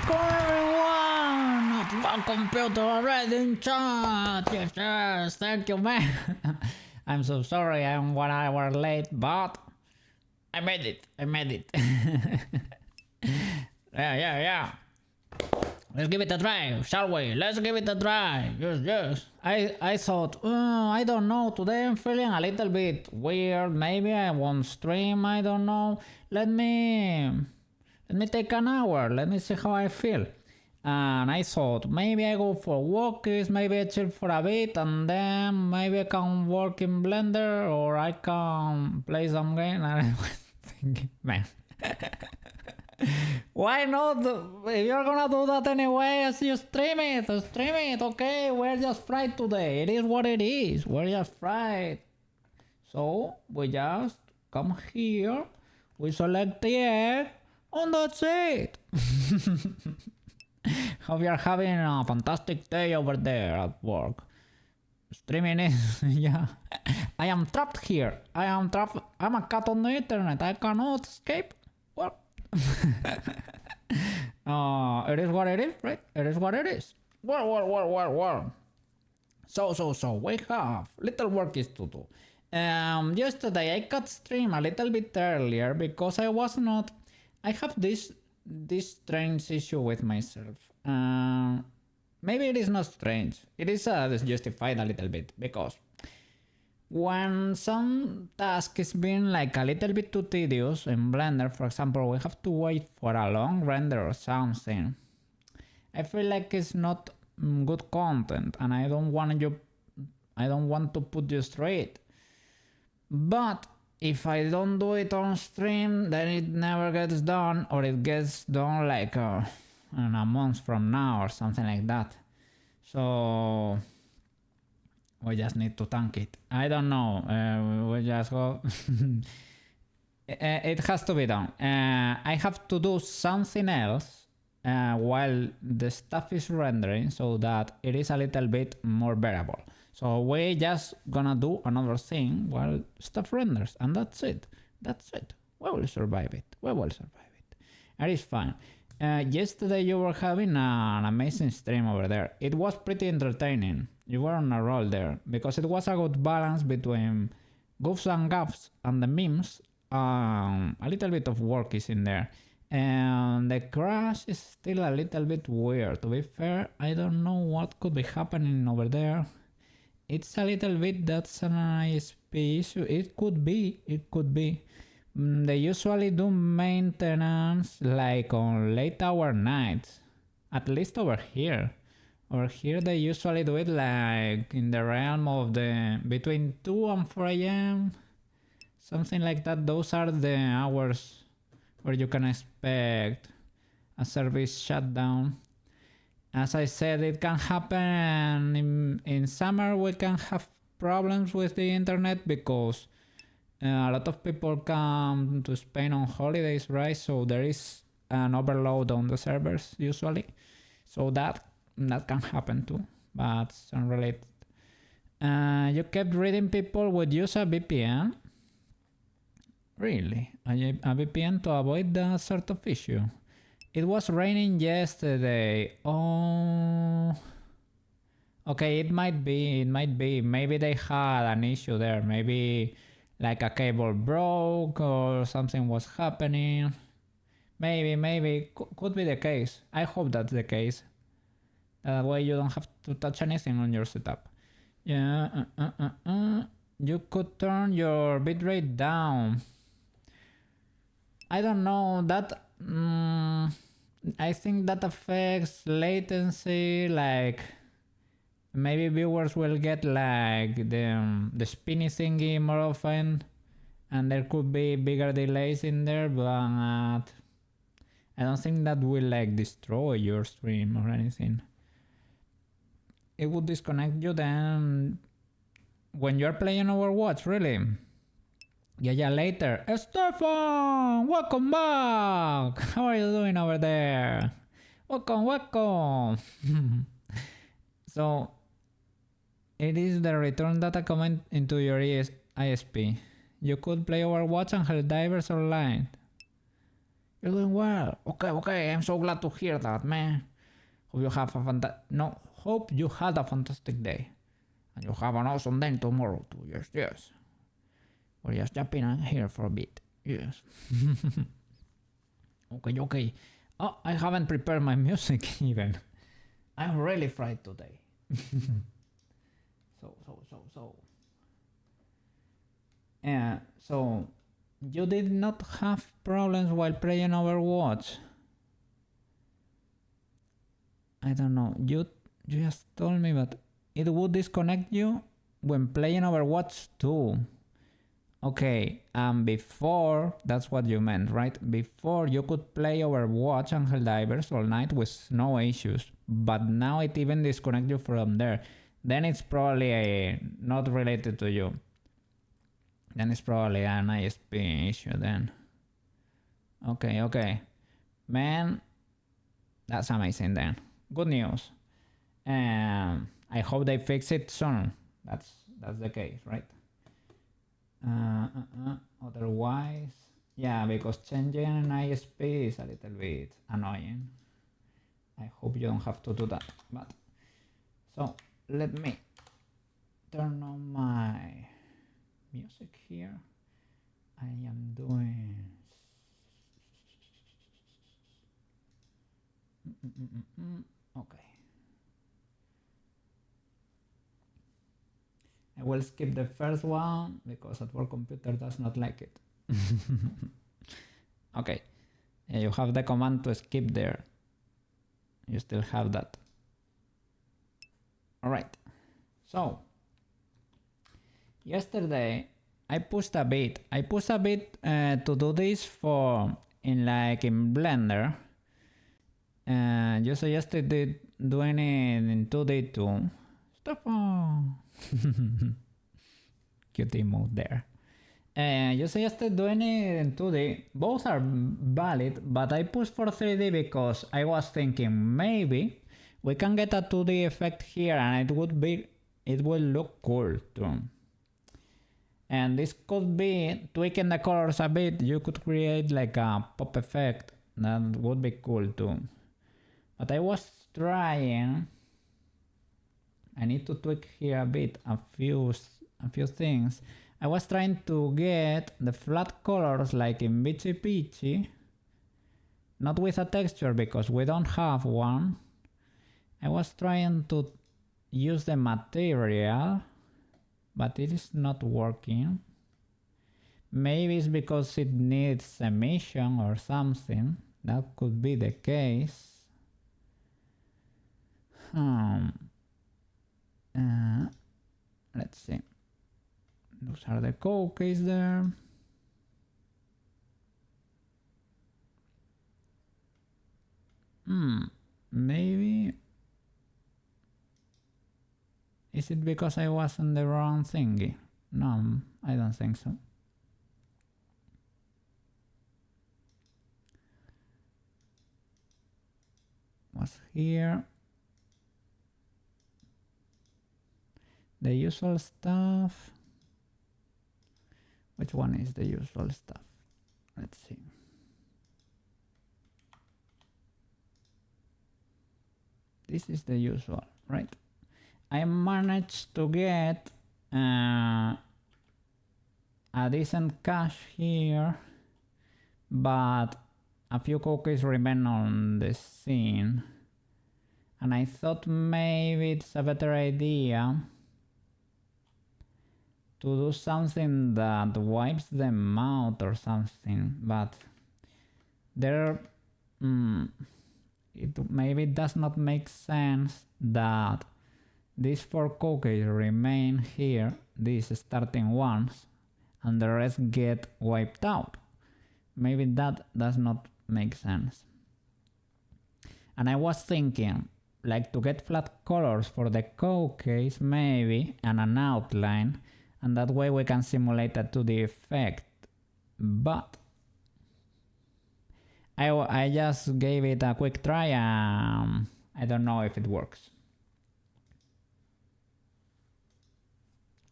welcome everyone! Not one computer already in chat! Yes, thank you, man! I'm so sorry I'm 1 hour late, but I made it, yeah. Let's give it a try, shall we? Let's give it a try. Yes. I thought, I don't know, today I'm feeling a little bit weird. Maybe I won't stream, I don't know. Let me take an hour, let me see how I feel. And I thought, maybe I go for walkies, maybe I chill for a bit, and then maybe I can work in Blender, or I can play some game. And I was thinking, man. Why not? If you're gonna do that anyway, you stream it, okay? We're just fried today. It is what it is. We're just fried. So we just come here, we select the egg, and that's it. Hope you're having a fantastic day over there at work. Streaming is, yeah. I am trapped here. I'm a cat on the internet. I cannot escape. Well. It is what it is, right? It is what it is. Well. So we have little work is to do. Yesterday I cut stream a little bit earlier because I was not. I have this strange issue with myself. Maybe it is not strange. It is justified a little bit because when some task is being like a little bit too tedious in Blender, for example, we have to wait for a long render or something. I feel like it's not good content, and I don't want to put you straight. But if I don't do it on stream, then it never gets done, or it gets done like in a month from now or something like that. So we just need to tank it. I don't know. We just go. It has to be done. I have to do something else while the stuff is rendering, so that it is a little bit more bearable. So we just gonna do another thing while stuff renders, and that's it. We will survive it. It is fine. Yesterday you were having an amazing stream over there. It was pretty entertaining. You were on a roll there because it was a good balance between goofs and gaffs and the memes. A little bit of work is in there, and the crash is still a little bit weird. To be fair, I don't know what could be happening over there. It's a little bit, that's an ISP issue. It could be. They usually do maintenance like on late hour nights, at least over here. Over here they usually do it like in the realm of the between 2 and 4 AM, something like that. Those are the hours where you can expect a service shutdown. As I said, it can happen in summer. We can have problems with the internet because a lot of people come to Spain on holidays, right? So there is an overload on the servers usually. So that can happen too, but it's unrelated. You kept reading people would use a VPN? Really? A VPN to avoid that sort of issue? It was raining yesterday. Oh. Okay, it might be. Maybe they had an issue there. Maybe like a cable broke or something was happening. Maybe. Could be the case. I hope that's the case. That way you don't have to touch anything on your setup. Yeah. You could turn your bitrate down. I don't know. That... I think that affects latency, like maybe viewers will get like the spinny thingy more often, and there could be bigger delays in there, but I don't think that will like destroy your stream or anything. It would disconnect you then when you're playing Overwatch, really. Yeah, later. Stefan! Welcome back! How are you doing over there? Welcome! So, it is the return data comment into your ISP. You could play Overwatch and Helldivers online. You're doing well. Okay. I'm so glad to hear that, man. Hope you have a hope you had a fantastic day. And you have an awesome day tomorrow too. Yes. We're just jumping in here for a bit. Yes. Okay. Oh, I haven't prepared my music even. I'm really fried today. So. Yeah, so you did not have problems while playing Overwatch. I don't know. You just told me, but it would disconnect you when playing Overwatch too. Okay, before, that's what you meant, right? Before you could play Overwatch and Helldivers all night with no issues, but now it even disconnects you from there. Then it's probably not related to you. Then it's probably an ISP issue then. Okay. Man, that's amazing then. Good news. I hope they fix it soon. That's the case, right? Otherwise, yeah, because changing an ISP is a little bit annoying. I hope you don't have to do that. But so let me turn on my music here. I am doing okay. I will skip the first one because at work computer does not like it. Okay, you have the command to skip there. You still have that. All right. So yesterday I pushed a bit to do this for in Blender. You suggested doing it in 2D too. Stop. Cutie mode there. You suggested doing it in 2D. Both are valid, but I pushed for 3D because I was thinking maybe we can get a 2D effect here and it will look cool too. And this could be tweaking the colors a bit. You could create like a pop effect that would be cool too. But I was trying. I need to tweak here a bit, a few things. I was trying to get the flat colors like in Beachy Peachy, not with a texture because we don't have one. I was trying to use the material, but it is not working. Maybe it's because it needs emission or something. That could be the case. Let's see. Those are the Koukeis there. Maybe. Is it because I was on the wrong thingy? No, I don't think so. Was here. The usual stuff. Which one is the usual stuff? Let's see. This is the usual, right? I managed to get a decent cache here, but a few cookies remain on the scene. And I thought maybe it's a better idea to do something that wipes them out or something, but there maybe does not make sense that these 4 cookies remain here, these starting ones, and the rest get wiped out. Maybe that does not make sense. And I was thinking, like, to get flat colors for the cookies maybe, and an outline, and that way we can simulate a 2D effect. But I just gave it a quick try and I don't know if it works.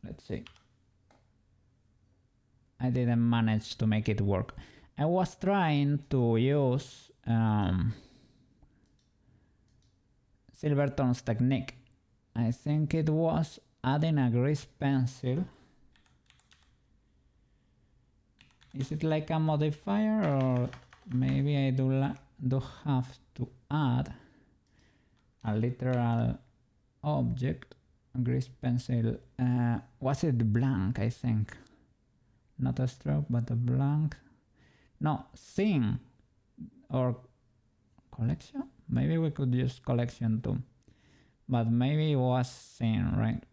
Let's see. I didn't manage to make it work. I was trying to use Silvertone's technique. I think it was adding a grease pencil. Is it like a modifier, or maybe I do have to add a literal object? Grease pencil. Was it blank? I think. Not a stroke, but a blank. No, thing or collection. Maybe we could use collection too, but maybe it was thing, right?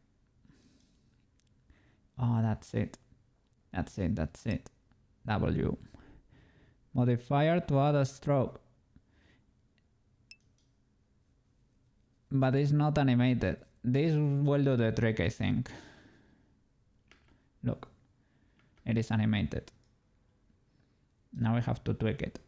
Oh, that's it. That's it. W. Modifier to add a stroke. But it's not animated. This will do the trick, I think. Look, it is animated. Now we have to tweak it.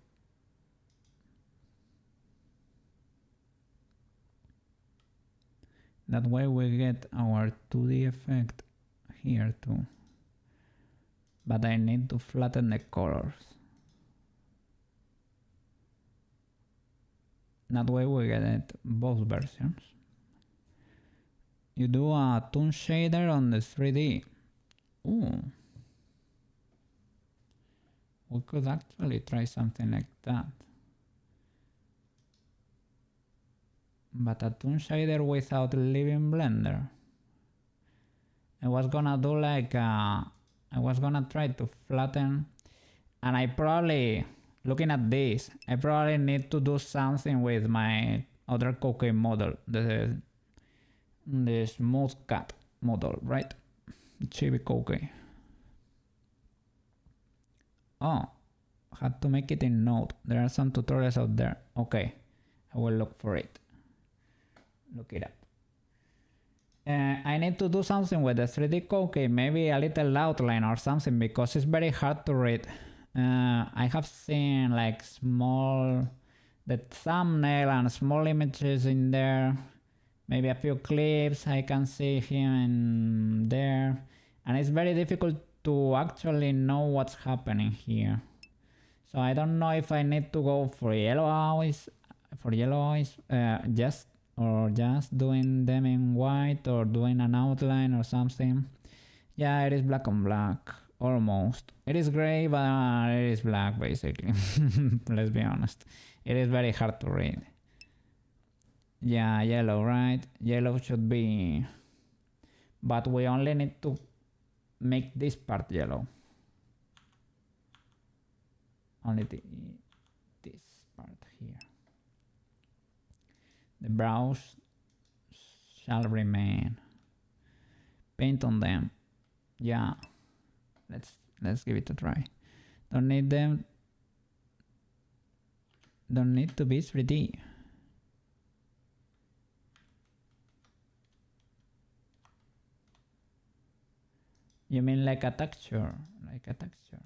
That way we get our 2D effect here too. But I need to flatten the colors. That way we get it both versions. You do a toon shader on the 3D. Ooh. We could actually try something like that. But a toon shader without leaving Blender. I was gonna do like I was gonna try to flatten, and I probably, looking at this, I probably need to do something with my other Koukei model, the smooth cut model, right? Chibi Koukei. Oh, had to make it in Node. There are some tutorials out there. Okay, I will look for it. Look it up. I need to do something with the 3D Koukei, maybe a little outline or something, because it's very hard to read. I have seen like the thumbnail and small images in there, maybe a few clips, I can see him in there, and it's very difficult to actually know what's happening here. So I don't know if I need to go for yellow eyes, just doing them in white, or doing an outline or something. Yeah, it is black on black, almost. It is gray, but it is black basically. Let's be honest. It is very hard to read. Yeah, yellow, right? Yellow should be... But we only need to make this part yellow. Only this part here. The brows shall remain. Paint on them. Yeah. Let's give it a try. Don't need them. Don't need to be 3D. You mean like a texture? Like a texture.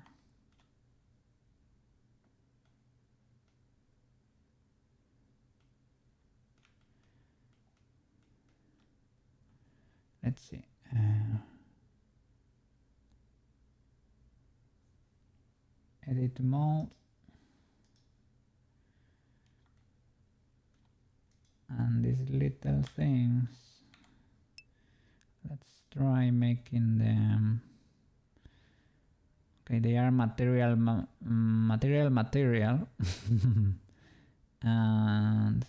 Let's see. Edit mode. And these little things, let's try making them. Okay, they are material. And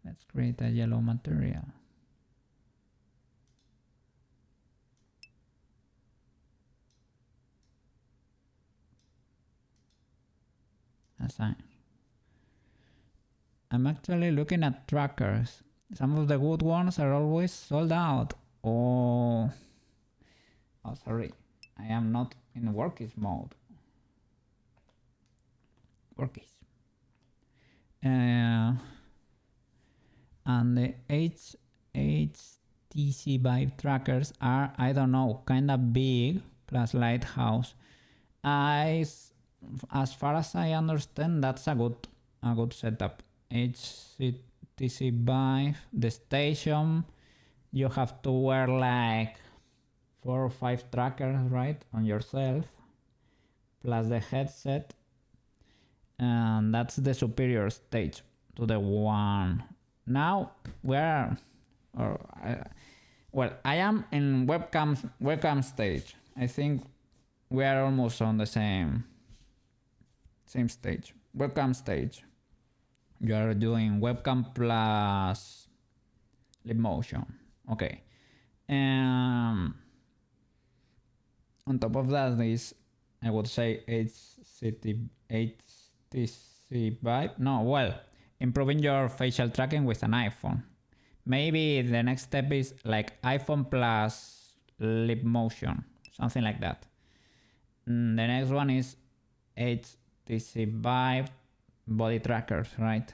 let's create a yellow material. Assign. I'm actually looking at trackers. Some of the good ones are always sold out. Oh, sorry. I am not in workies mode. Workies. And the HTC Vive trackers are, I don't know, kind of big, plus Lighthouse. As far as I understand, that's a good setup. HTC Vive, the station, you have to wear like 4 or 5 trackers, right, on yourself, plus the headset, and that's the superior stage to the one. Now we are, well, I am in webcam stage. I think we are almost on the same stage. Webcam stage. You are doing webcam plus lip motion. Okay. On top of that is, I would say, HTC vibe. No, well, improving your facial tracking with an iPhone. Maybe the next step is like iPhone plus lip motion, something like that. The next one is HTC Vive body trackers, right?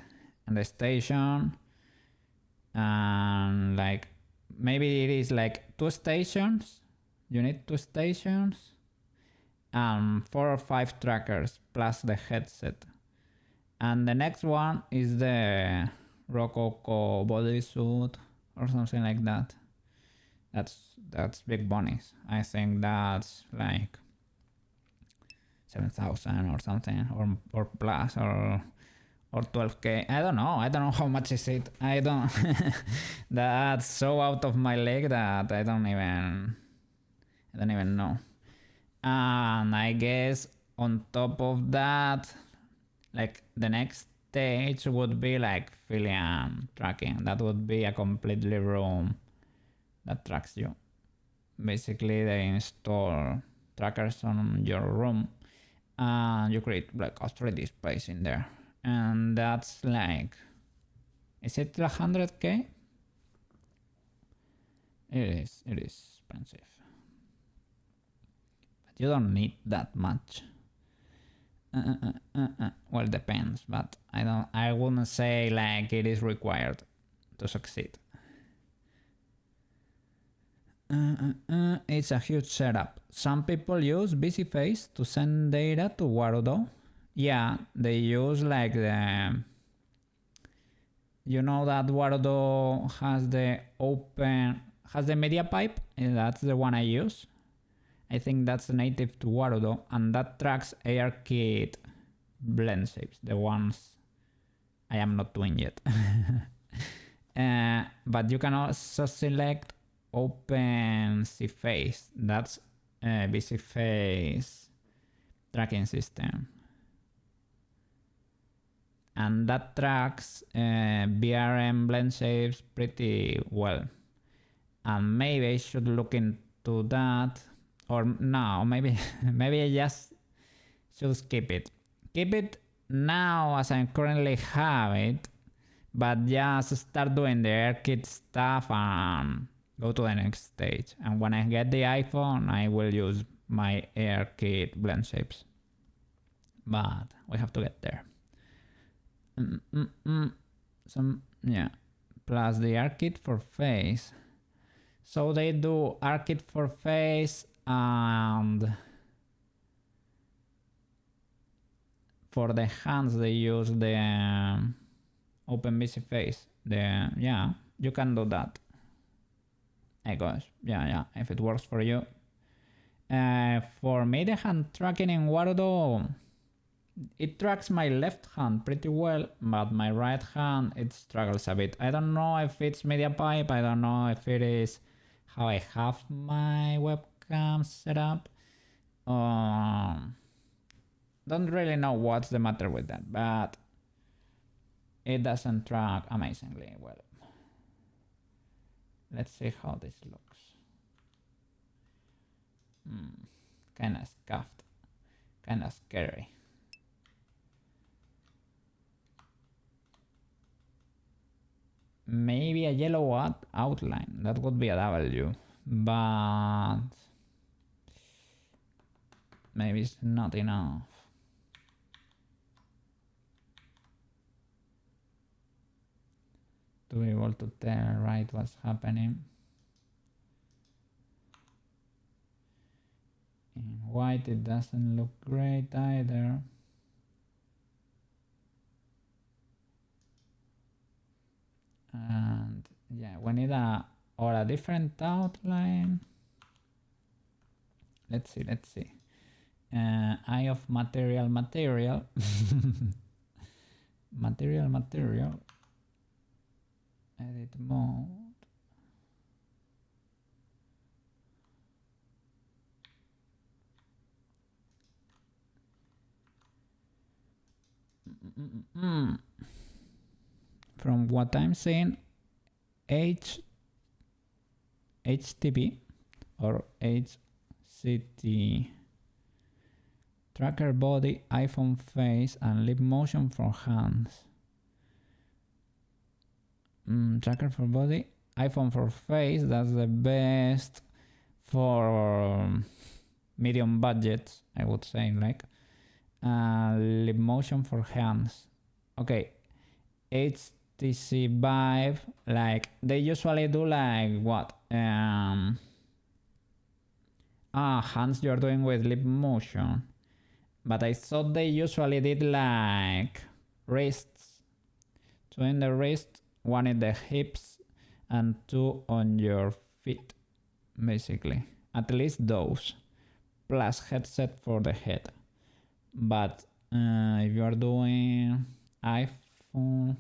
And the station, and like maybe it is like 2 stations. You need 2 stations and 4 or 5 trackers plus the headset. And the next one is the Rococo bodysuit or something like that. That's big bunnies. I think that's like 7,000 or something, or plus, or 12k. I don't know how much is it. I don't. That's so out of my league that I don't even know. And I guess on top of that, like the next stage would be like Philian tracking. That would be a completely room that tracks you. Basically, they install trackers on your room and you create like a 3D space in there. And that's like, is it 100k? It is expensive. But you don't need that much. Well, it depends, but I wouldn't say like it is required to succeed. It's a huge setup. Some people use BCFace to send data to Warudo. Yeah, they use like the... You know that Warudo has the media pipe, and that's the one I use. I think that's native to Warudo, and that tracks ARKit blend shapes, the ones I am not doing yet. But you can also select OpenCFace. That's BCFace tracking system. And that tracks BRM blend shapes pretty well. And maybe I should look into that. Or no, maybe I just should skip it. Keep it now as I currently have it, but just start doing the AirKit stuff and go to the next stage. And when I get the iPhone, I will use my AirKit blend shapes. But we have to get there. Yeah. Plus the AirKit for face. So they do AirKit for face, and for the hands they use the OpenBCFace. Yeah, you can do that. I guess. Yeah, if it works for you. For me, the hand tracking in Warudo, it tracks my left hand pretty well, but my right hand, it struggles a bit. I don't know if it's media pipe, I don't know if it is how I have my webcam set up. Don't really know what's the matter with that, but it doesn't track amazingly well. Let's see how this looks. Kinda scuffed, kinda scary. Maybe a yellow outline, that would be a W, but maybe it's not enough. To be able to tell right what's happening. In white it doesn't look great either. And yeah, we need a different outline. Let's see. eye of material material edit mode. From what I'm seeing, HTB or HCT tracker body, iPhone face, and lip motion for hands. Tracker for body, iPhone for face, that's the best for medium budgets, I would say, like. Lip motion for hands. Okay, HTC Vive, like they usually do like what? Hands you're doing with lip motion. But I thought they usually did like wrists. Two in the wrist, one in the hips, and two on your feet, basically. At least those. Plus headset for the head. But if you are doing iPhone,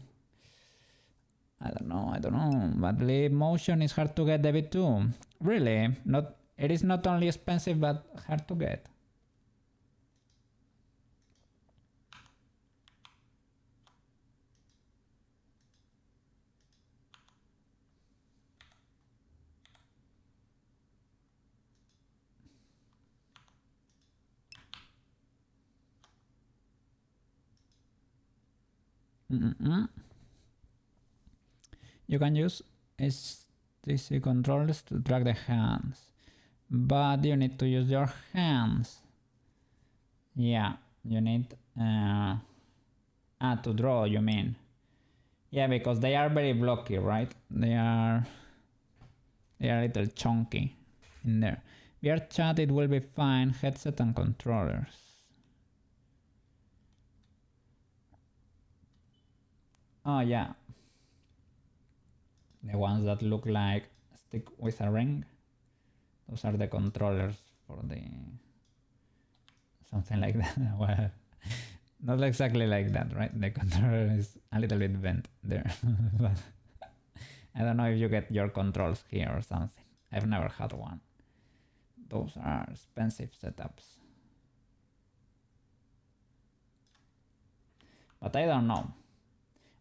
I don't know. But lip motion is hard to get a bit too. Really, it is not only expensive but hard to get. You can use HTC controllers to track the hands, but you need to use your hands. Yeah, you need to draw, you mean? Yeah, because they are very blocky, right? They are a little chunky in there. VR chat, it will be fine. Headset and controllers. Oh yeah, the ones that look like a stick with a ring. Those are the controllers for the something like that. Well, not exactly like that, right? The controller is a little bit bent there. But I don't know if you get your controls here or something. I've never had one. Those are expensive setups. But I don't know.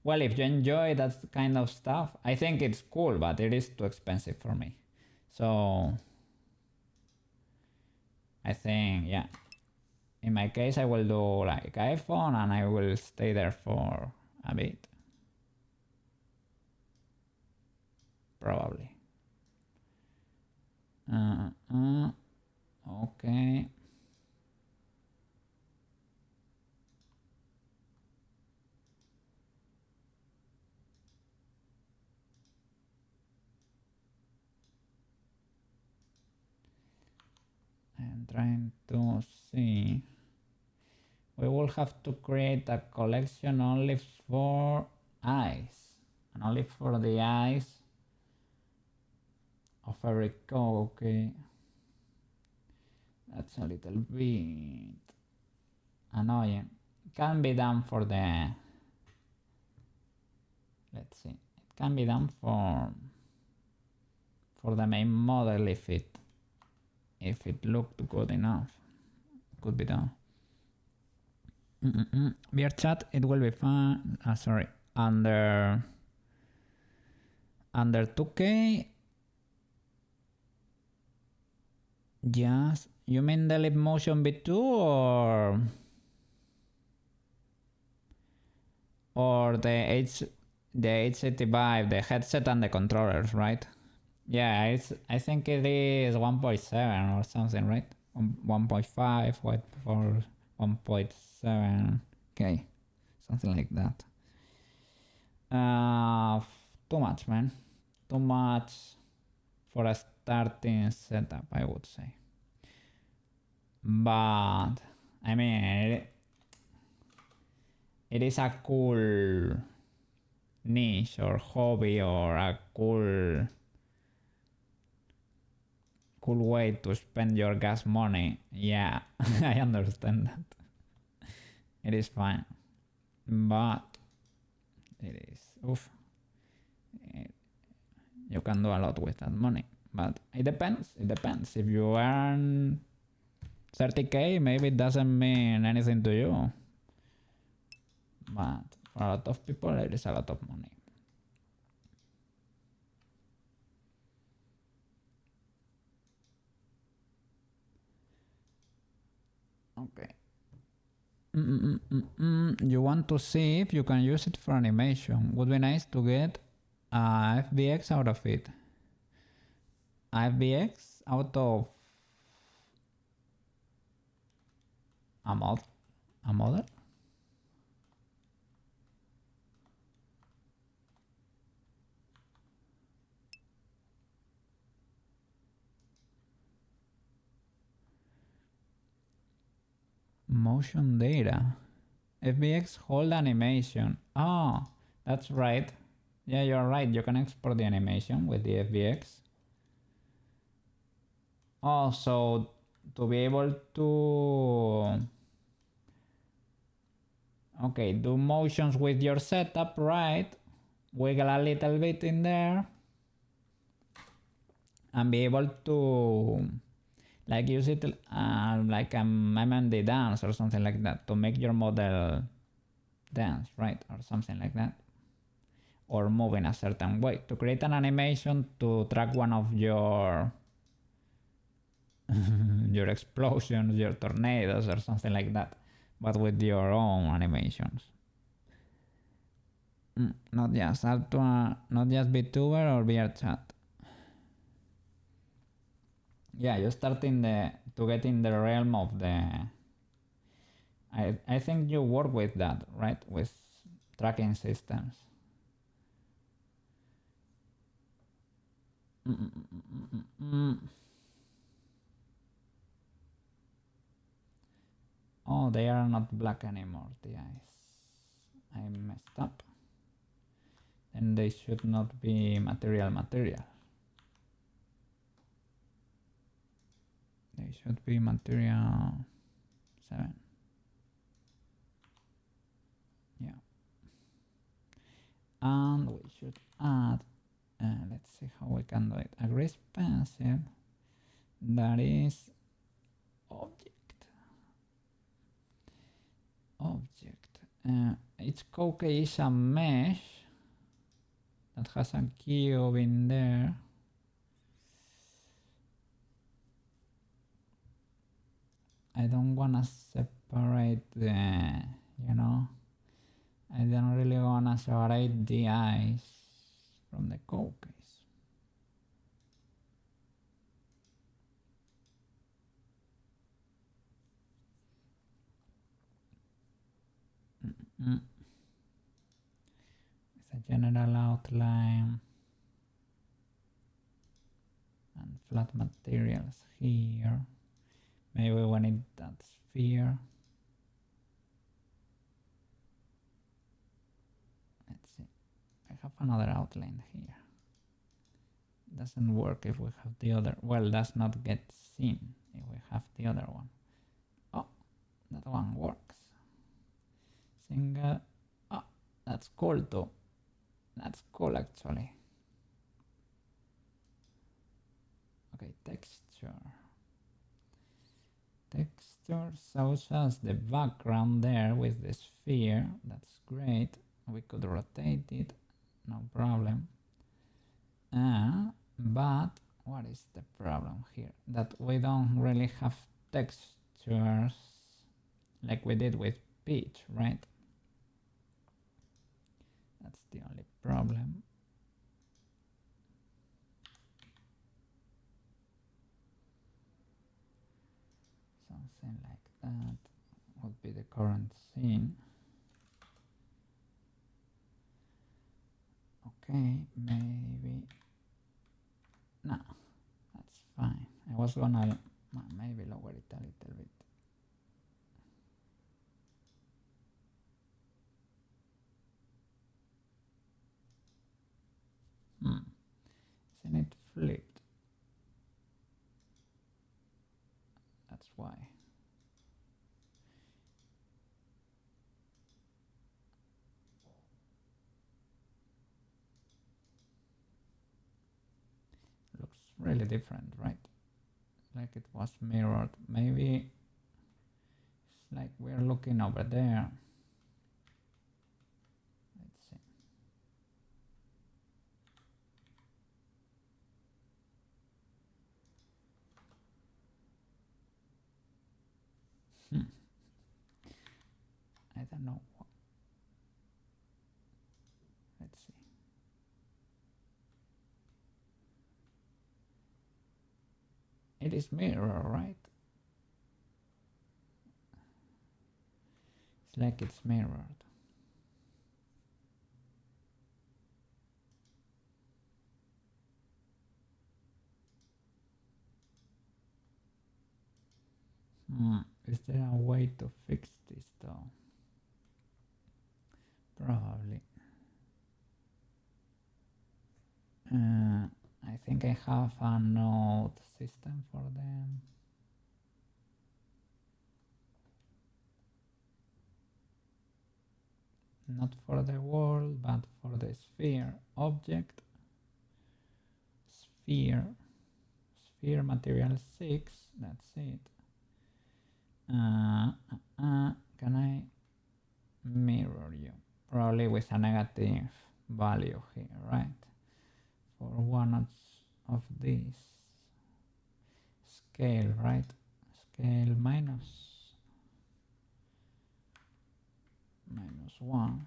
Well, if you enjoy that kind of stuff, I think it's cool, but it is too expensive for me. So I think, yeah. In my case, I will do like iPhone and I will stay there for a bit. Probably. Okay. I'm trying to see. We will have to create a collection only for eyes. And only for the eyes of every Koukei. That's a little bit annoying. Can be done for the... Let's see. It can be done for the main model if it looked good enough. Could be done. VR chat, it will be fine. Sorry, under 2K. Yes, you mean the lip motion bit too, or the H85, the headset and the controllers, right? Yeah, I think it is 1.7 or something, right? 1.5, what for 1.7? Okay, something like that. Too much, man. Too much for a starting setup, I would say. But I mean, it is a cool niche or hobby or a cool cool way to spend your gas money. Yeah, I understand that. It is fine. But it is, oof. You can do a lot with that money. But it depends. It depends. If you earn 30k, maybe it doesn't mean anything to you. But for a lot of people, it is a lot of money. Okay. You want to see if you can use it for animation. Would be nice to get FBX out of it. FBX out of a model? Motion data. FBX hold animation. Oh, that's right. Yeah, you're right. You can export the animation with the FBX. Also, to be able to do motions with your setup, right? Wiggle a little bit in there and be able to like use it like a MMD dance or something like that to make your model dance, right? Or something like that. Or move in a certain way to create an animation to track one of your your explosions, your tornadoes or something like that, but with your own animations. Not just not just VTuber or VRChat. Yeah, you start to get in the realm of the. I think you work with that, right? With tracking systems. Oh, they are not black anymore, the eyes. I messed up. Then they should not be material. They should be material 7. Yeah. And we should add, let's see how we can do it. A grease pencil that is object. Each Koukei is a mesh that has a cube in there. I don't wanna separate the, I don't really wanna separate the eyes from the Koukeis. With a general outline and flat materials here. Maybe we need that sphere. Let's see. I have another outline here. Doesn't work if we have the other. Well, does not get seen if we have the other one. Oh, that one works. Single. Oh, that's cool too. That's cool actually. Okay, texture. Texture shows us the background there with the sphere. That's great. We could rotate it, no problem. But what is the problem here? That we don't really have textures like we did with Peach, right? That's the only problem. Something like that would be the current scene. Okay, maybe. No, that's fine. I was gonna maybe lower it a little bit. Isn't it flipped? really different, right? Like it was mirrored. Maybe it's like we're looking over there. Let's see. I don't know. Let's see. It is mirror, right? It's like it's mirrored. Is there a way to fix this though? Probably. I think I have a node system for them. Not for the world, but for the sphere object. Sphere material 6, that's it. Can I mirror you? Probably with a negative value here, right? For one of these. Scale, right? Scale minus 1.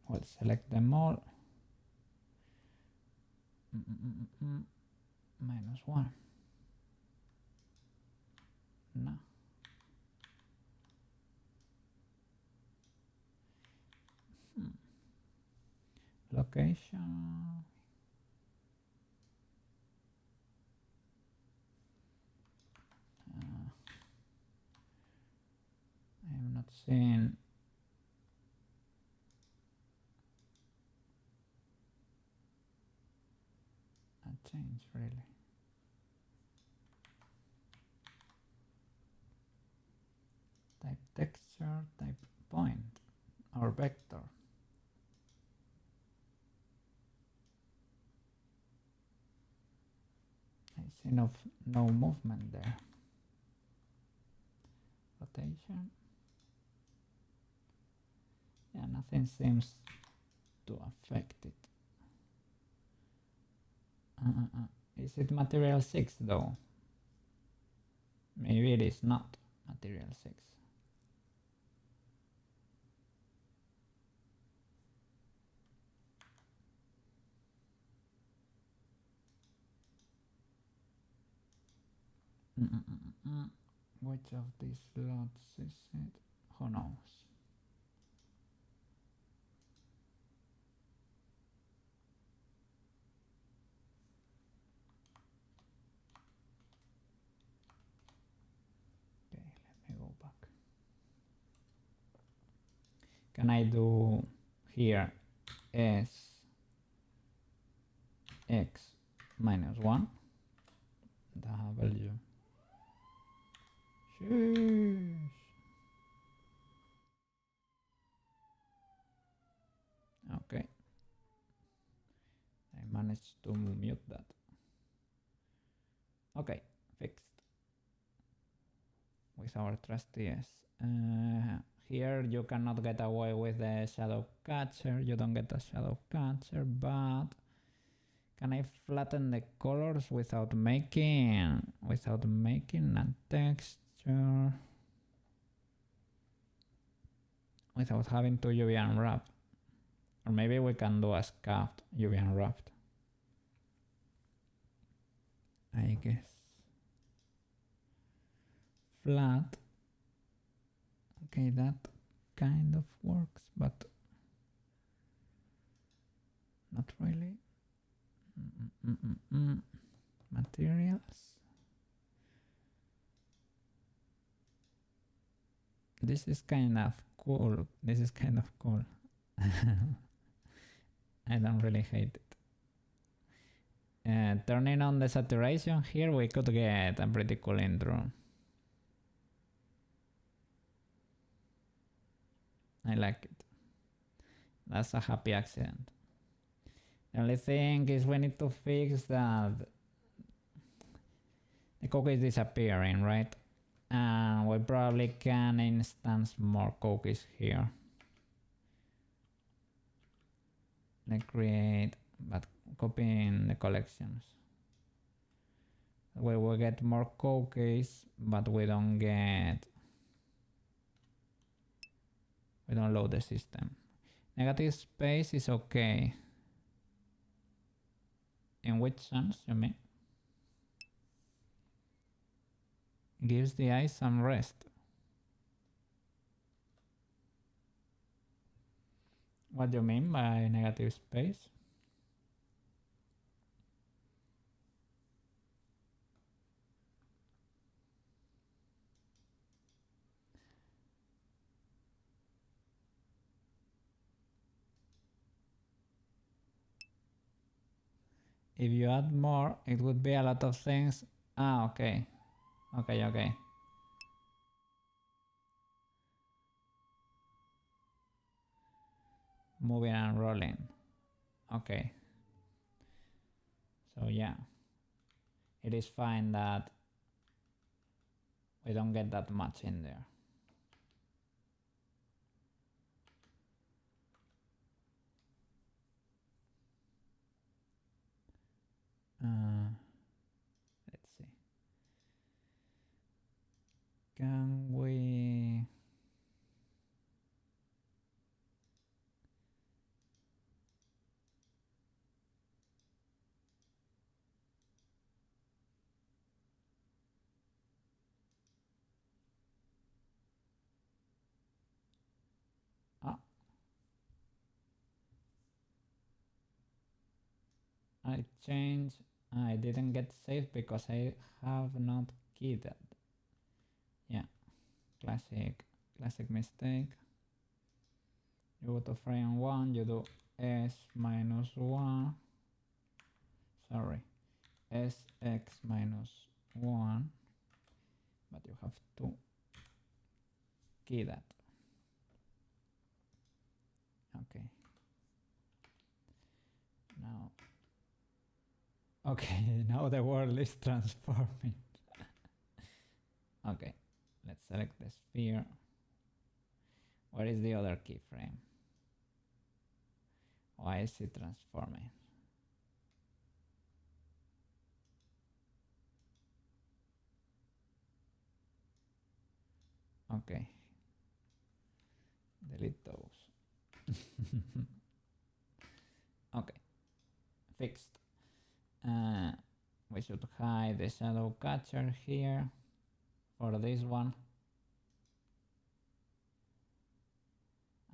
We'll select them all. Minus 1. No. Location. I'm not seeing a change really. Type texture, type point or vector. I see no movement there. Rotation. Yeah, nothing seems to affect it. Is it material 6 though? Maybe it is not material 6. Which of these slots is it? Who knows? Okay, let me go back. Can I do here s x minus 1 w? Sheesh. Okay, I managed to mute that. Okay, fixed with our trusty S. Here you cannot get away with the shadow catcher. You don't get a shadow catcher, but can I flatten the colors without making a texture? Without having to UV unwrap? Or maybe we can do a scuffed UV unwrapped. I guess. Flat. Okay, that kind of works, but not really. Materials. This is kind of cool. I don't really hate it. Turning on the saturation here, we could get a pretty cool intro. I like it. That's a happy accident. The only thing is we need to fix that the cookie is disappearing, right? And we probably can instance more cookies here. Let's create, but copying the collections. We will get more cookies, but we don't load the system. Negative space is okay. In which sense, you mean? Gives the eye some rest. What do you mean by negative space? If you add more, it would be a lot of things. Ah, okay. Okay. Moving and rolling. Okay. So yeah, it is fine that we don't get that much in there. Let's see. Can we... I changed. I didn't get saved because I have not keyed it. Yeah, classic mistake. You go to frame 1, you do s minus 1. Sorry, sx minus 1. But you have to key that. Okay. Now. Okay, now the world is transforming. Okay, let's select the sphere. Where is the other keyframe? Why is it transforming? Okay. Delete those. Okay. Fixed. We should hide the shadow catcher here for this one.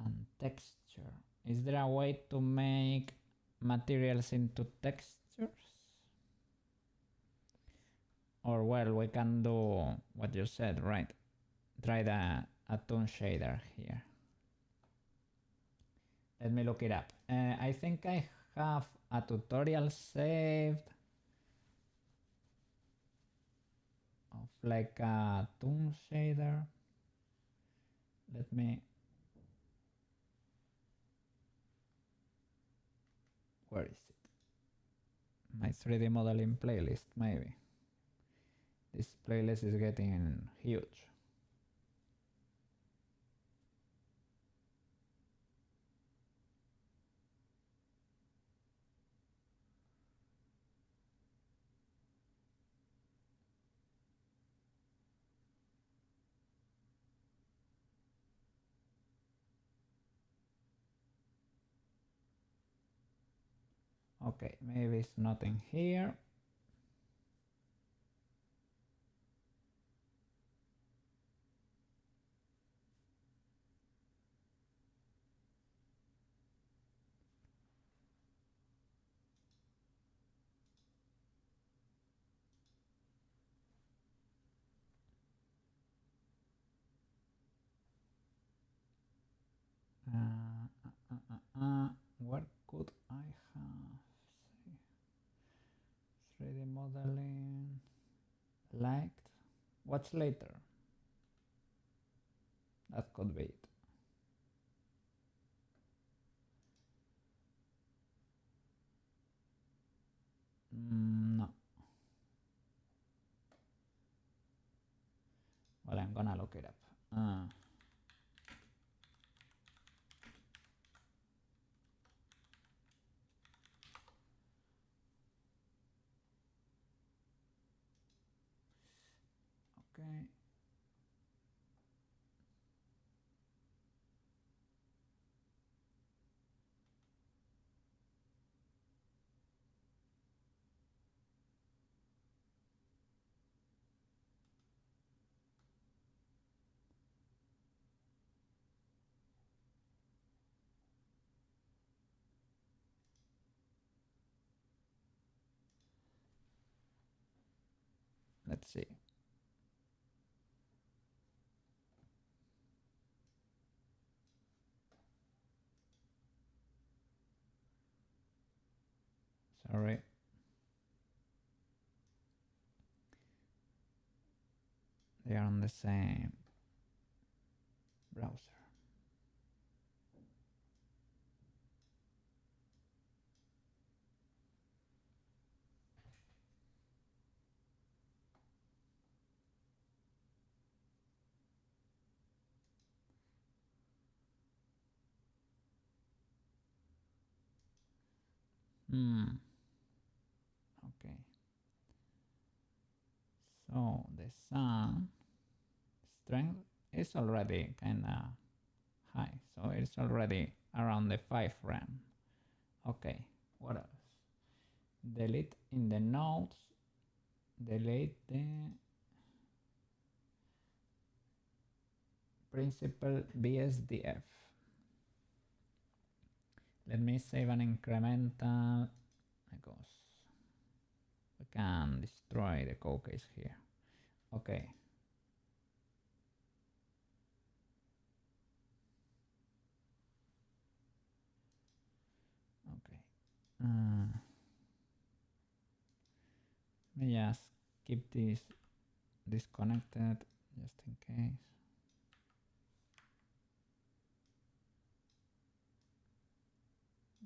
And texture. Is there a way to make materials into textures? Or well, we can do what you said, right? Try a toon shader here. Let me look it up. I think I have a tutorial saved of like a toon shader. Let me... Where is it? My 3D modeling playlist, maybe. This playlist is getting huge. Okay, maybe it's not in here. Where could I have? 3D modeling, liked. What's later? That could be it. it up. Okay. Let's see. Sorry. They are on the same browser. Okay. So the sun strength is already kind of high. So it's already around the 5 RAM. Okay. What else? Delete in the nodes. Delete the principal BSDF. Let me save an incremental because we can destroy the Koukeis here. Okay. Okay. Let me just keep this disconnected just in case.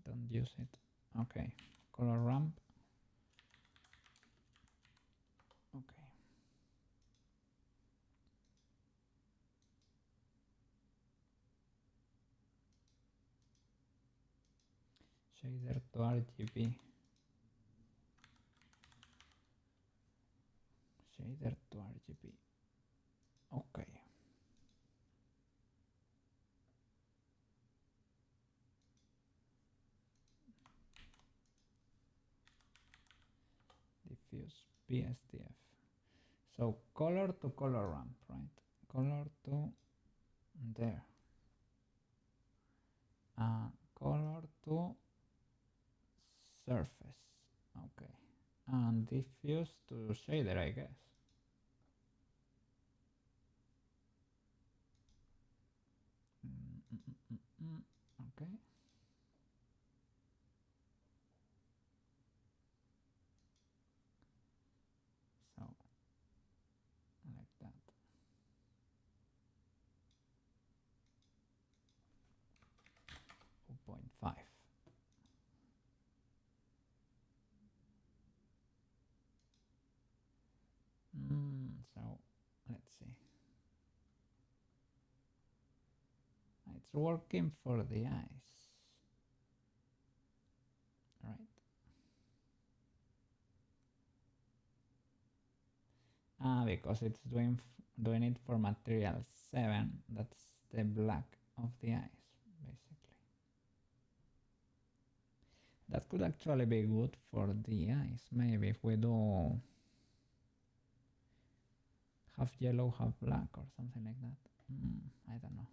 Don't use it. Okay. Color ramp. Okay. Shader to RGB. Shader to RGB. Okay. Diffuse BSDF. So color to color ramp, right? Color to there. Color to surface. Okay. And diffuse to shader, I guess. Okay. So like that. Oh, 0.5. So let's see. It's working for the eyes, right? Because it's doing it for material 7. That's the black of the eyes, basically. That could actually be good for the eyes. Maybe if we do half yellow, half black or something like that. I don't know.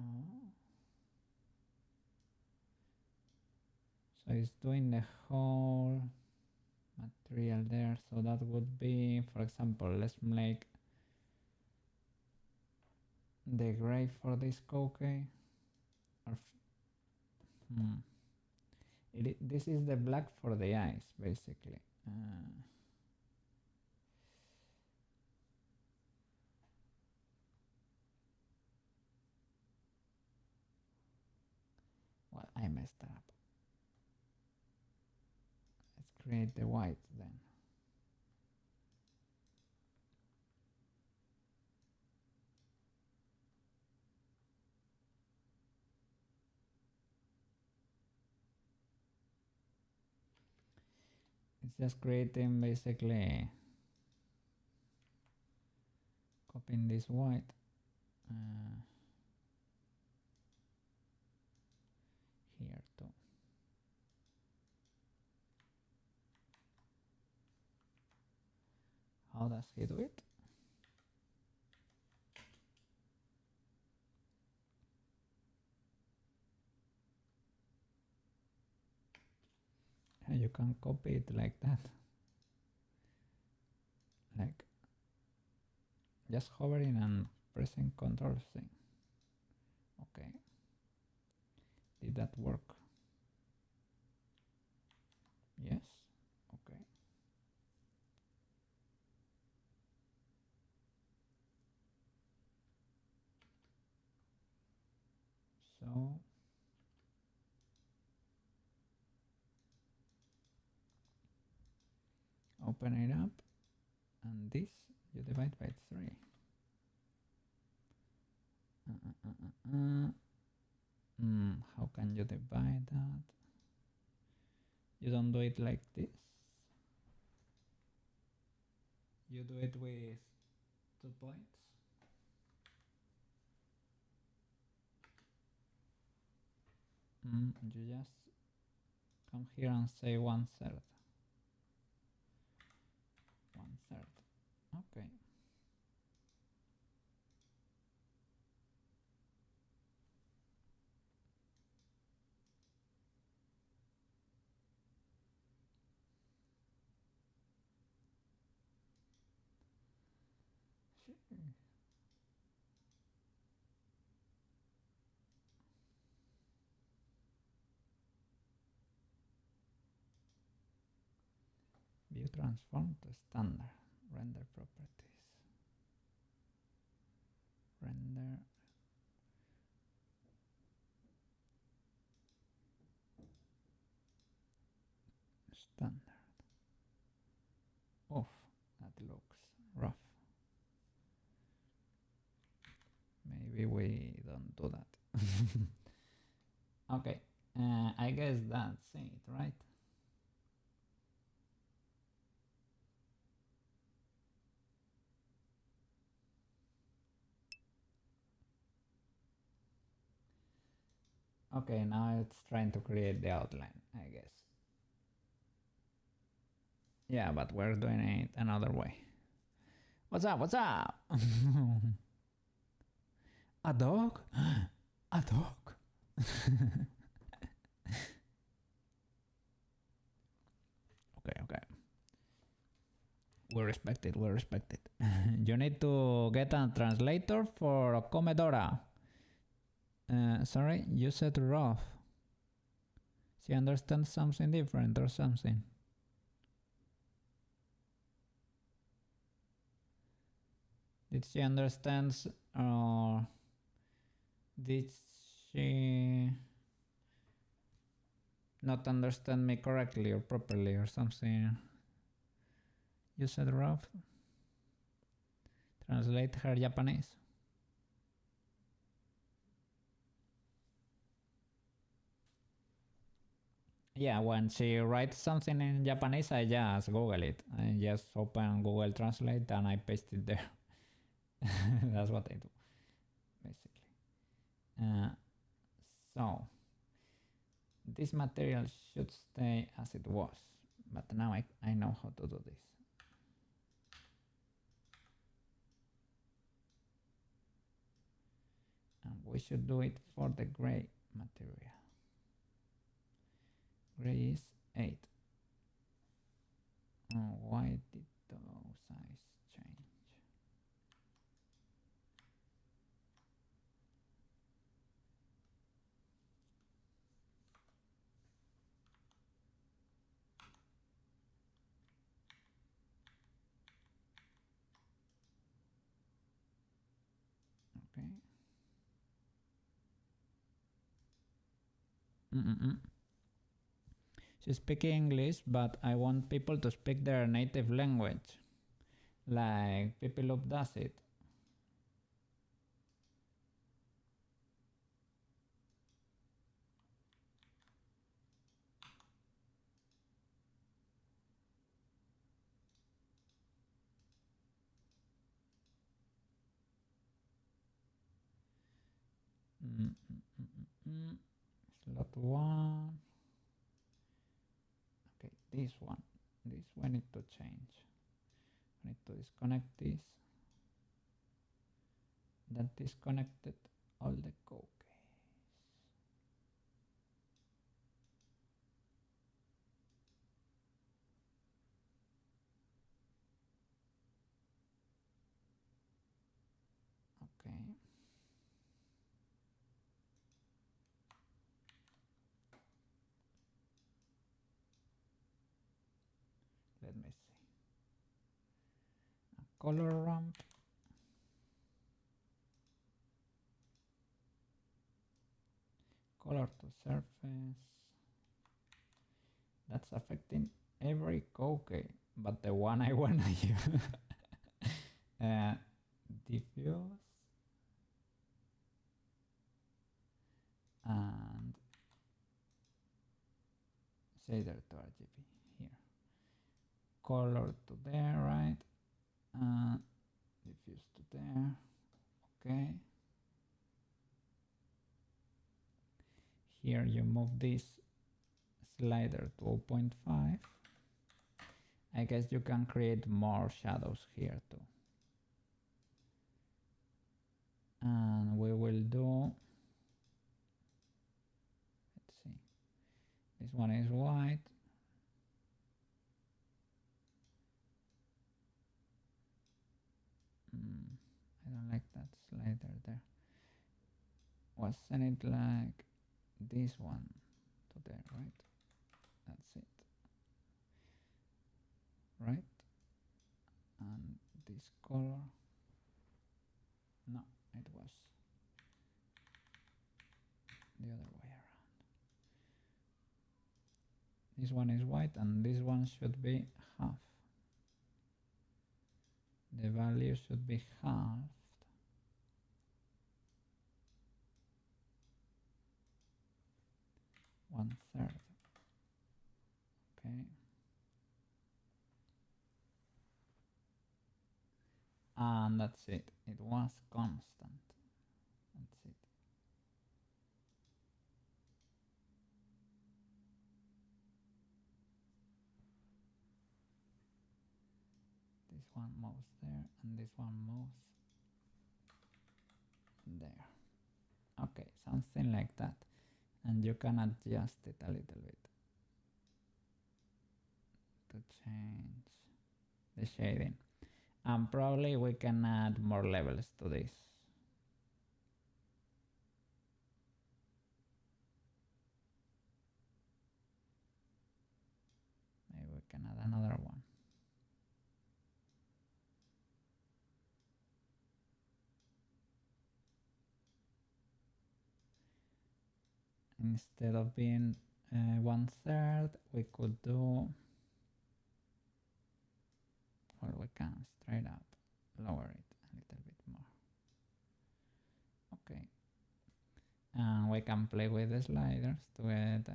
Oh. So it's doing the whole material there. So that would be, for example, let's make the gray for this Koukei. This is the black for the eyes, basically. Well, I messed up. Let's create the white then. It's just creating basically copying this white here too. How does he do it? You can copy it like that, like just hovering and pressing Ctrl C. Okay, did that work? Yes. Okay. So open it up, and this you divide by 3. How can you divide that? You don't do it like this. You do it with 2 points. You just come here and say 1/3. 1/3. Okay. View transform to standard. Render properties. Render standard. Oof, that looks rough. Maybe we don't do that. Okay, I guess that's it, right? Okay, now it's trying to create the outline, I guess. Yeah, but we're doing it another way. What's up? What's up? A dog? A dog? Okay. We respect it, we respect it. You need to get a translator for Comedora. Sorry, you said rough. She understands something different or something. Did she understand, or did she not understand me correctly or properly or something? You said rough. Translate her Japanese. Yeah, when she writes something in Japanese, I just Google it. I just open Google Translate and I paste it there. That's what I do, basically. So, this material should stay as it was, but now I know how to do this. And we should do it for the gray material. Gray is 8. Why did the size change? Okay. speak English, but I want people to speak their native language, like people who does it. Slot 1. Okay, this one we need to change. I need to disconnect this. That disconnected all the Koukeis. Okay. Let me see. A color ramp. Color to surface. That's affecting every Koukei, but the one I wanna use. Diffuse. And shader to RGB here. Color to there, right? Diffuse to there. Okay. Here you move this slider to 0.5. I guess you can create more shadows here too. And we will do, let's see, this one is white. I don't like that slider there. Wasn't it like this one to there, right? That's it. Right? And this color, no, it was the other way around. This one is white and this one should be half. The value should be halved. One third. Okay. And that's it. It was constant. That's it. This one moves there and this one moves there. Okay, something like that. And you can adjust it a little bit to change the shading. And probably we can add more levels to this. Maybe we can add another one. Instead of being 1/3, we could do, well, we can straight up lower it a little bit more. Okay. And we can play with the sliders to get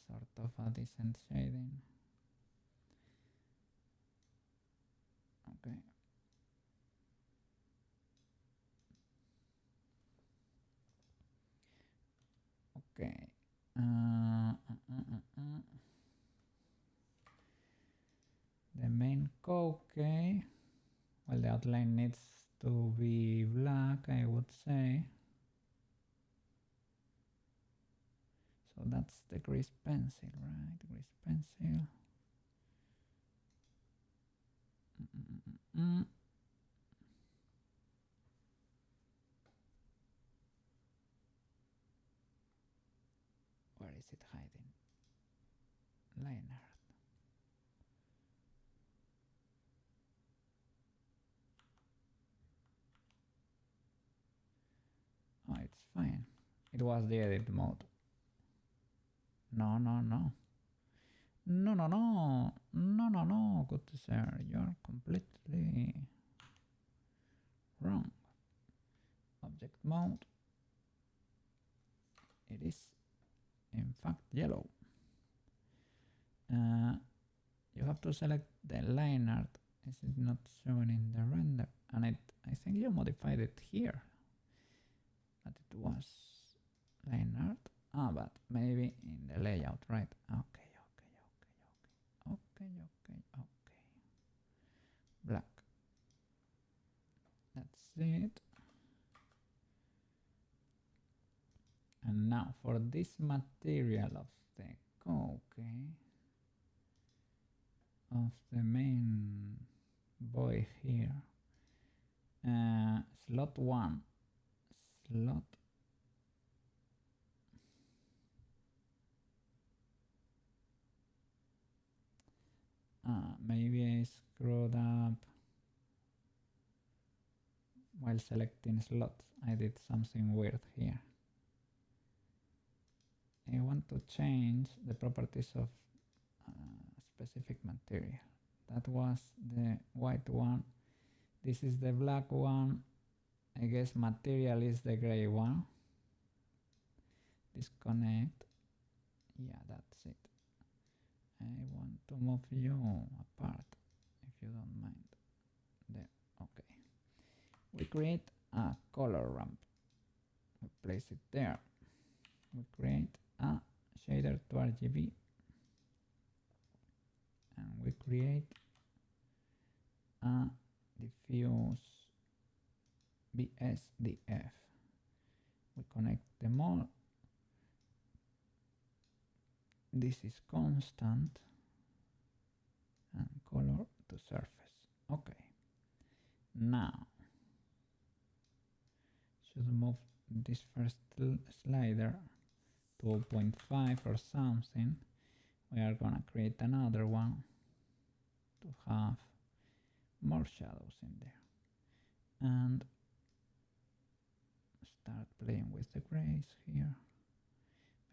sort of a decent shading. Okay. Okay. The main Koukei, well, the outline needs to be black, I would say. So that's the grease pencil, right? Grease pencil. Where is it hiding? Line art. Oh, it's fine. It was the edit mode. No, no, no. No, no, no. No, no, no, good sir. You're completely wrong. Object mode. It is, in fact, yellow. You have to select the line art. Is it not showing in the render? And I think you modified it here. But it was line art. Ah, but maybe in the layout, right? Okay, okay, okay, okay, okay, okay, okay. Black. That's it. And now for this material of the Koukei, of the main boy here, slot 1, slot maybe I screwed up while selecting slots. I did something weird here. I want to change the properties of specific material. That was the white one. This is the black one. I guess material is the gray one. Disconnect. Yeah, that's it. I want to move you apart, if you don't mind. There, okay. We create a color ramp. We place it there. We create a shader to RGB. And we create a diffuse BSDF. We connect them all. This is constant and color to surface. Okay. Now should move this first slider to 0.5 or something. We are gonna create another one to have more shadows in there and start playing with the grays here.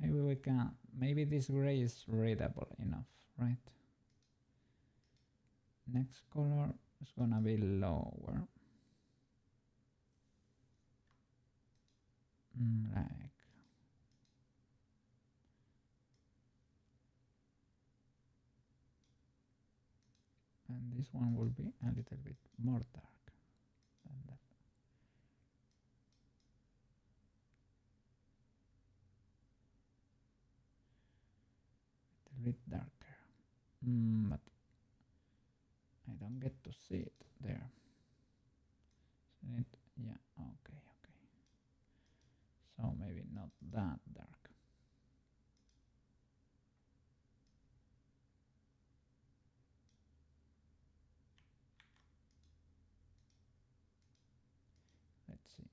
Maybe we can, maybe this gray is readable enough, right? Next color is gonna be lower. Like and this one will be a little bit more dark than that. A little bit darker, but I don't get to see it there. Yeah, okay, okay. So maybe not that dark. Let's see.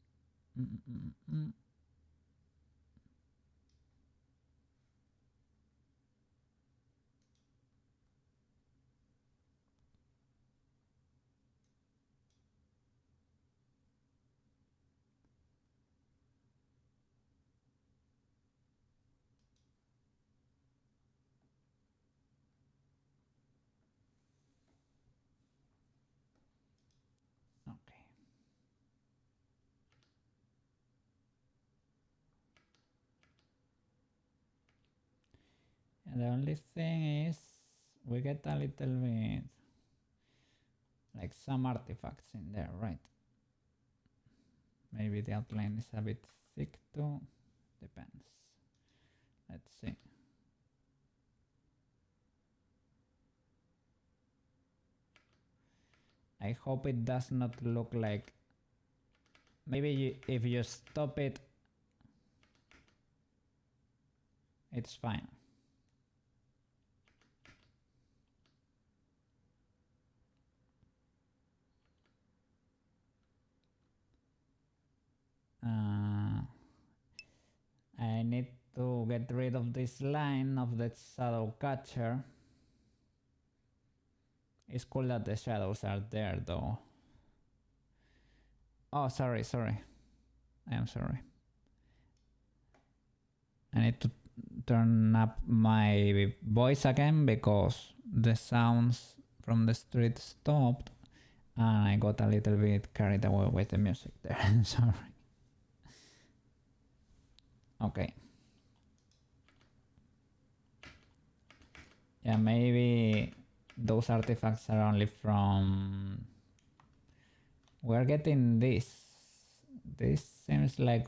Okay. And the only thing is we get a little bit like some artifacts in there, right? Maybe the outline is a bit thick too. Depends. Let's see. I hope it does not look like, maybe if you stop it, it's fine. I need to get rid of this line of the shadow catcher. It's cool that the shadows are there though. Oh, sorry. I am sorry. I need to turn up my voice again because the sounds from the street stopped and I got a little bit carried away with the music there. Sorry. Okay. Yeah, maybe those artifacts are only from... We're getting this. This seems like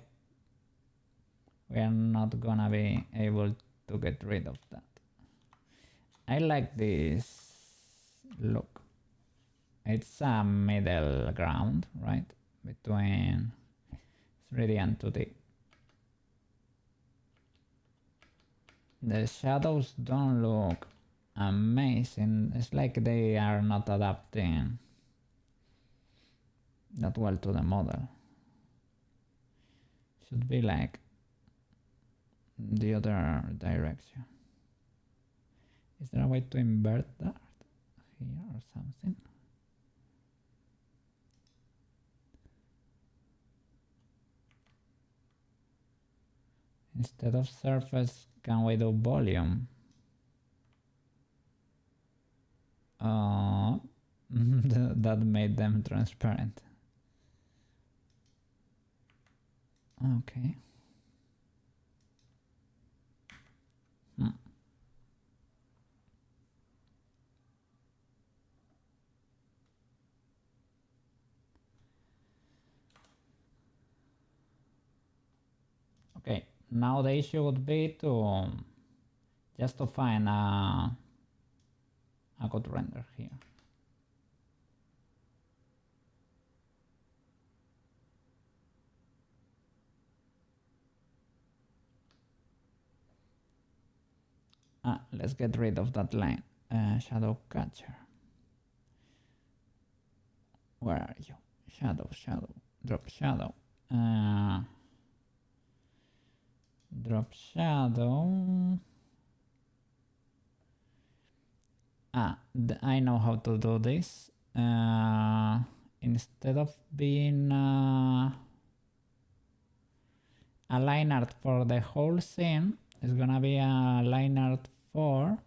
we're not gonna be able to get rid of that. I like this look. It's a middle ground, right? Between 3D and 2D. The shadows don't look amazing. It's like they are not adapting that well to the model. Should be like the other direction. Is there a way to invert that here or something? Instead of surface, can we do volume? That made them transparent. Okay. Okay, now the issue would be to just to find a good render here. Let's get rid of that line. Shadow catcher. Where are you? Shadow, shadow, drop shadow. Drop shadow. I know how to do this. Instead of being a line art for the whole scene, it's gonna be a line art for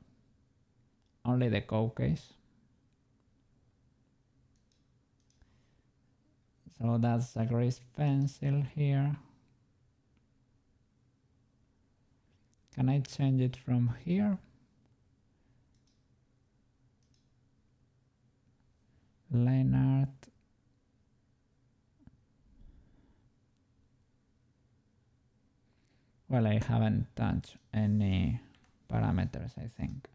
only the Koukei. So that's a grease pencil here. Can I change it from here? Line art. Well, I haven't touched any parameters, I think.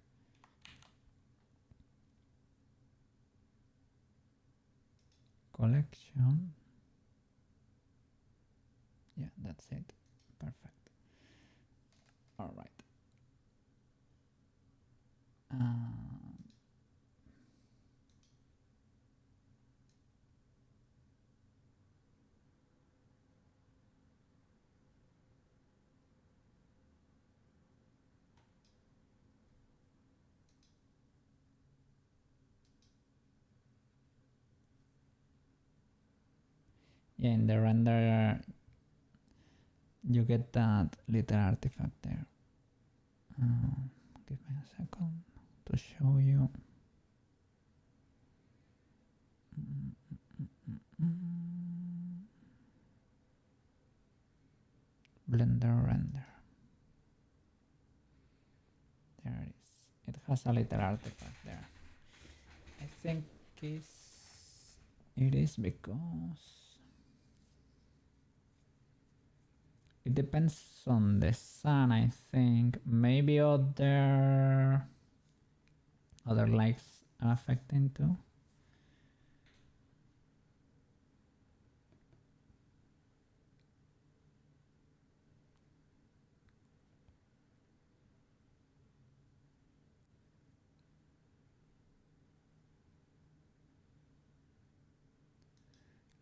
Collection. Yeah, that's it. Perfect. All right. Yeah, in the render, you get that little artifact there. Give me a second to show you. Blender render. There it is. It has a little artifact there. I think it is because it depends on the sun, I think. Maybe other lights are affecting too.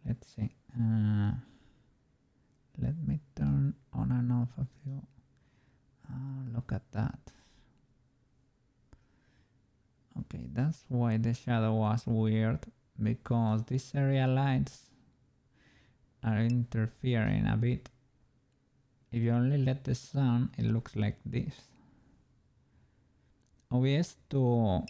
Let's see. Let me turn on and off a few. Look at that. Okay, that's why the shadow was weird, because these area lights are interfering a bit if you only let the sun, it looks like this. OBS to...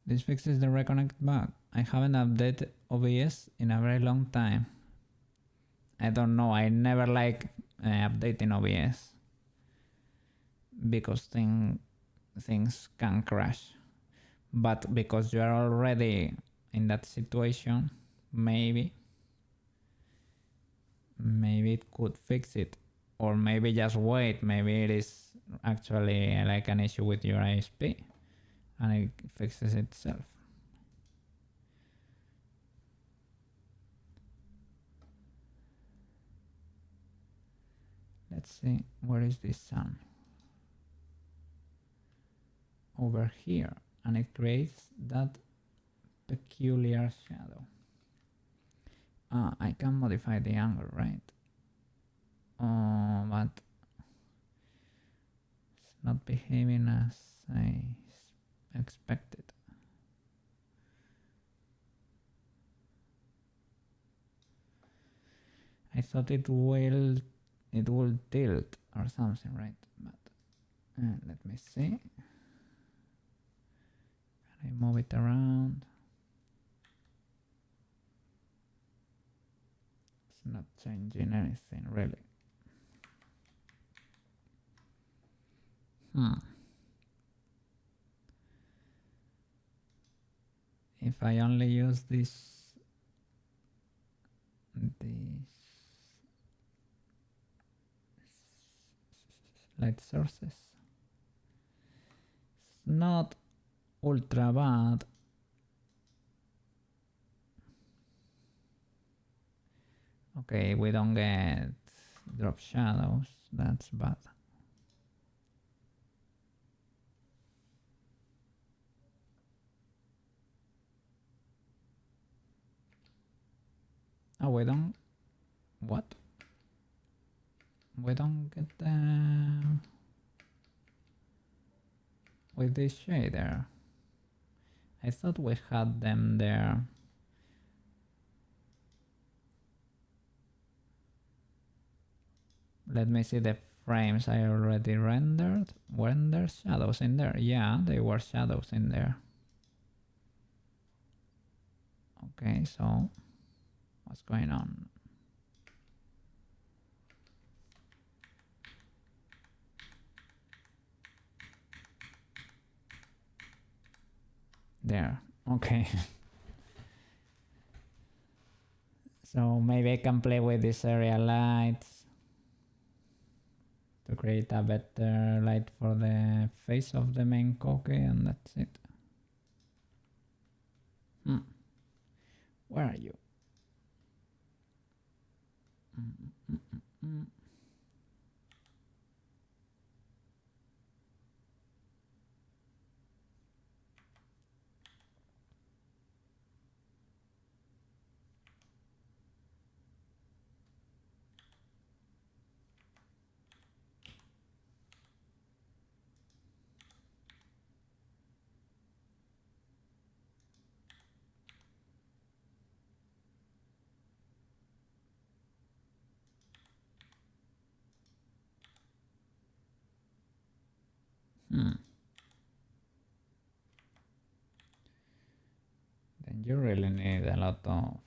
This fixes the reconnect bug. I haven't updated OBS in a very long time. I don't know, I never like updating OBS because things can crash. But because you are already in that situation, maybe it could fix it. Or maybe just wait, maybe it is actually like an issue with your ISP and it fixes itself. Let's see, where is this sun? Over here, and it creates that peculiar shadow. I can modify the angle, right? But it's not behaving as I expected. I thought it will tilt or something, right? But let me see. Can I move it around? It's not changing anything really. If I only use these light sources, it's not ultra bad. Okay, we don't get drop shadows, that's bad. Oh, we don't... What? We don't get them with this shader. I thought we had them there. Let me see the frames I already rendered. Weren't there shadows in there? Yeah, there were shadows in there. Okay, so what's going on? There, okay. So maybe I can play with these area lights to create a better light for the face of the main Koukei, and that's it. Where are you? Then you really need a lot of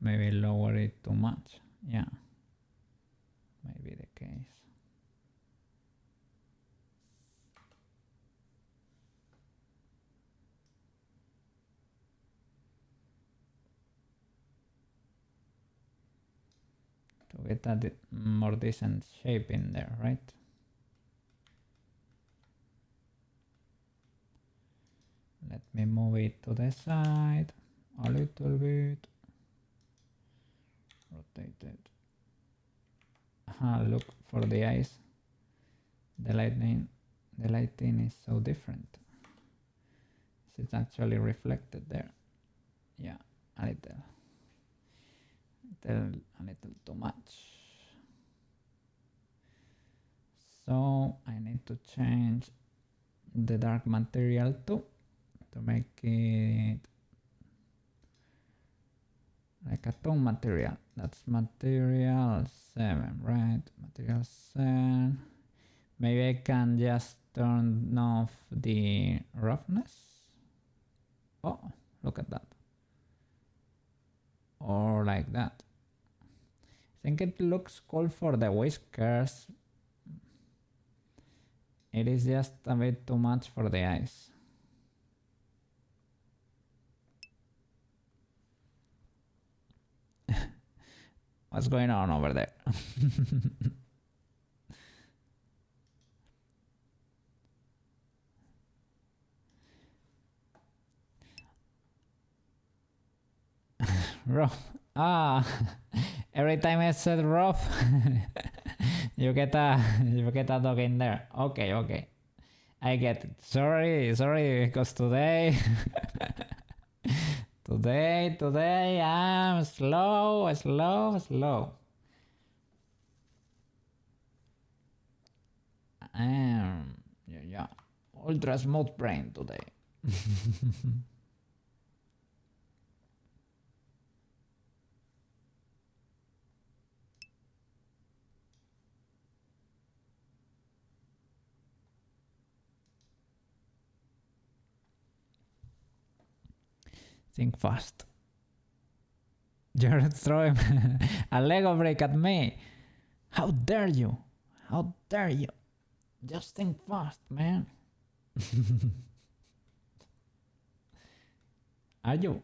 maybe lower it too much. Yeah, maybe the case. To get a more decent shape in there, right? Let me move it to the side a little bit. Rotate it. Look for the eyes. The lighting is so different. It's actually reflected there. Yeah, a little too much. So I need to change the dark material too to make it like a tone material. That's material 7, right? Material 7. Maybe I can just turn off the roughness. Oh, look at that. Or like that. I think it looks cool for the whiskers. It is just a bit too much for the eyes. What's going on over there? Rough. Ah, every time I said rough, you get a dog in there. Okay, okay. I get it. Sorry, because today today I'm slow. Yeah, ultra smooth brain today. Think fast. You're throwing a Lego brick at me. How dare you? How dare you? Just think fast, man. Are you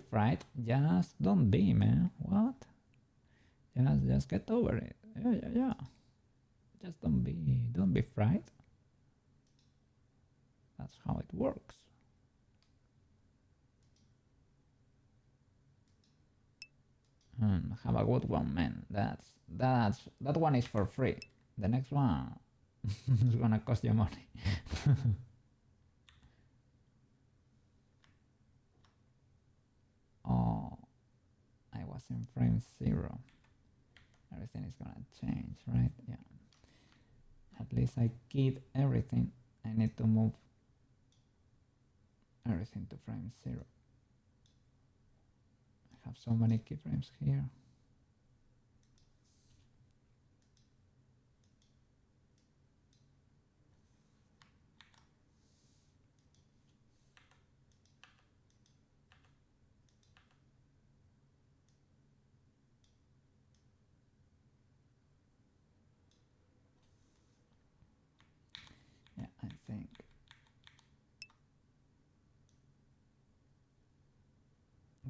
fried? Just don't be, man. What? Just get over it. Yeah. Just don't be fried. That's how it works. Have a good one, man. That one is for free. The next one is gonna cost you money. Oh, I was in frame 0. Everything is gonna change, right? Yeah. At least I keyed everything. I need to move everything to frame 0. I have so many keyframes here. Yeah, I think.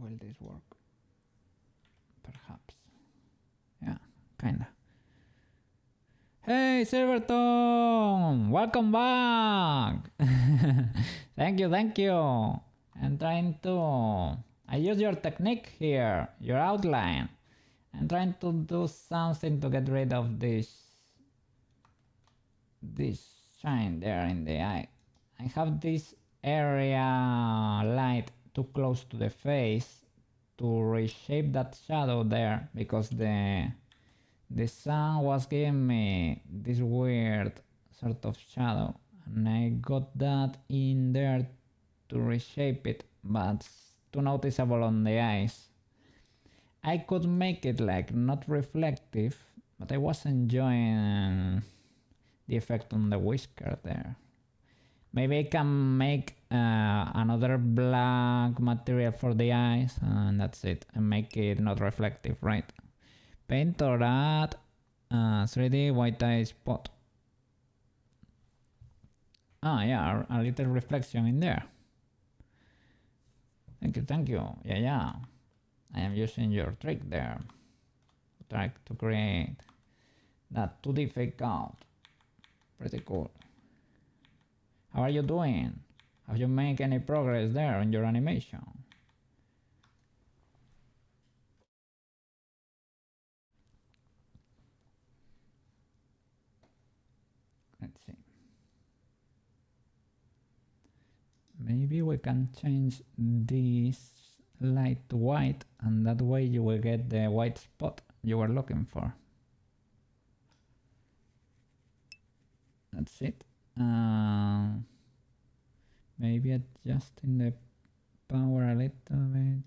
Will this work? Perhaps. Yeah, kinda. Hey, Silverton! Welcome back! Thank you. I'm trying to... I use your technique here, your outline. I'm trying to do something to get rid of this shine there in the eye. I have this area light too close to the face to reshape that shadow there because the sun was giving me this weird sort of shadow and I got that in there to reshape it, but it's too noticeable on the eyes. I could make it like not reflective, but I was enjoying the effect on the whisker there. Maybe I can make another black material for the eyes and that's it, and make it not reflective, right? Paint or add 3D white eye spot. Ah, yeah, a little reflection in there. Thank you. Yeah. I am using your trick there. Try to create that 2D fake out. Pretty cool. How are you doing? Have you made any progress there on your animation? Let's see. Maybe we can change this light to white and that way you will get the white spot you were looking for. That's it. Maybe adjusting the power a little bit.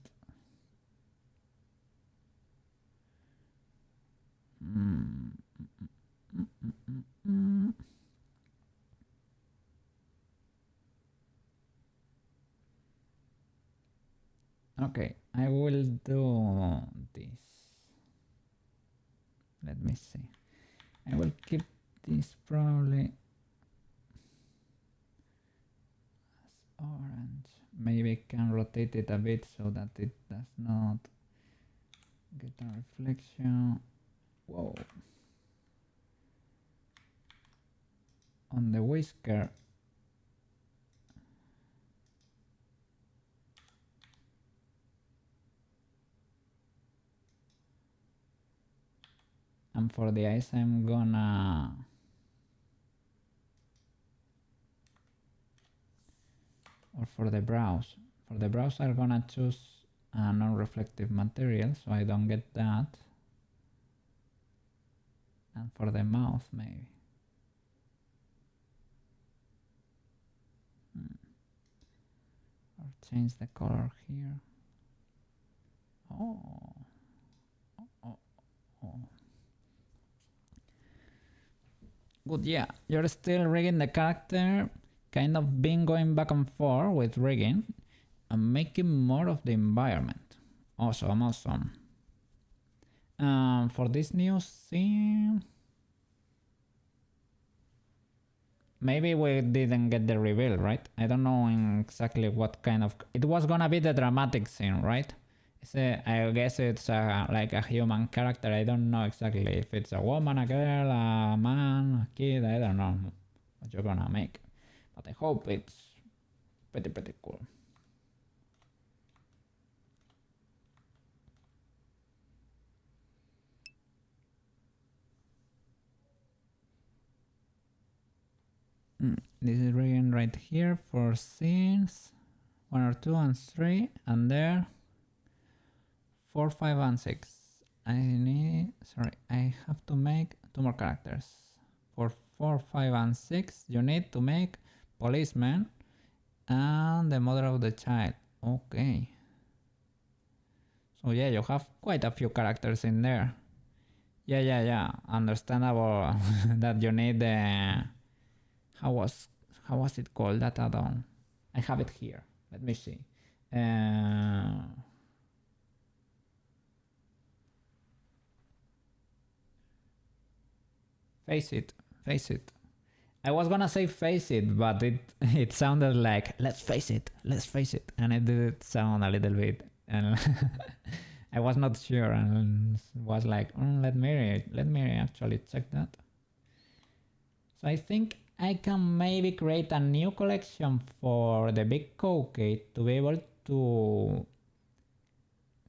Okay, I will do this. Let me see. I will keep this probably as orange. Maybe I can rotate it a bit so that it does not get a reflection. Whoa. On the whisker. And for the eyes, I'm gonna or for the brows. For the brows, I'm gonna choose a non-reflective material so I don't get that. And for the mouth, maybe. Or change the color here. Oh. Good, yeah. You're still rigging the character, kind of been going back and forth with rigging and making more of the environment. Awesome, awesome. For this new scene, maybe we didn't get the reveal, right? I don't know exactly what kind of... It was gonna be the dramatic scene, right? I guess it's like a human character. I don't know exactly if it's a woman, a girl, a man, a kid. I don't know what you're gonna make. But I hope it's pretty cool. This is rigging right here for scenes 1 or 2 and 3, and there 4, 5 and 6. I have to make 2 more characters. For 4, 5 and 6 you need to make policeman and the mother of the child. Okay. So yeah, you have quite a few characters in there. Yeah. Understandable that you need the... How was it called, that add-on? I have it here. Let me see. Face it. I was gonna say face it, but it sounded like let's face it, and it did sound a little bit, and I was not sure, and was like, let me actually check that. So I think I can maybe create a new collection for the big Koukei to be able to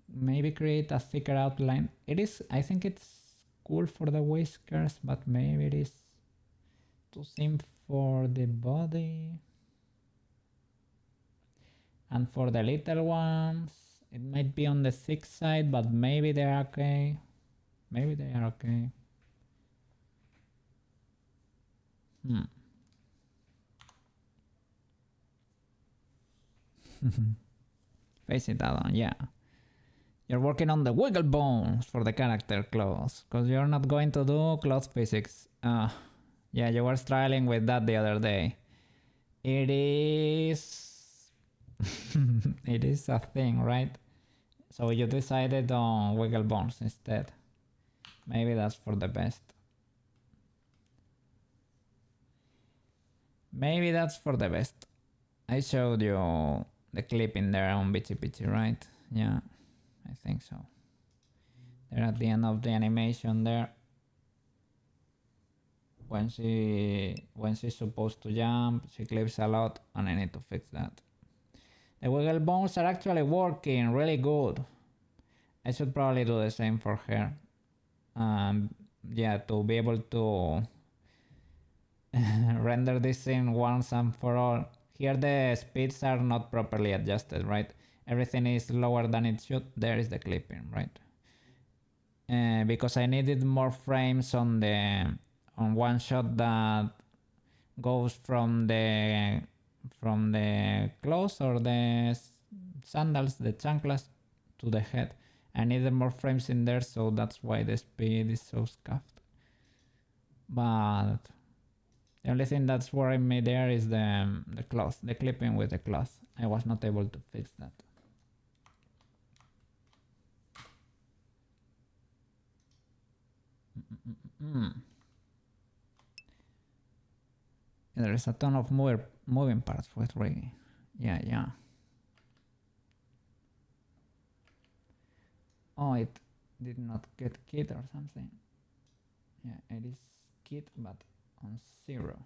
maybe create a thicker outline. I think it's cool for the whiskers, but maybe it is too thin for the body. And for the little ones, it might be on the thick side, but maybe they're okay. Maybe they are okay. Face it, Alan, yeah. You're working on the wiggle bones for the character clothes, because you're not going to do cloth physics. Yeah, you were struggling with that the other day. It is... it is a thing, right? So you decided on wiggle bones instead. Maybe that's for the best. Maybe that's for the best. I showed you the clip in there on Bitchy Bitchy, right? Yeah, I think so. They're at the end of the animation there. When she's supposed to jump, she clips a lot, and I need to fix that. The wiggle bones are actually working really good. I should probably do the same for her. Yeah, to be able to render this in once and for all. Here the speeds are not properly adjusted, right? Everything is lower than it should. There is the clipping, right? Because I needed more frames on one shot that goes from the clothes or the sandals, the chanclas, to the head. I needed more frames in there, so that's why the speed is so scuffed. But the only thing that's worrying me there is the cloth, the clipping with the cloth. I was not able to fix that. There is a ton of moving parts with Reggae. Yeah. Oh, it did not get kit or something. Yeah, it is kit, but on 0.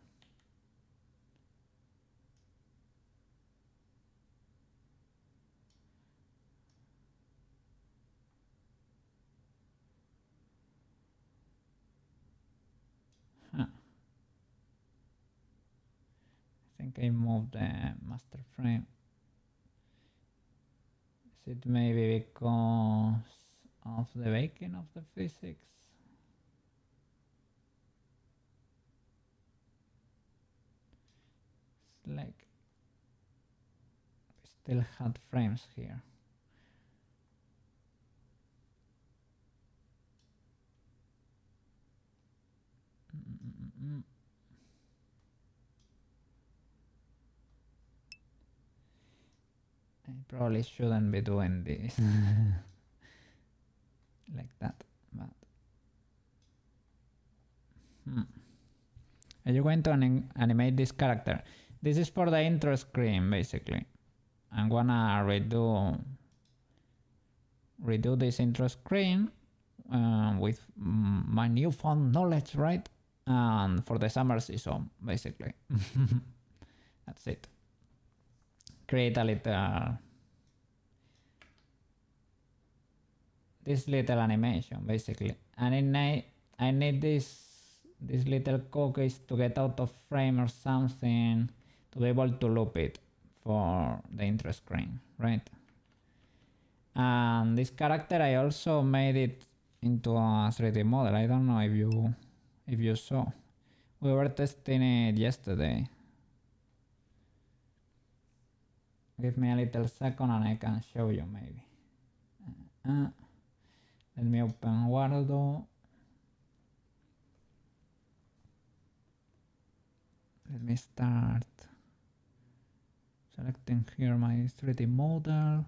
Huh. I think I moved the master frame. Is it maybe because of the baking of the physics? It's like we still had frames here. I probably shouldn't be doing this like that, but are you going to animate this character? This is for the intro screen, basically. I'm gonna redo this intro screen with my newfound knowledge, right? And for the summer season, basically. That's it. Create a little this little animation, basically. And I need this little cookies to get out of frame or something to be able to loop it for the intro screen, right? And this character, I also made it into a 3D model. I don't know if you saw. We were testing it yesterday. Give me a little second and I can show you maybe. Let me open Wardo. Let me start selecting here my 3D model.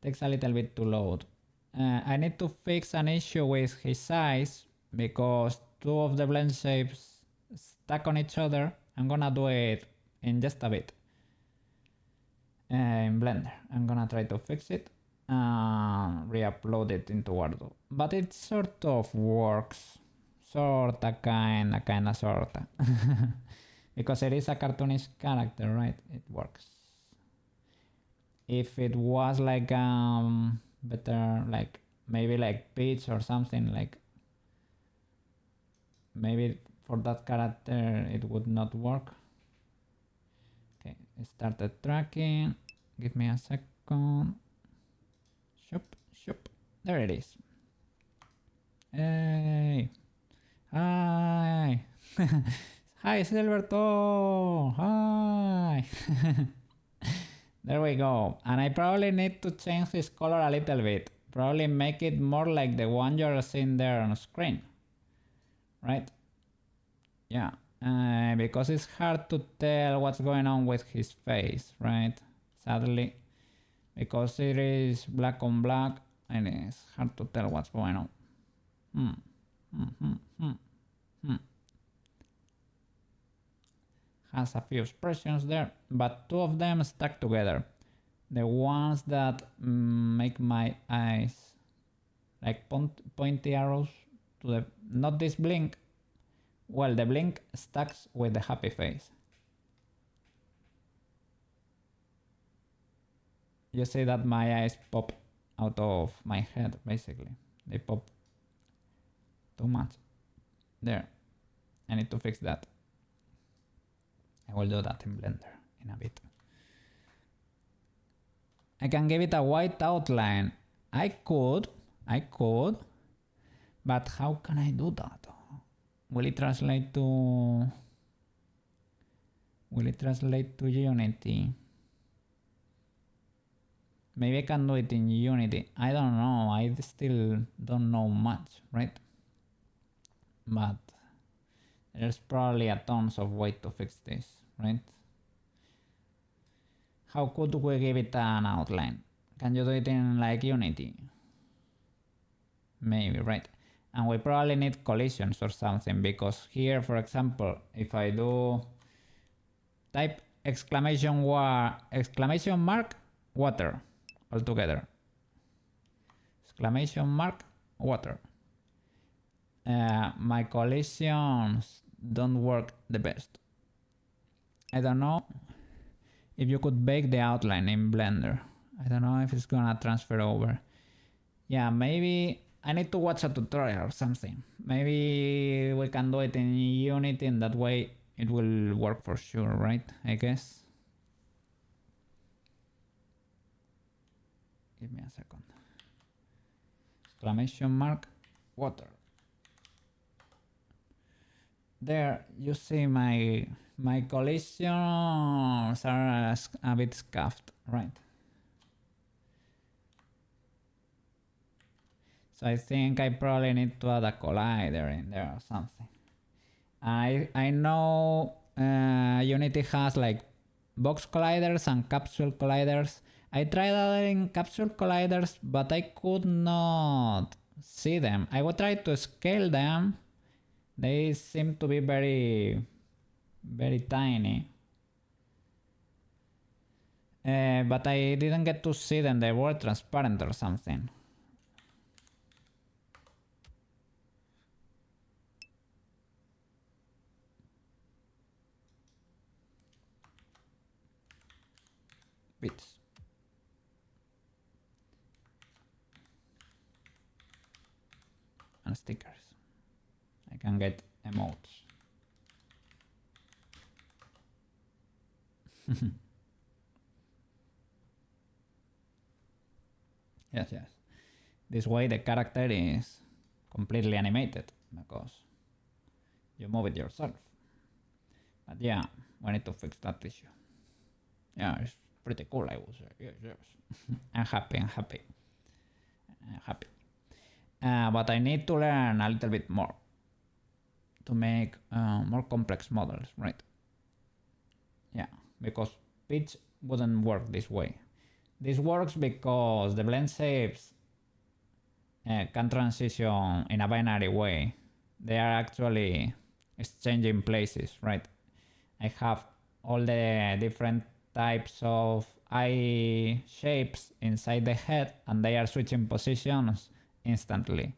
Takes a little bit to load. I need to fix an issue with his eyes because 2 of the blend shapes stuck on each other. I'm gonna do it in just a bit. In Blender, I'm gonna try to fix it and re-upload it into Wardo. But it sort of works. Sorta, kinda, sorta. Because it is a cartoonish character, right? It works. If it was like better, like maybe like Peach or something, like maybe for that character it would not work. Okay, it started tracking. Give me a second. Shop. There it is. Hey. Hi. Hi, Silverto. Hi. There we go. And I probably need to change his color a little bit. Probably make it more like the one you're seeing there on screen. Right? Yeah. Because it's hard to tell what's going on with his face, right? Sadly. Because it is black on black and it's hard to tell what's going on. Has a few expressions there, but 2 of them stuck together. The ones that make my eyes like pointy arrows to the, not this blink. Well, the blink stacks with the happy face. You see that my eyes pop out of my head, basically. They pop too much. There. I need to fix that. I will do that in Blender in a bit. I can give it a white outline. I could, but how can I do that? Will it translate to Unity? Maybe I can do it in Unity. I don't know. I still don't know much, right? But there's probably a tons of way to fix this, right? How could we give it an outline? Can you do it in like Unity? Maybe, right? And we probably need collisions or something, because here, for example, if I do type exclamation mark water altogether, exclamation mark water, my collisions don't work the best. I don't know if you could bake the outline in Blender. I don't know if it's gonna transfer over. Yeah, maybe I need to watch a tutorial or something. Maybe we can do it in Unity, and that way it will work for sure, right? I guess. Give me a second. Exclamation mark water. There, you see my collisions are a bit scuffed, right? So I think I probably need to add a collider in there or something. I know Unity has like box colliders and capsule colliders. I tried adding capsule colliders, but I could not see them. I would try to scale them. They seem to be very tiny. But I didn't get to see them. They were transparent or something. Bits. And stickers. I can get emotes. Yes. This way the character is completely animated because you move it yourself. But yeah, we need to fix that issue. Yeah, it's pretty cool, I would say. Yes. I'm happy. But I need to learn a little bit more to make more complex models, right? Yeah, because pitch wouldn't work this way. This works because the blend shapes can transition in a binary way. They are actually exchanging places, right? I have all the different types of eye shapes inside the head, and they are switching positions instantly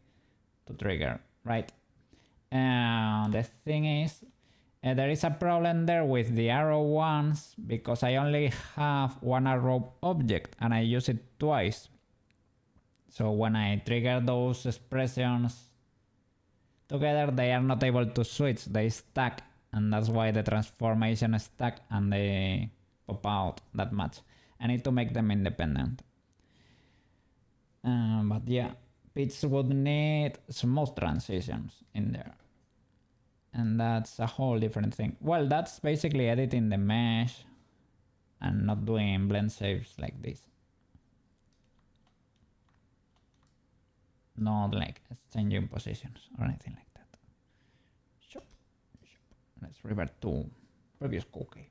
to trigger, right? And the thing is, there is a problem there with the arrow ones, because I only have one arrow object and I use it twice. So when I trigger those expressions together, they are not able to switch, they stack, and that's why the transformation is stuck and they pop out that much. I need to make them independent. But yeah, pitch would need smooth transitions in there. And that's a whole different thing. Well, that's basically editing the mesh and not doing blend shapes like this. Not like changing positions or anything like that. Shop. Let's revert to previous Koukei.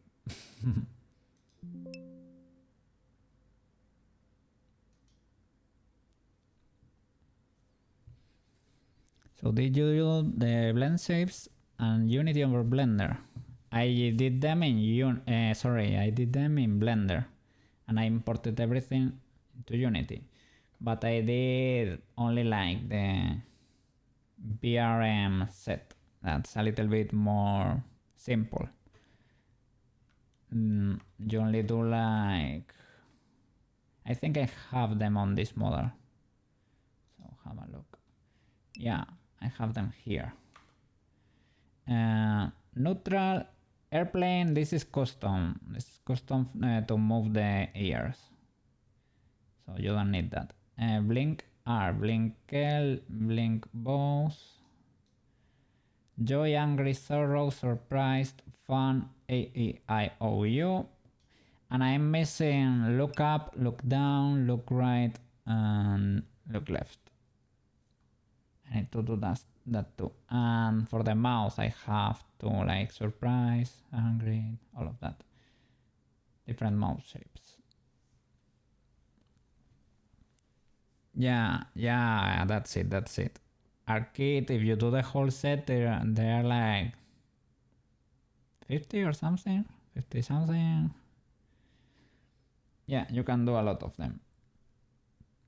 So did you do the blend shapes and Unity over Blender? I did them in Blender, and I imported everything to Unity. But I did only like the BRM set. That's a little bit more simple. You only do like, I think I have them on this model. So have a look. Yeah, I have them here. Neutral, airplane, this is custom. This is custom to move the ears. So you don't need that. Blink R, blink L, blink both. Joy, angry, sorrow, surprised, fun, A-E-I-O-U. And I'm missing look up, look down, look right, and look left. I need to do that too. And for the mouse, I have to like surprise, angry, all of that. Different mouse shapes. Yeah, that's it. Arcade, if you do the whole set, they're like 50 or something, 50 something. Yeah, you can do a lot of them.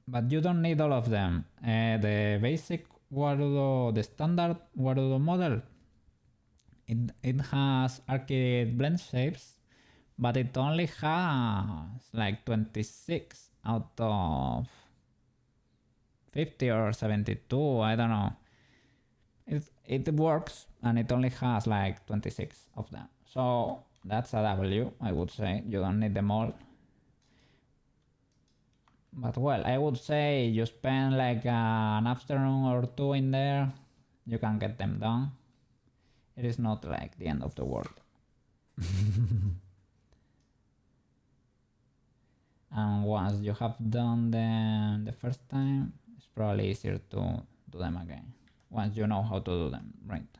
But you don't need all of them. The basic Warudo, the standard Warudo model, it has arcade blend shapes, but it only has like 26 out of 50 or 72, I don't know. It works, and it only has like 26 of them. So that's a W, I would say. You don't need them all. But well, I would say you spend like an afternoon or two in there, you can get them done. It is not like the end of the world. And once you have done them the first time, it's probably easier to do them again. Once you know how to do them, right?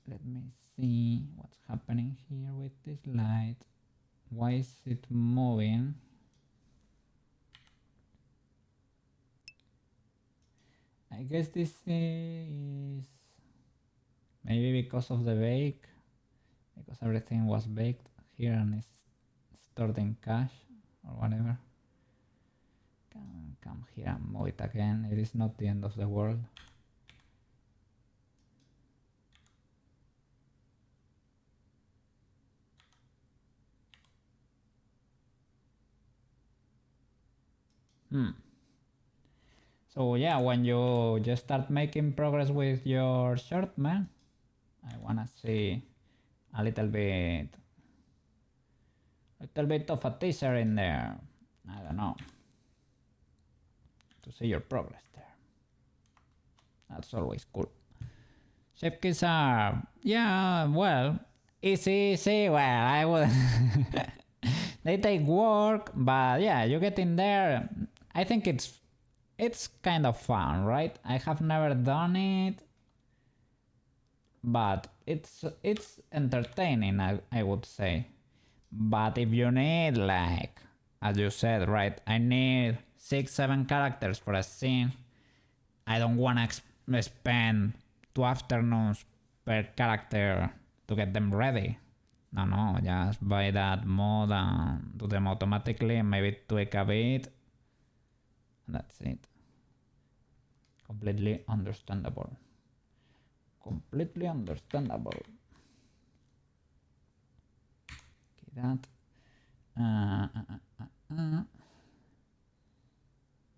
Let me see what's happening here with this light. Why is it moving? I guess this is maybe because of the bake, because everything was baked here and is stored in cache or whatever. Can come here and move it again. It is not the end of the world. So yeah, when you just start making progress with your short, man, I wanna see a little bit of a teaser in there. I don't know, to see your progress there. That's always cool. Shape keys are, yeah, well, easy. Well, I would. They take work, but yeah, you get in there. I think it's kind of fun, right? I have never done it, but it's entertaining, I would say. But if you need, like, as you said, right, I need 6-7 characters for a scene. I don't wanna spend 2 afternoons per character to get them ready. No, just buy that mod and do them automatically, maybe tweak a bit. That's it. Completely understandable. Completely understandable. Okay, that.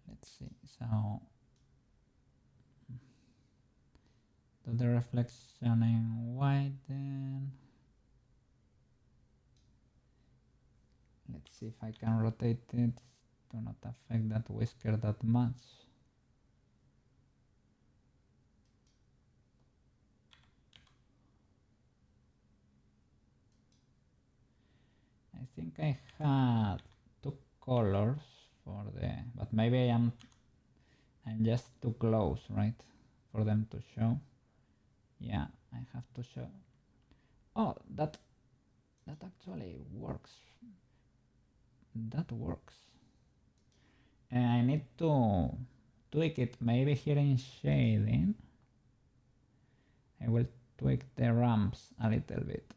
Let's see. So do the reflection in white then. Let's see if I can rotate it to not affect that whisker that much. I think I had 2 colors for the, but maybe I'm just too close, right, for them to show. Yeah, I have to show. Oh, that actually works. That works. And I need to tweak it maybe here in shading. I will tweak the ramps a little bit.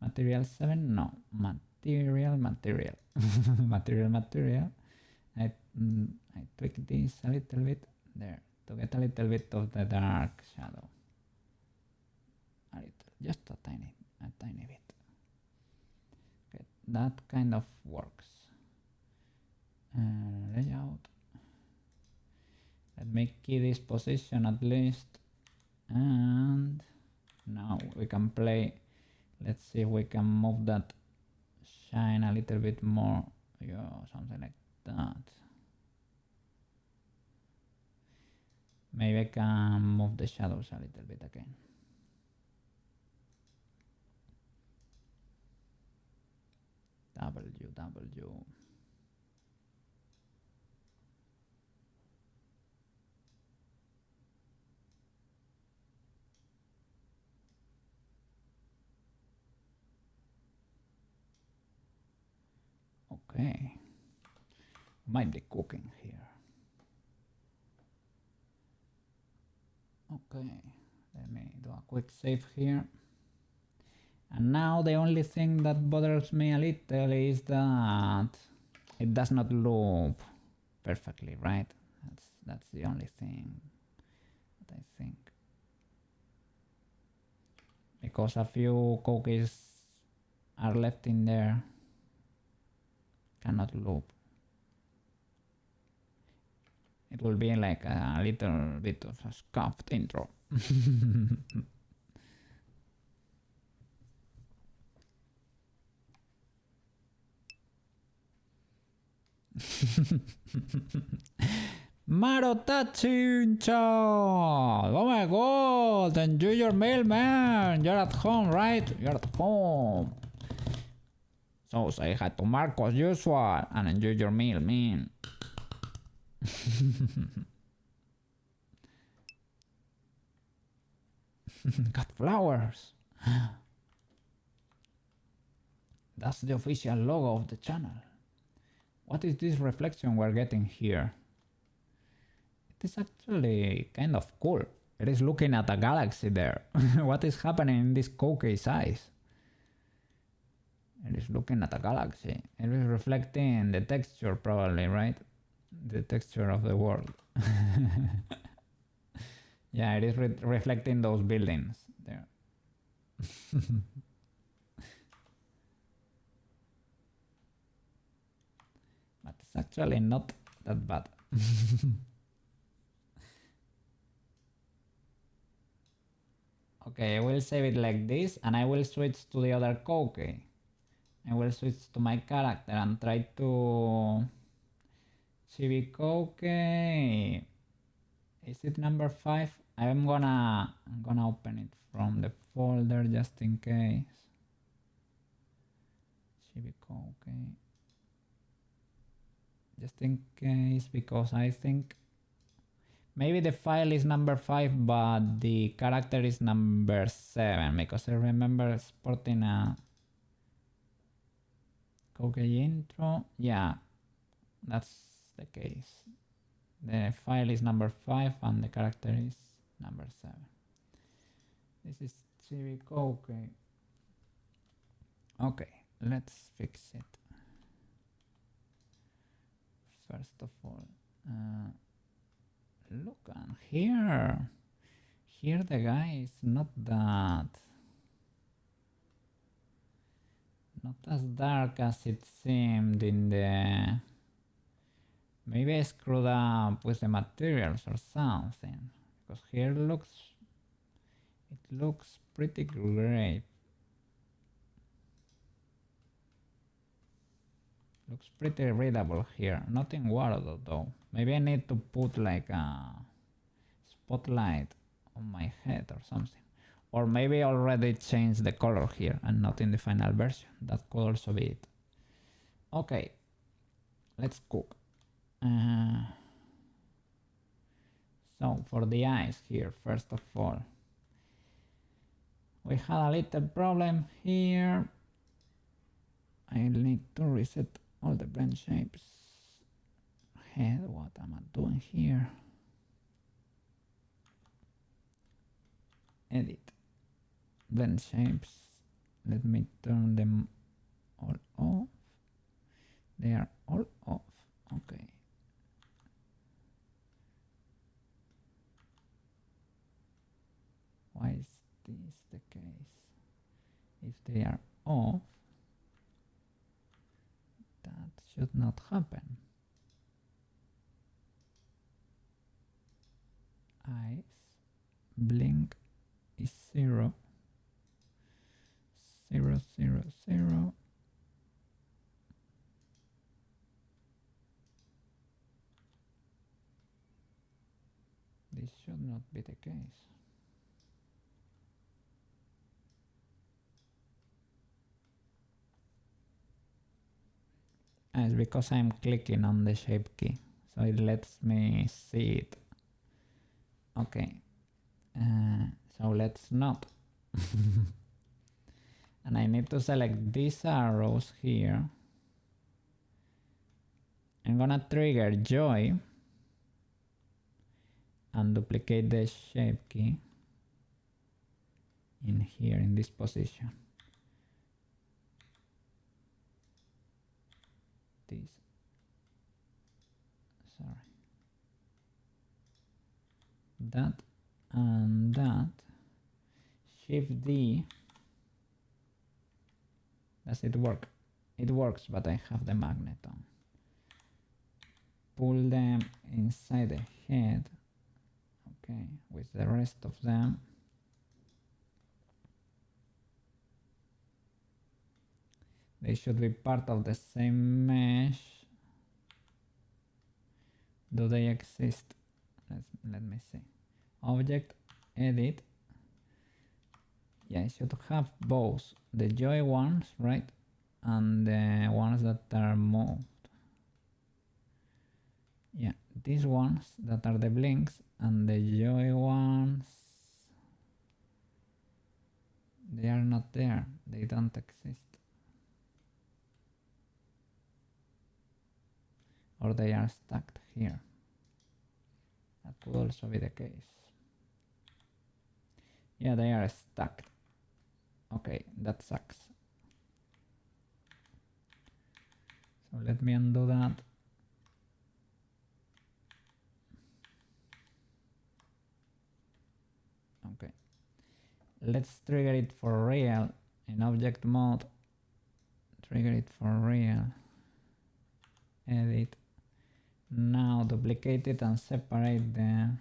Material 7, no. Material. Material. I tweak this a little bit there to get a little bit of the dark shadow. A little, just a tiny bit. Okay, that kind of works. Layout. Let me key this position at least, and now we can play. Let's see if we can move that shine a little bit more. Yeah, something like that. Maybe I can move the shadows a little bit again. W. Okay. Might be cooking here. Okay. Let me do a quick save here. And now the only thing that bothers me a little is that it does not loop perfectly, right? That's the only thing that I think. Because a few cookies are left in there, cannot loop. It will be like a little bit of a scuffed intro. Marotachincha! Oh my god! Enjoy your meal, man! You're at home, right? You're at home. So say hi to Marco as usual and enjoy your meal, man. Got flowers. That's the official logo of the channel. What is this reflection we're getting here? It is actually kind of cool. It is looking at a galaxy there. What is happening in this Koukei's eyes? It is looking at a galaxy. It is reflecting the texture probably, right? The texture of the world. Yeah, it is reflecting those buildings there. But it's actually not that bad. Okay, I will save it like this and I will switch to the other Koukei. I will switch to my character and try to... Chibi Koukei. Is it number 5? I'm gonna open it from the folder just in case. Chibi Koukei. Just in case, because I think maybe the file is number 5 but the character is number 7, because I remember exporting a Koukei intro. Yeah, that's the case. The file is number 5 and the character is number 7. This is Chibi Koukei. Okay, let's fix it. First of all, look, and here the guy is not as dark as it seemed in the... Maybe I screwed up with the materials or something, because here it looks pretty great. Looks pretty readable here. Nothing wild though. Maybe I need to put like a spotlight on my head or something. Or maybe I already changed the color here and not in the final version. That could also be it. Okay, let's cook. So for the eyes here, first of all, we had a little problem here. I need to reset all the blend shapes. Head, what am I doing here? Edit. Blend shapes. Let me turn them all off. They are all off. Okay. Why is this the case? If they are off, that should not happen. Eyes, blink is 0, 0, 0, 0. This should not be the case. It's because I'm clicking on the shape key, so it lets me see it. Okay, so let's not. And I need to select these arrows here. I'm gonna trigger joy and duplicate the shape key in here in this position. This, sorry, that and that. Shift D. Does it work? It works, but I have the magnet on. Pull them inside the head. Okay, with the rest of them. They should be part of the same mesh. Do they exist? Let me see. Object, edit. Yeah, I should have both the joy ones, right? And the ones that are moved. Yeah, these ones that are the blinks and the joy ones, they are not there. They don't exist. Or they are stuck here. That could also be the case. Yeah, they are stuck. Okay, that sucks. So let me undo that. Okay. Let's trigger it for real in object mode. Trigger it for real. Edit. Now duplicate it and separate them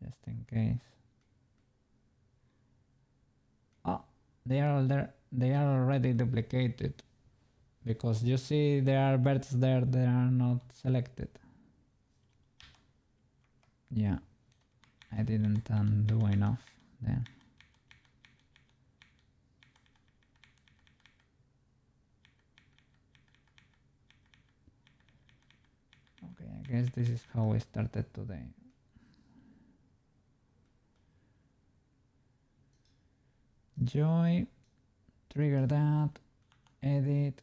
just in case. Oh, they are all there. They are already duplicated because you see there are birds there that are not selected. Yeah, I didn't undo enough then. Okay, I guess this is how we started today. Joy, trigger that, edit.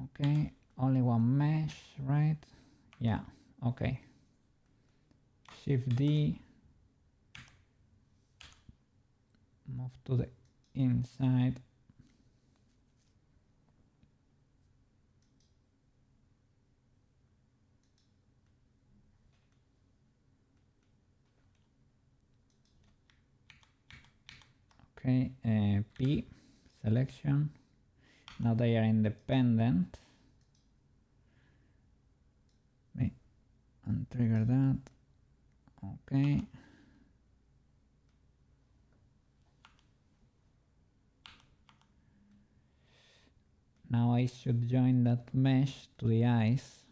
Okay, only one mesh, right? Yeah, okay. Shift D, move to the inside. Okay, P, selection. Now they are independent. And trigger that. Okay. Now I should join that mesh to the eyes.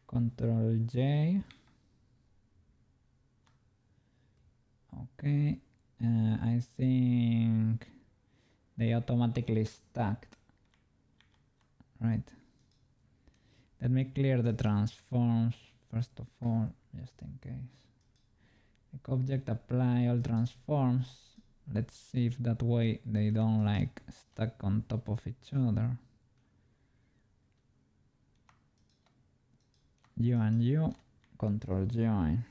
Control J. Okay. I think they automatically stacked. Right. Let me clear the transforms first of all, just in case. Like object, apply all transforms. Let's see if that way they don't like stack on top of each other. U and U, control join.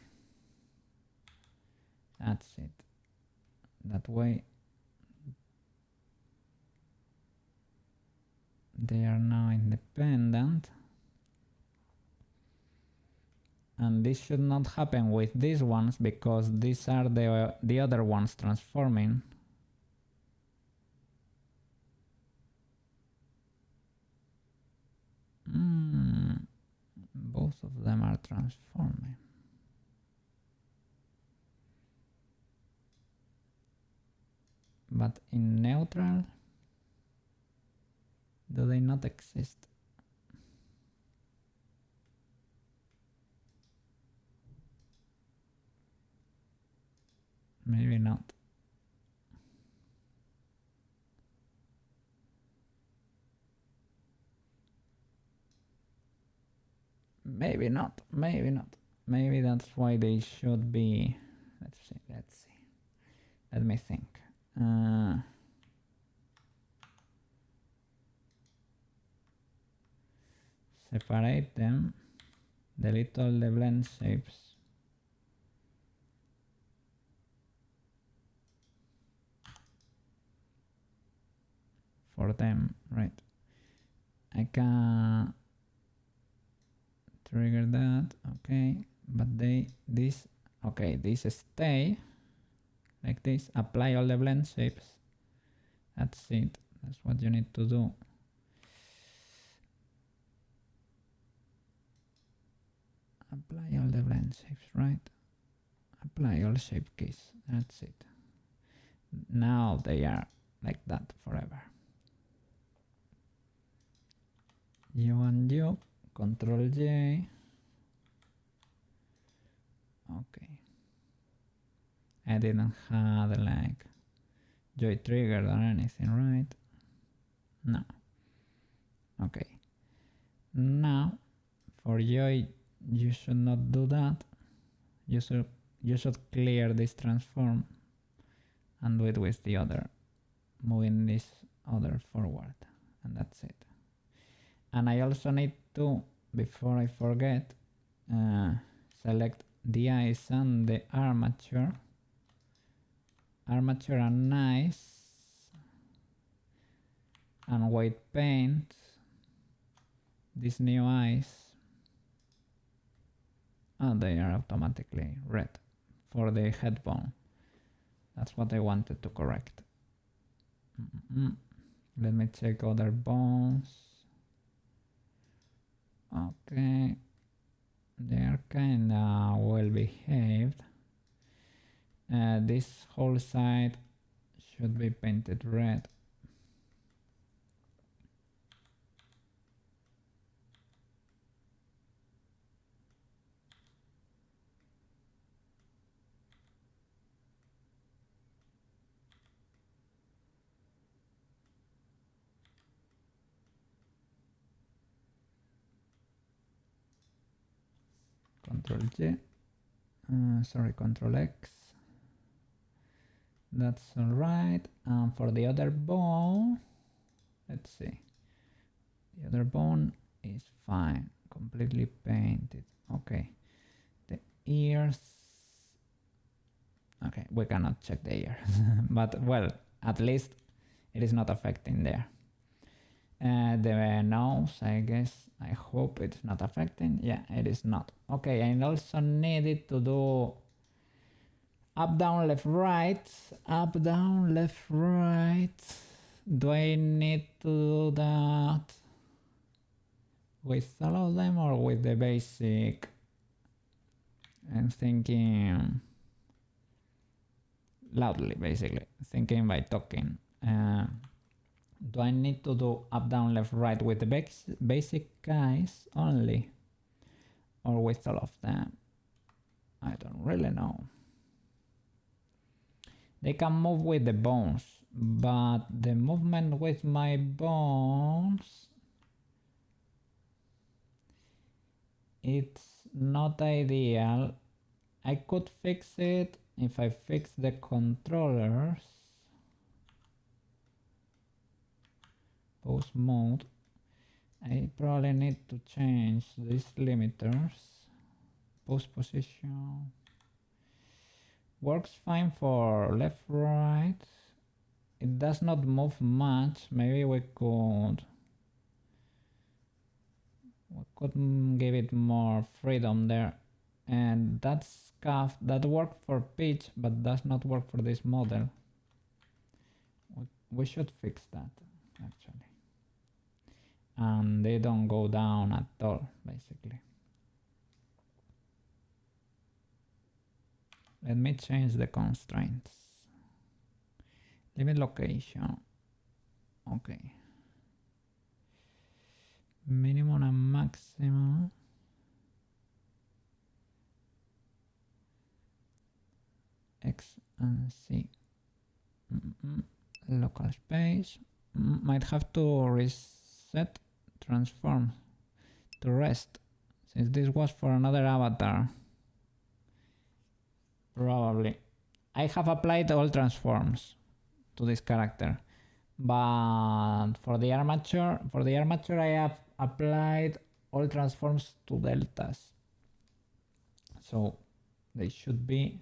That's it. That way they are now independent. And this should not happen with these ones because these are the other ones transforming. Both of them are transforming. But in neutral, do they not exist? Maybe not. maybe not, maybe not. Maybe that's why they should be. Let's see. Let me think. Separate them. Delete all the blend shapes. For them, right? I can trigger that, okay, but this stay like this. Apply all the blend shapes. That's it. That's what you need to do. Apply all the blend shapes, right? Apply all shape keys. That's it. Now they are like that forever. U and U, Control J. Okay. I didn't have like joy triggered or anything, right? No. Okay. Now for joy you should not do that. You should clear this transform and do it with the other, moving this other forward, and that's it. And I also need to, before I forget, select the eyes and the armature. Armature and nice, and white paint these new eyes. And they are automatically red for the head bone. That's what I wanted to correct. Let me check other bones. Okay, they are kinda well behaved. This whole side should be painted red. Control J, sorry, Control X. That's all right. And for the other bone, let's see. The other bone is fine, completely painted. Okay, the ears. Okay, we cannot check the ears, but well, at least it is not affecting there. The nose, I guess, I hope it's not affecting. Yeah, it is not. Okay, I also needed to do up, down, left, right. Up, down, left, right. Do I need to do that with all of them or with the basic? I'm thinking loudly, basically. Thinking by talking. Do I need to do up, down, left, right with the basic guys only? Or with all of them? I don't really know. They can move with the bones, but the movement with my bones, it's not ideal. I could fix it if I fix the controllers. Pose mode. I probably need to change these limiters. Pose position. Works fine for left, right. It does not move much. Maybe we could give it more freedom there. And that scuff that worked for pitch but does not work for this model. We should fix that actually. And they don't go down at all, basically. Let me change the constraints. Limit location. Okay. Minimum and maximum. X and C. Local space. Might have to reset transform to rest Since this was for another avatar, probably. I have applied all transforms to this character, but for the armature, I have applied all transforms to deltas. So they should be,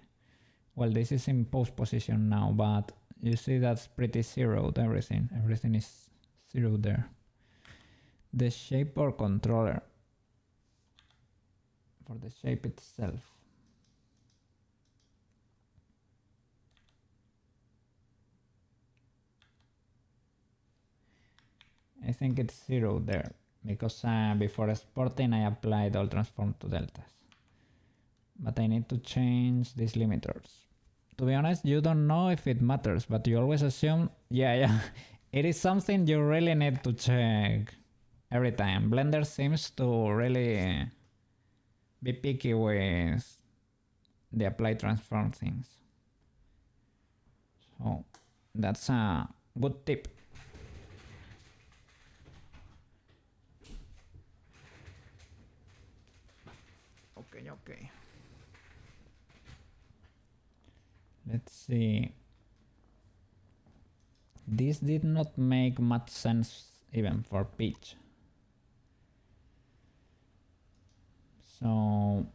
well, this is in pose position now, but you see that's pretty zeroed, everything is zeroed there. The shape or controller for the shape itself. I think it's zero there because before exporting I applied all transform to deltas. But I need to change these limiters. To be honest, you don't know if it matters, but you always assume, yeah. It is something you really need to check every time. Blender seems to really be picky with the apply transform things. So that's a good tip. Okay. Let's see. This did not make much sense even for Peach. So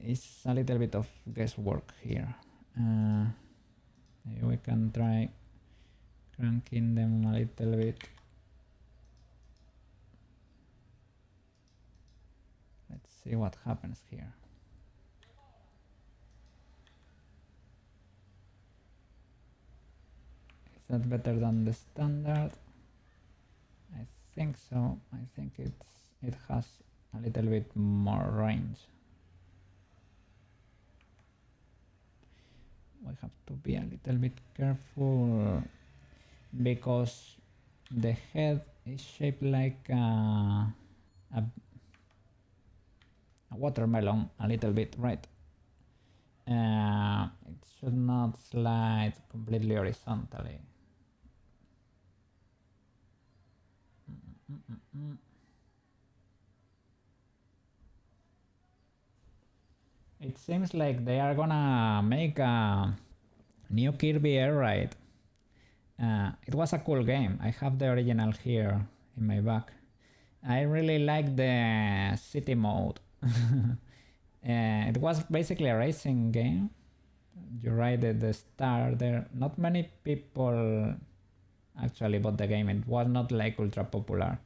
it's a little bit of guesswork here. Maybe we can try cranking them a little bit. Let's see what happens here. Is that better than the standard? I think so. I think it has a little bit more range. We have to be a little bit careful because the head is shaped like a watermelon a little bit, right? It should not slide completely horizontally. It seems like they are gonna make a new Kirby Air Ride. It was a cool game. I have the original here in my bag. I really like the city mode. It was basically a racing game. You ride the star there. Not many people actually bought the game. It was not like ultra popular.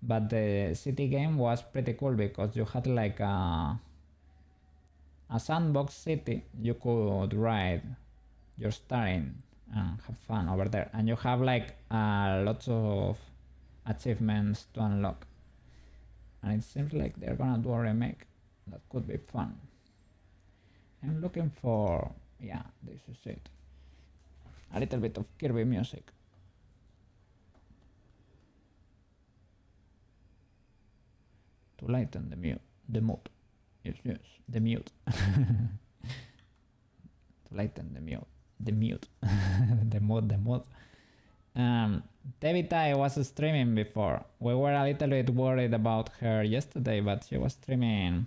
But the city game was pretty cool because you had like a sandbox city. You could ride your star in and have fun over there. And you have like lots of achievements to unlock. And it seems like they're gonna do a remake. That could be fun. I'm looking for, yeah, this is it. A little bit of Kirby music. To lighten the mood. Yes, the mute. To lighten the mute. The mood. Tevita was streaming before. We were a little bit worried about her yesterday, but she was streaming.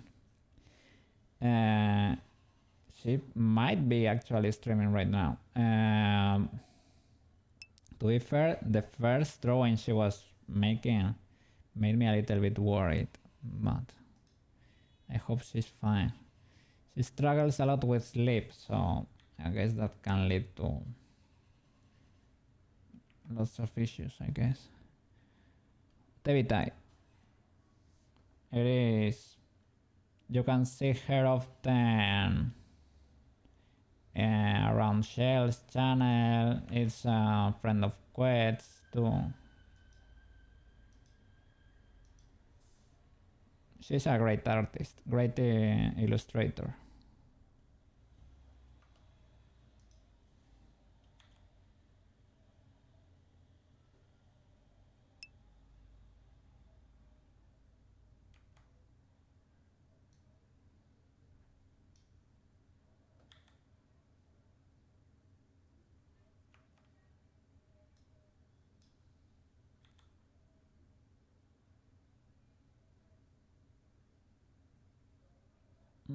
She might be actually streaming right now. To be fair, the first drawing she was making made me a little bit worried, but I hope she's fine. She struggles a lot with sleep, so I guess that can lead to lots of issues, I guess. Tevitai. It is. You can see her often around Shell's channel. It's a friend of Quet's too. She's a great artist, great illustrator.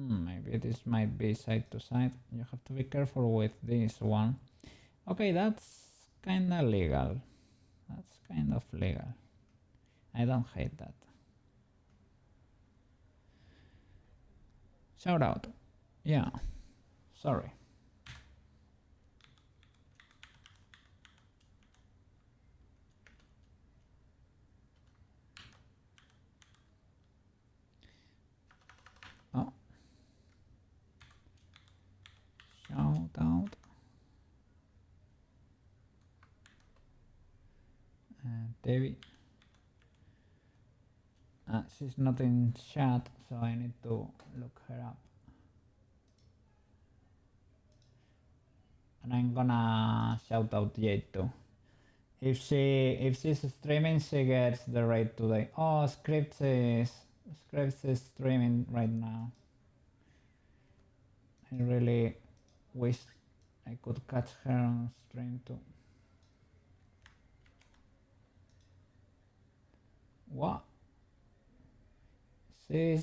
Maybe this might be side to side. You have to be careful with this one. Okay, that's kind of legal. That's kind of legal. I don't hate that. Shout out. Yeah. Sorry. Oh. Shout out. Debbie. She's not in chat, so I need to look her up. And I'm gonna shout out Jade too. If she's streaming, she gets the rate today. Oh, Scripts is streaming right now. I really wish I could catch her on stream too. What? Tevi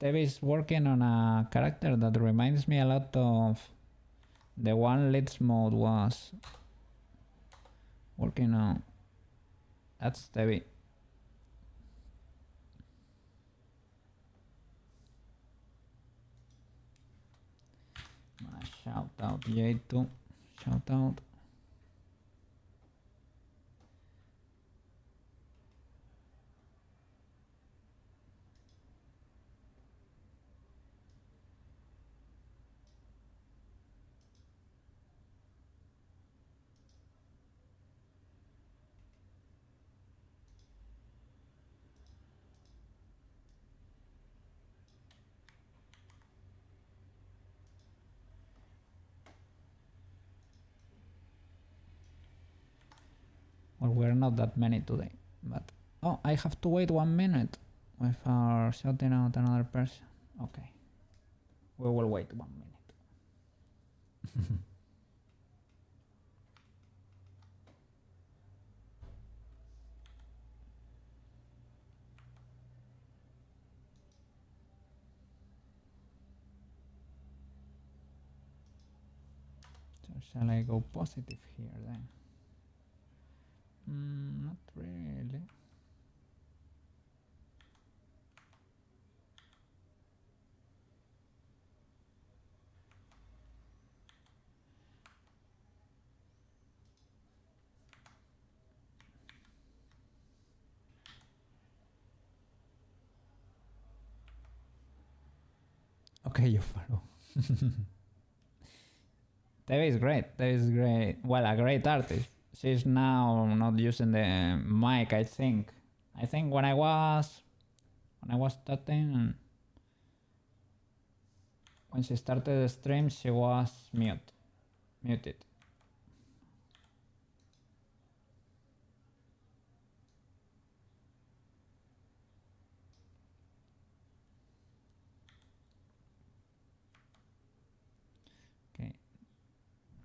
is working on a character that reminds me a lot of the one Let's Mode was working on. That's Tevi. Shout out Jade too. Shout out. Well, we're not that many today, but oh, I have to wait 1 minute without shouting out another person. Okay, we will wait 1 minute. So shall I go positive here then? Not really. Okay, you follow. Tevi is great. Tevi is great. Well, a great artist. She's now not using the mic, I think. I think when I was starting, when she started the stream, she was muted.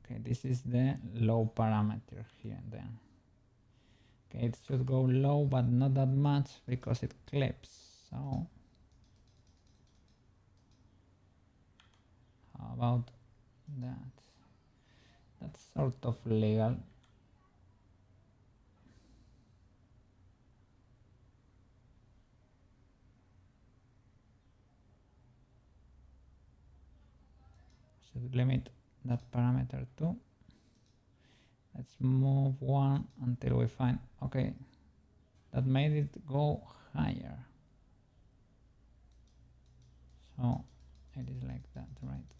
Okay, this is the low parameter here then. Okay, it should go low, but not that much because it clips. So how about that? That's sort of legal. Should limit that parameter too. Let's move one until we find, okay, that made it go higher. So it is like that, right?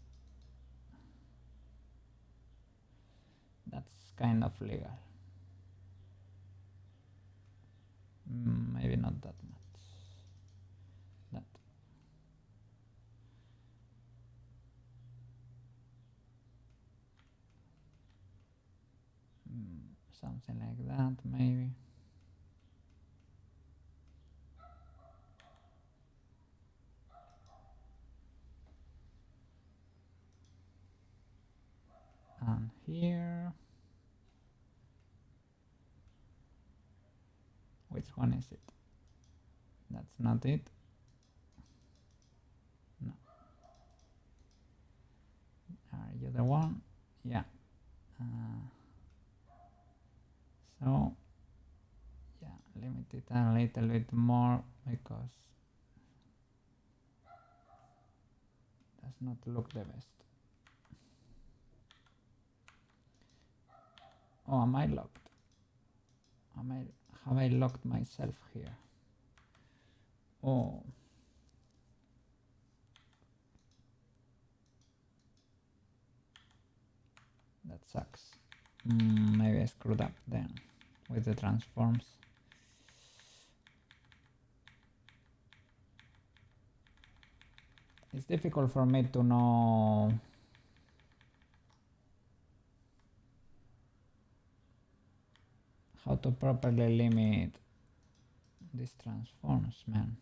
That's kind of legal. Maybe not that much. That. Something like that, maybe. And here, which one is it? That's not it. No. the one. Yeah. So yeah, limit it a little bit more because it does not look the best. Oh, am I locked? Have I locked myself here? Oh. That sucks. Maybe I screwed up then with the transforms. It's difficult for me to know how to properly limit these transforms, man.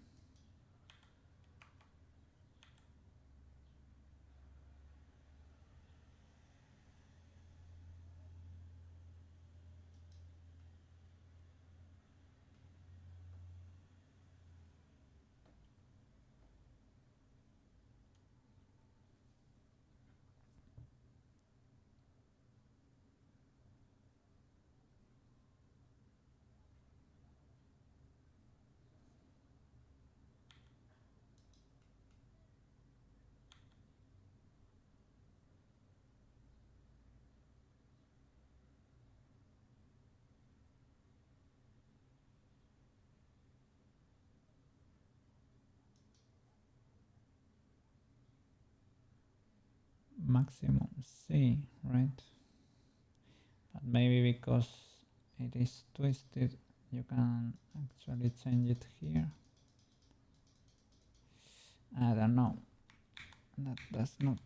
Maximum C, right? But maybe because it is twisted, you can actually change it here. I don't know. That does not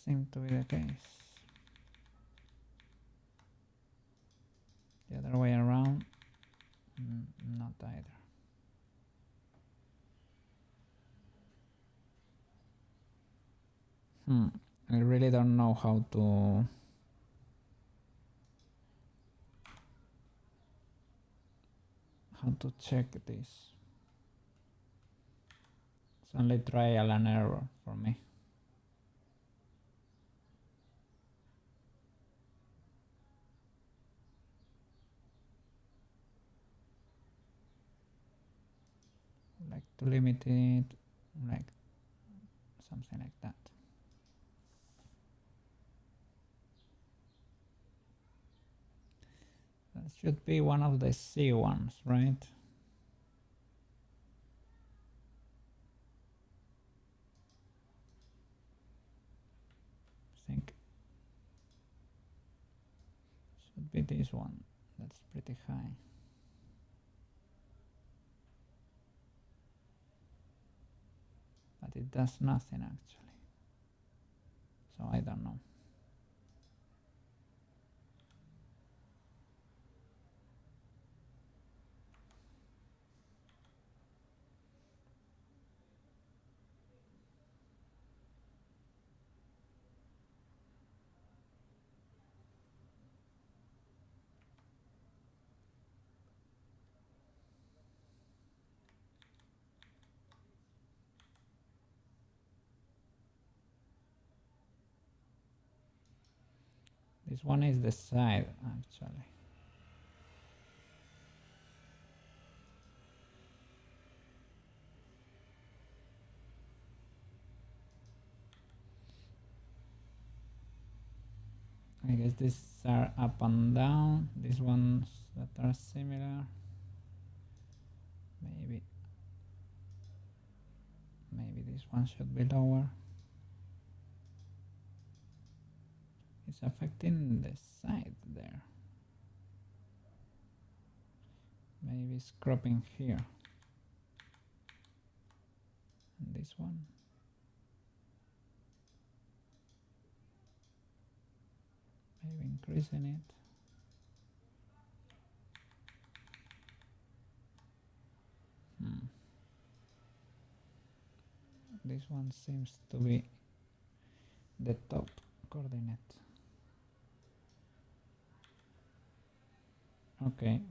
seem to be the case. The other way around, not either. I really don't know how to check this. It's only trial and error for me. Like to limit it, like something like that. That should be one of the C ones, right? I think should be this one. That's pretty high. But it does nothing actually. So I don't know. This one is the side actually. I guess these are up and down. These ones that are similar. Maybe this one should be lower. It's affecting the side there. Maybe it's cropping here. And this one. Maybe increasing it. This one seems to be the top coordinate. Okay.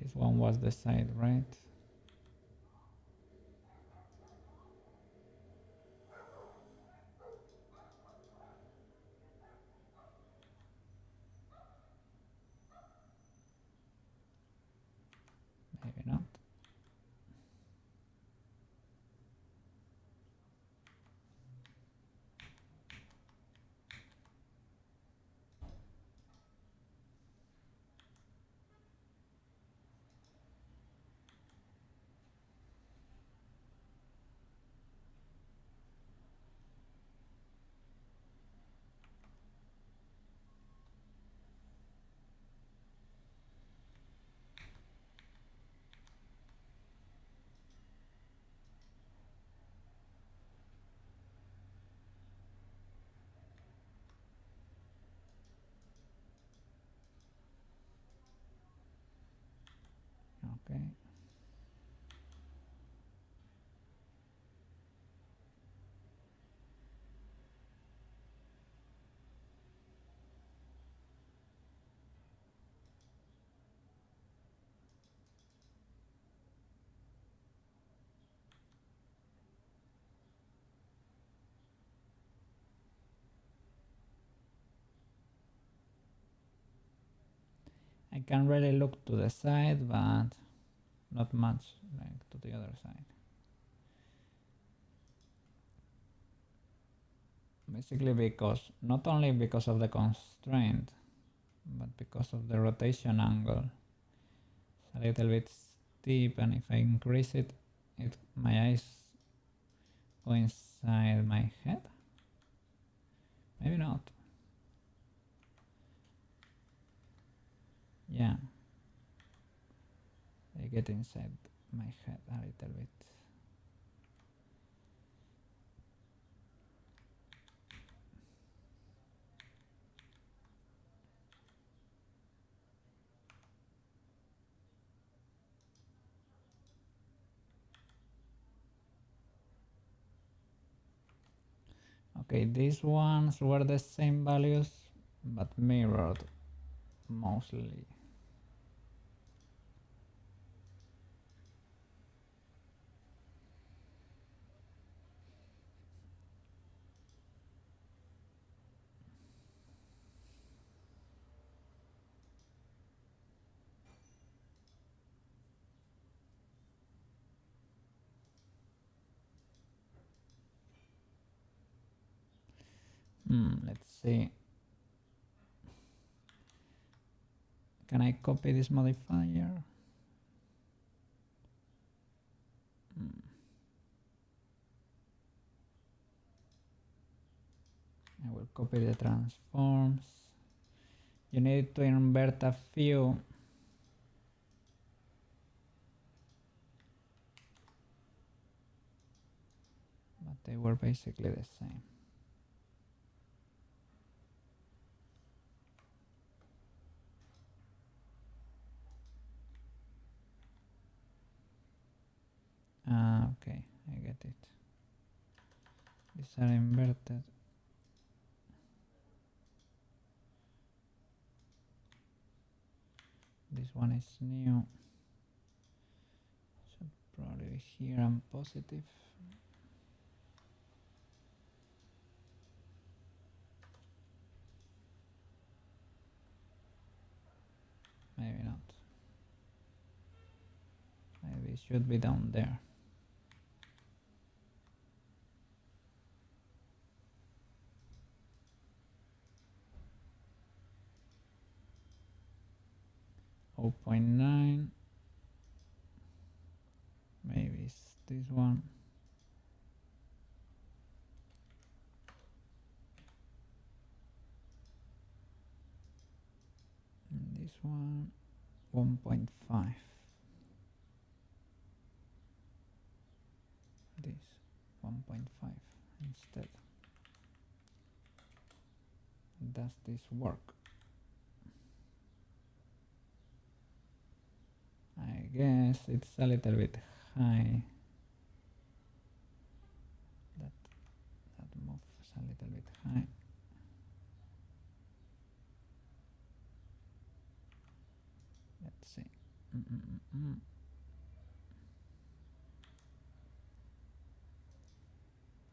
This one was the side, right? Maybe not. Okay. I can really look to the side, but not much like to the other side. Basically because, not only because of the constraint, but because of the rotation angle. It's a little bit steep, and if I increase it, my eyes go inside my head? Maybe not. Yeah. They get inside my head a little bit. Okay, these ones were the same values, but mirrored mostly. Let's see. Can I copy this modifier? I will copy the transforms. You need to invert a few. But they were basically the same. Okay, I get it. These are inverted. This one is new. Should probably be here and positive. Maybe not. Maybe it should be down there. Oh, 0.9. Maybe it's this one. And this one, 1.5. This 1.5 instead. Does this work? I guess it's a little bit high. That moves a little bit high. Let's see.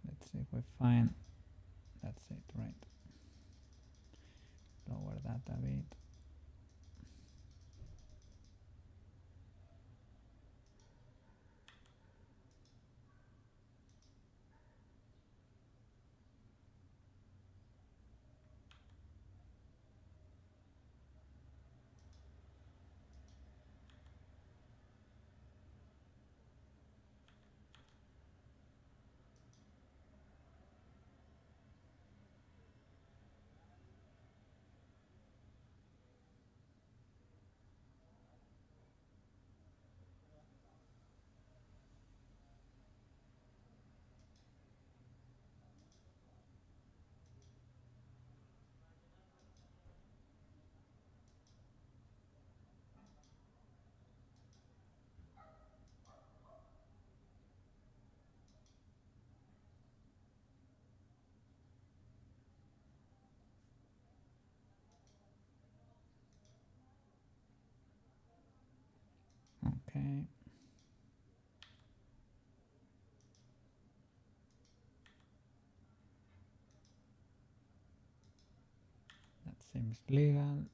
Let's see if we find. That's it, right? Lower that a bit. Okay. That seems legal.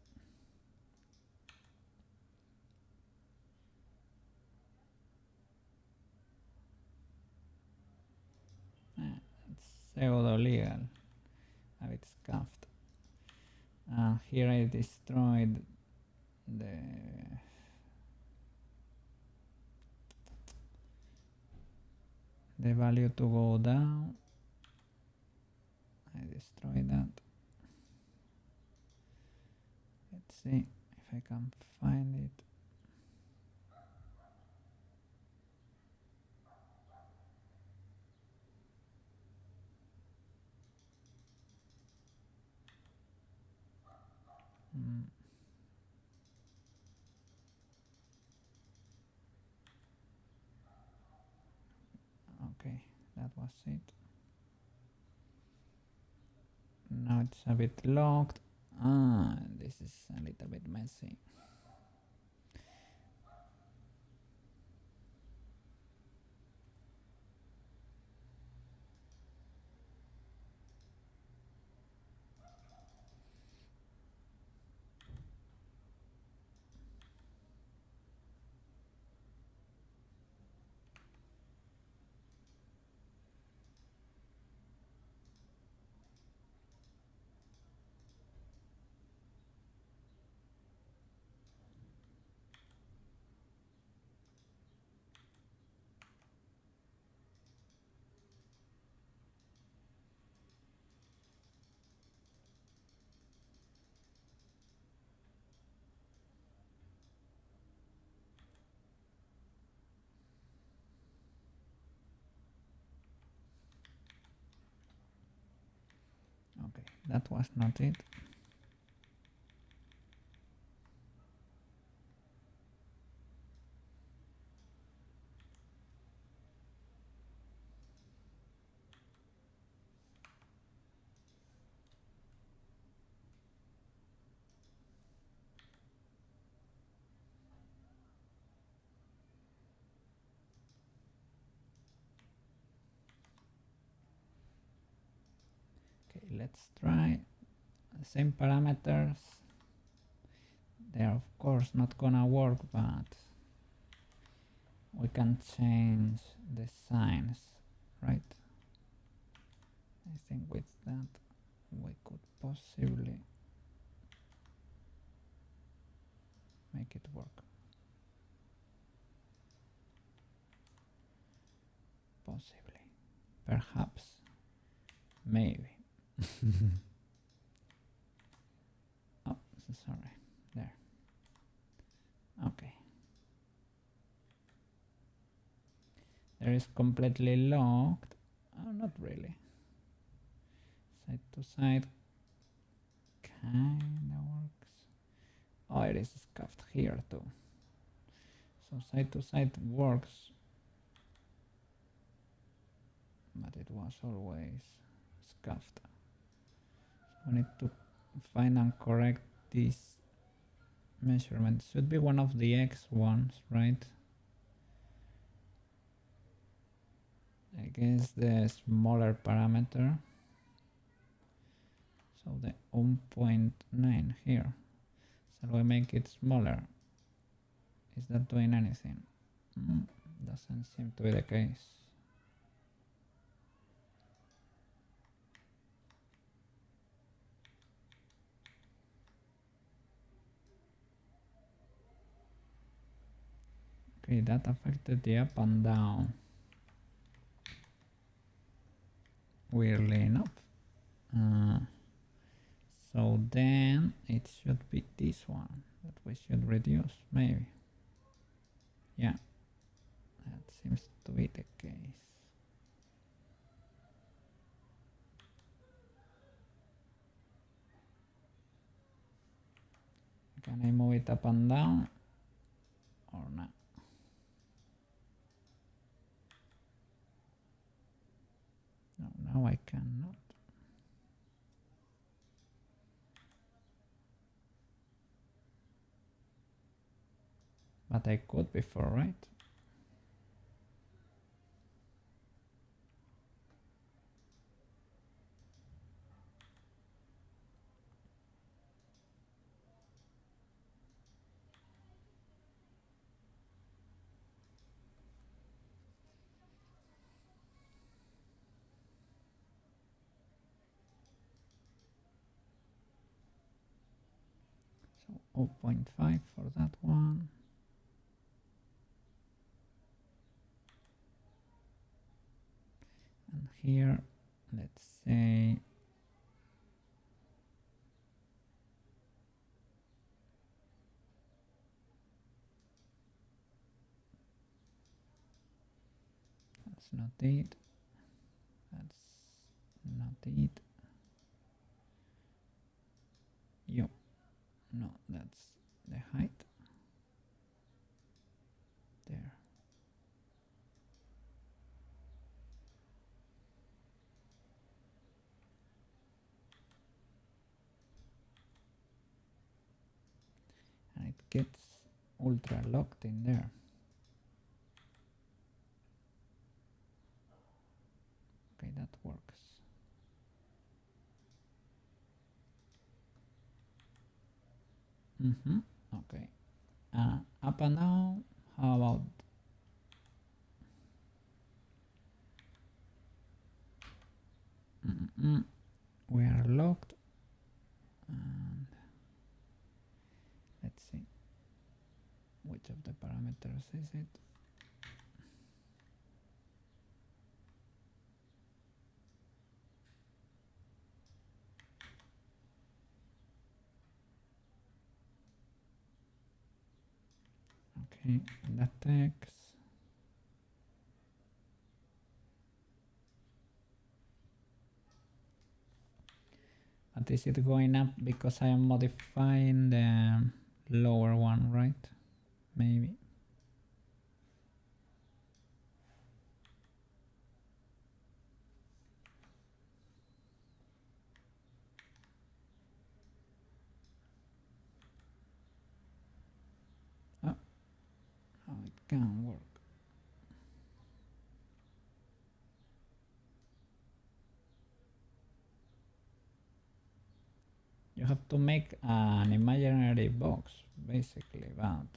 It's pseudo legal. A bit scuffed. Here I destroyed the value to go down. I destroyed that. Let's see if I can find it. Okay, that was it. Now it's a bit locked. This is a little bit messy. Okay, that was not it. Okay, let's try the same parameters. They are of course not gonna work, but we can change the signs, right? I think with that we could possibly make it work. Possibly. Perhaps. Maybe. Oh, sorry. There. Okay. There is completely locked. Oh, not really. Side to side kinda works. Oh, it is scuffed here too. So side to side works, but it was always scuffed. So we need to find and correct this measurement should be one of the X ones, right? I guess the smaller parameter. So the 1.9 here. Shall we make it smaller? Is that doing anything? Doesn't seem to be the case. Okay, that affected the up and down. Weirdly enough. So then it should be this one that we should reduce, maybe. Yeah, that seems to be the case. Can I move it up and down or not? No, now I cannot. But I could before, right? So 0.5 for that one. And here, let's say that's not it. That's not it. Yo, no, that's the height. There. And it gets ultra locked in there. Okay, that works. Okay. Up and down. How about we are locked, and let's see which of the parameters is it. Okay, that takes. But is it going up because I am modifying the lower one, right? Maybe. Oh, how it can work. You have to make an imaginary box, basically, but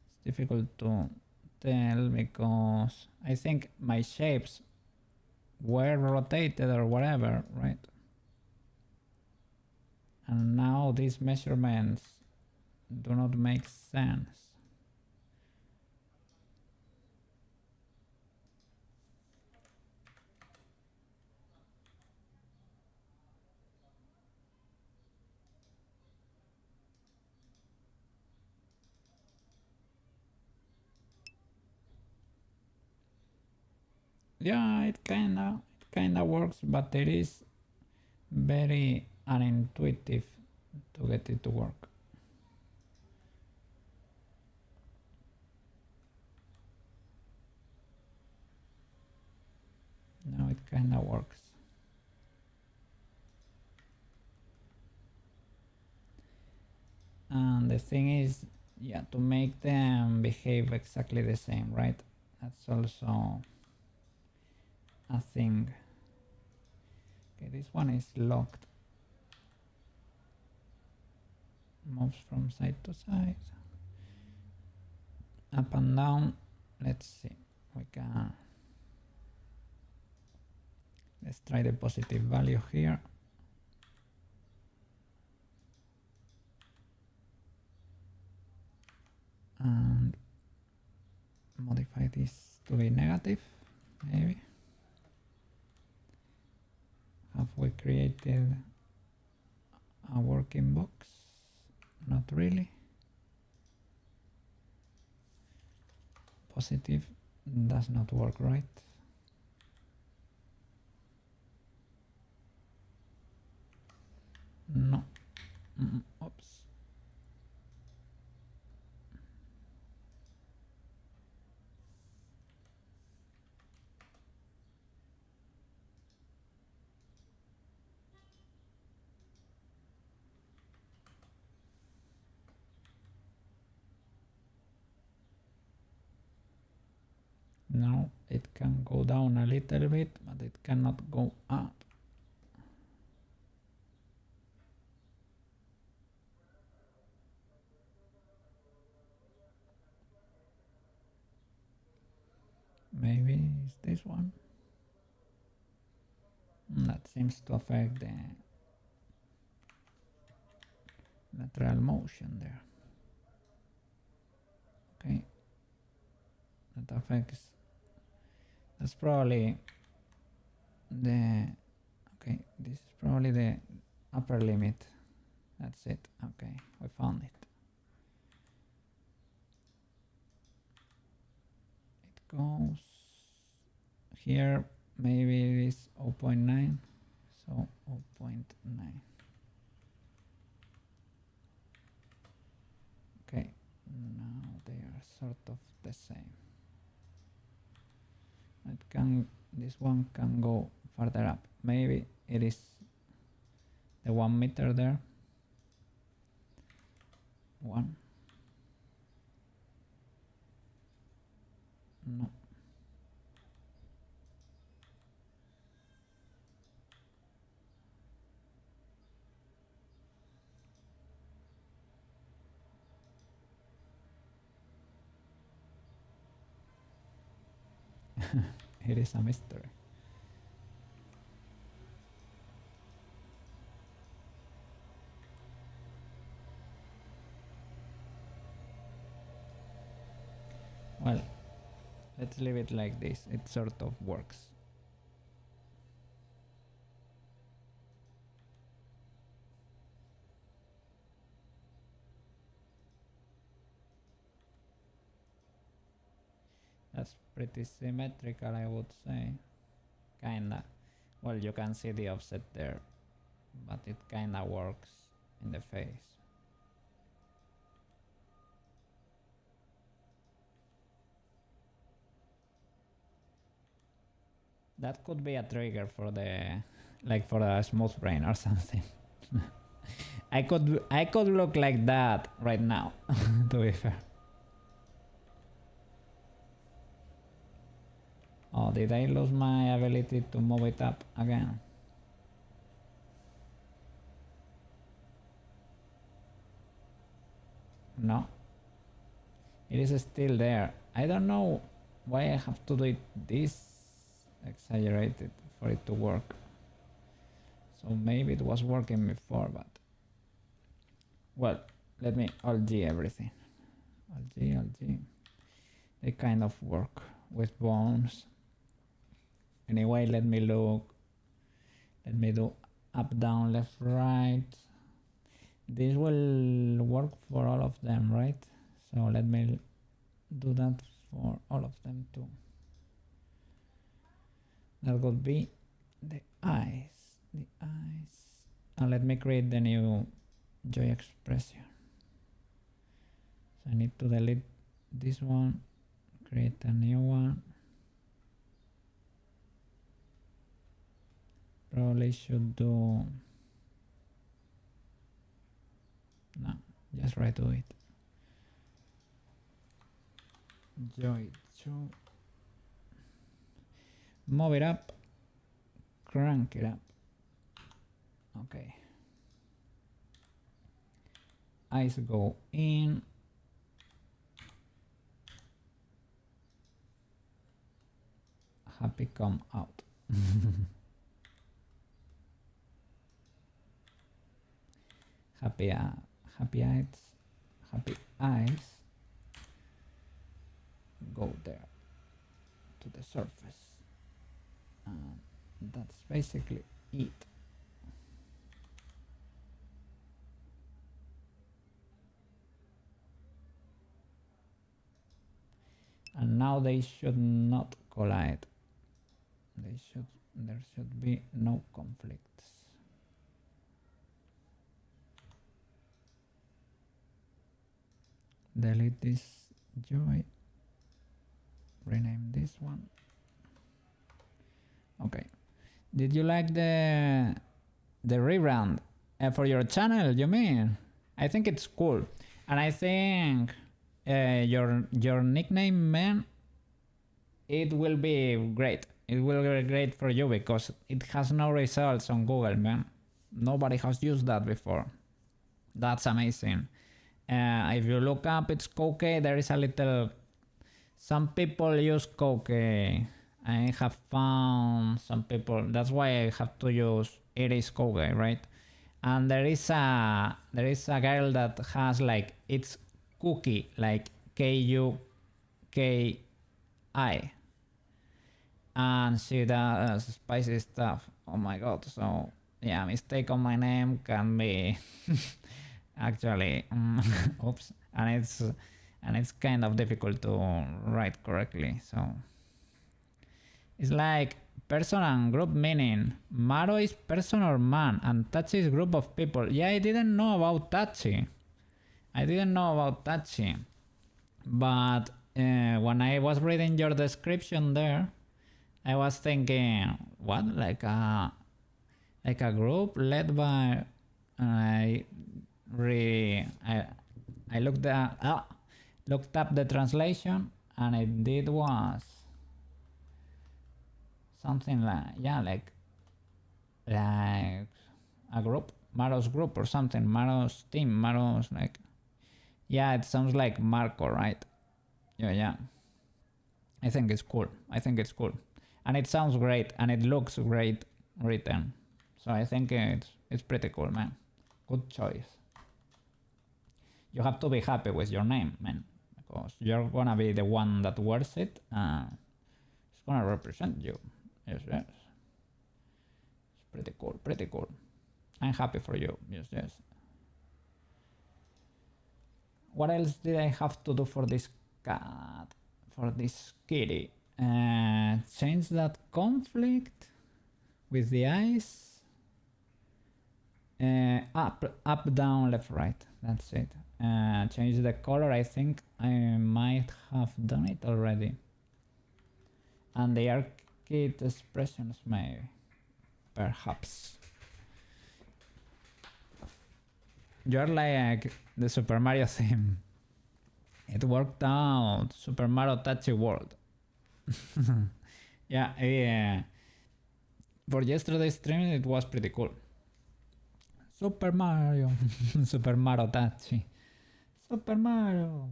it's difficult to tell because I think my shapes were rotated or whatever, right? And now these measurements do not make sense. Yeah, it kinda works, but it is very unintuitive to get it to work. Now it kinda works. the thing is, yeah, to make them behave exactly the same, right? That's also a thing. Okay, this one is locked. Moves from side to side. Up and down. Let's see. We can. Let's try the positive value here. And modify this to be negative, maybe. Have we created a working box? Not really. Positive does not work, right? No. Oops. Now it can go down a little bit, but it cannot go up. Maybe it's this one. That seems to affect the lateral motion there. Okay. That affects. That's probably the. Okay, this is probably the upper limit. That's it. Okay, we found it. It goes here. Maybe it is 0.9. So 0.9. Okay, now they are sort of the same. It can. This one can go further up. Maybe it is the 1 meter there. 1. No. It is a mystery. Well, let's leave it like this. It sort of works. That's pretty symmetrical, I would say. Kinda. Well, you can see the offset there, but it kinda works in the face. That could be a trigger for the, like for a smooth brain or something. I could look like that right now, to be fair. Oh, did I lose my ability to move it up again? No. It is still there. I don't know why I have to do it this exaggerated for it to work. So maybe it was working before, but... Well, let me Alt-G everything. Alt-G, Alt-G. They kind of work with bones. Anyway, let me look. Let me do up, down, left, right. This will work for all of them, right? So let me do that for all of them too. That would be the eyes. The eyes. And let me create the new joy expression. So I need to delete this one, create a new one. Probably should do... No, Just redo it. Joy 2. Move it up. Crank it up. Okay. Eyes go in. Happy come out. Happy eyes. Happy eyes. Go there to the surface. And that's basically it. And now they should not collide. There should be no conflicts. Delete this joy. Rename this one. Okay. Did you like the rebrand for your channel? You mean? I think it's cool, and I think your nickname, man, it will be great. It will be great for you because it has no results on Google, man. Nobody has used that before. That's amazing. If you look up, it's Koukei. There is a little. Some people use Koukei. I have found some people. That's why I have to use it is Koukei, right? And there is a girl that has like it's Koukei, like Kuki, and she does spicy stuff. Oh my god! So yeah, mistake on my name can be actually oops, and it's kind of difficult to write correctly. So it's like person and group meaning. Maro is person or man, and Tachi is group of people. Yeah, I didn't know about Tachi. But when I was reading your description there, I was thinking, what? Like a group led by. I looked up the translation, and it did was something like a group, Maro's group or something, Maro's team, Maro's like, yeah, it sounds like Marco, right? Yeah. I think it's cool. And it sounds great, and it looks great written. So I think it's pretty cool, man. Good choice. You have to be happy with your name, man, because you're gonna be the one that wears it. It's gonna represent you. Yes. It's pretty cool. I'm happy for you. Yes. What else did I have to do for this cat? For this kitty? Change that conflict with the eyes. Up, down, left, right. That's it. Change the color. I think I might have done it already. And the arcade expressions, maybe. Perhaps. You're like the Super Mario theme. It worked out. Super Mario Tachi World. Yeah. For yesterday's stream, it was pretty cool. Super Mario. Super Mario Tachi. Super Mario.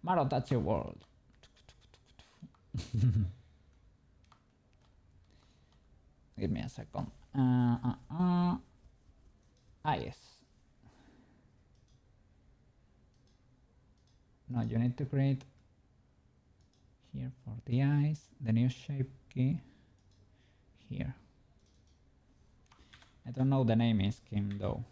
Mario Tachi World. Give me a second. Yes. No, you need to create here for the eyes, the new shape key here. I don't know the naming scheme though.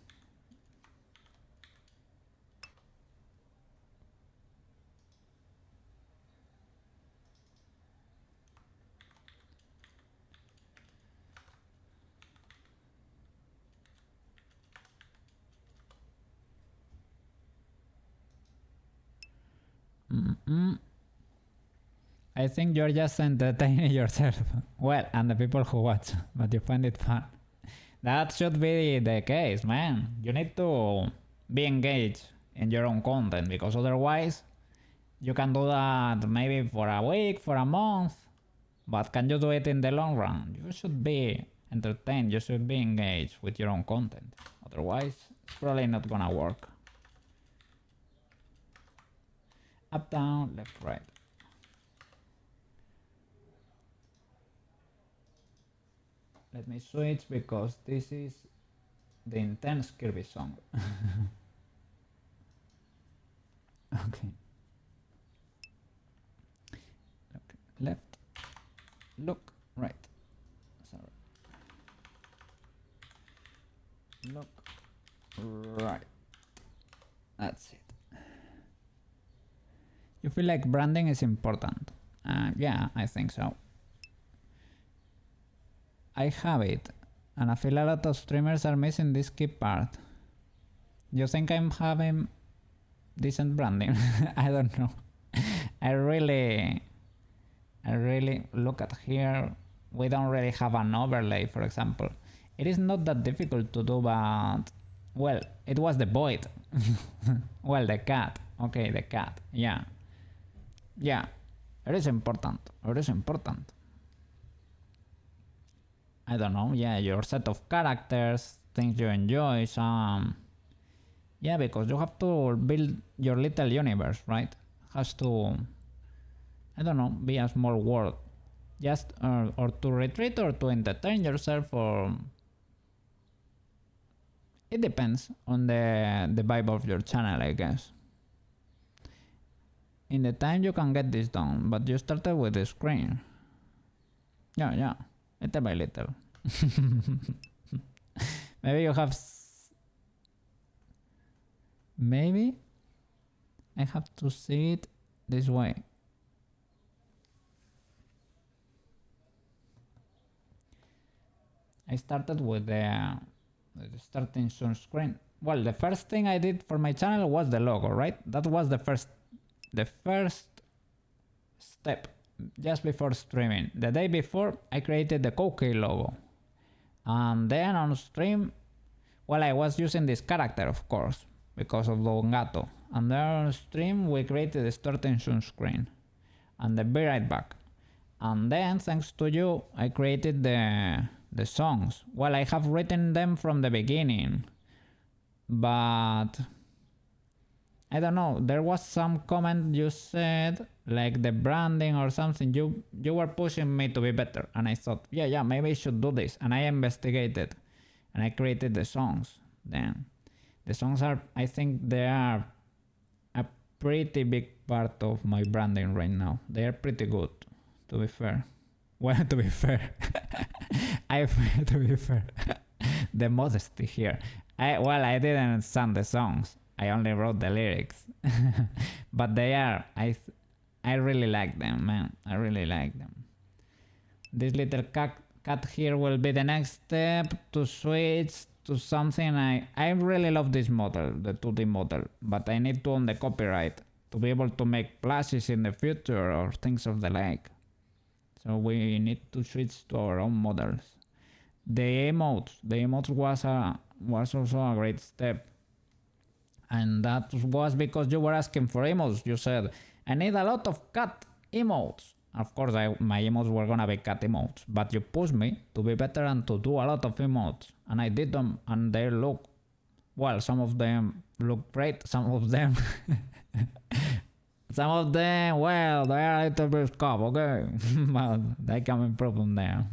I think you're just entertaining yourself. Well, and the people who watch, but you find it fun. That should be the case, man. You need to be engaged in your own content, because otherwise you can do that maybe for a week, for a month, but can you do it in the long run? You should be entertained, you should be engaged with your own content. Otherwise, it's probably not gonna work. Up, down, left, right. Let me switch because this is the intense Kirby song. Okay. Look left, look right. Sorry. Look right. That's it. You feel like branding is important? Yeah, I think so. I have it, and I feel a lot of streamers are missing this key part. You think I'm having decent branding? I don't know. I really look at here. We don't really have an overlay, for example. It is not that difficult to do, but well, it was the void. Well, the cat. Okay, the cat. Yeah. Yeah. It is important. It is important. I don't know, yeah, your set of characters, things you enjoy, some... Yeah, because you have to build your little universe, right? Has to, I don't know, be a small world. Just, or to retreat or to entertain yourself, or... It depends on the vibe of your channel, I guess. In the time you can get this done, but you started with the screen. Yeah. Little by little. Maybe you have... Maybe I have to see it this way. I started with the starting soon screen. Well, the first thing I did for my channel was the logo, right? That was the first step. Just before streaming. The day before, I created the Koukei logo. And then on stream, well, I was using this character, of course, because of Don Gato. And then on stream, we created the starting soon screen. And the Be Right Back. And then, thanks to you, I created the songs. Well, I have written them from the beginning. But... I don't know, there was some comment you said, like the branding or something, you were pushing me to be better, and I thought, yeah, maybe I should do this, and I investigated, and I created the songs. Then, the songs are, I think they are a pretty big part of my branding right now. They are pretty good, to be fair. Well, to be fair, to be fair, the modesty here. I didn't sing the songs. I only wrote the lyrics. But they are, I really like them, man. I really like them. This little cat here will be the next step to switch to something. I really love this model, the 2D model, but I need to own the copyright to be able to make plushes in the future or things of the like. So we need to switch to our own models. The emotes was also a great step. And that was because you were asking for emotes. You said, I need a lot of cat emotes. Of course, my emotes were gonna be cat emotes. But you pushed me to be better and to do a lot of emotes. And I did them, and they look... Well, some of them look great. Some of them... some of them, well, they are a little bit scuff, okay? But they can improve them there.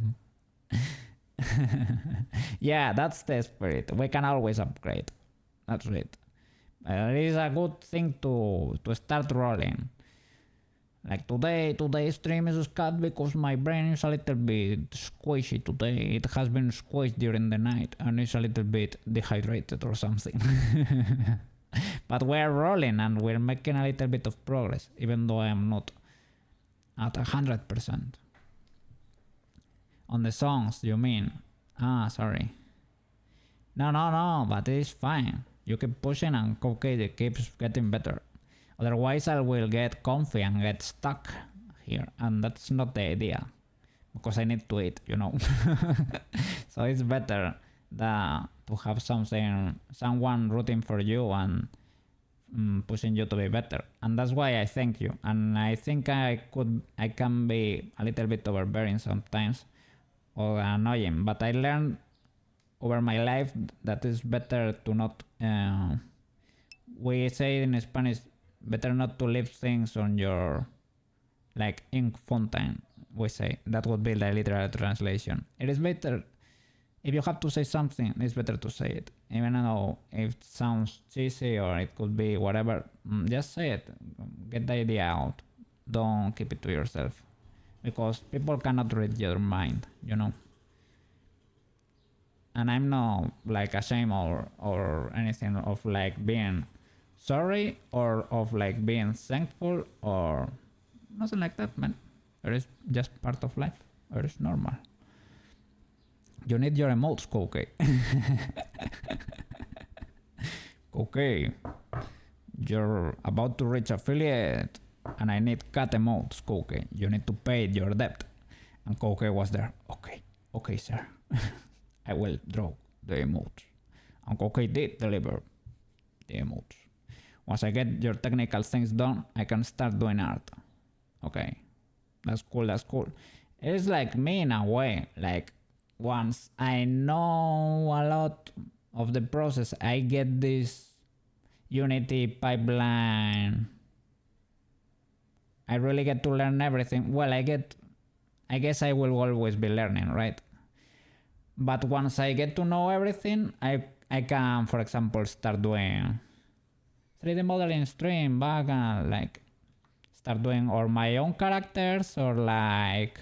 Yeah, that's the spirit. We can always upgrade. That's it. It is a good thing to start rolling. Like today's stream is cut because my brain is a little bit squishy today. It has been squished during the night and it's a little bit dehydrated or something. But we're rolling and we're making a little bit of progress, even though I am not at 100%. On the songs, you mean? Ah, sorry. No, but it's fine. You keep pushing and Koukei keeps getting better. Otherwise I will get comfy and get stuck here, and that's not the idea. Because I need to eat, you know. So it's better to have someone rooting for you and pushing you to be better. And that's why I thank you. And I think I can be a little bit overbearing sometimes or annoying, but I learned over my life that it's better to not we say in Spanish, better not to leave things on your like ink fountain. We say that would be the literal translation. It is better if you have to say something, it's better to say it, even though it sounds cheesy or it could be whatever. Just say it, get the idea out, don't keep it to yourself, because people cannot read your mind, you know. And I'm not like ashamed or anything of like being sorry or of like being thankful or nothing like that, man. It is just part of life. It is normal. You need your emotes, Koukei. Koukei, you're about to reach affiliate and I need cat emotes, Koukei. You need to pay your debt. And Koukei was there. Okay, sir. I will draw the emotes. And Koukei did deliver the emotes. Once I get your technical things done, I can start doing art. Okay, that's cool. It's like me in a way. Like once I know a lot of the process, I get this Unity pipeline. I really get to learn everything. Well, I guess I will always be learning, right? But once I get to know everything, I can, for example, start doing 3D modeling stream back and like start doing or my own characters or like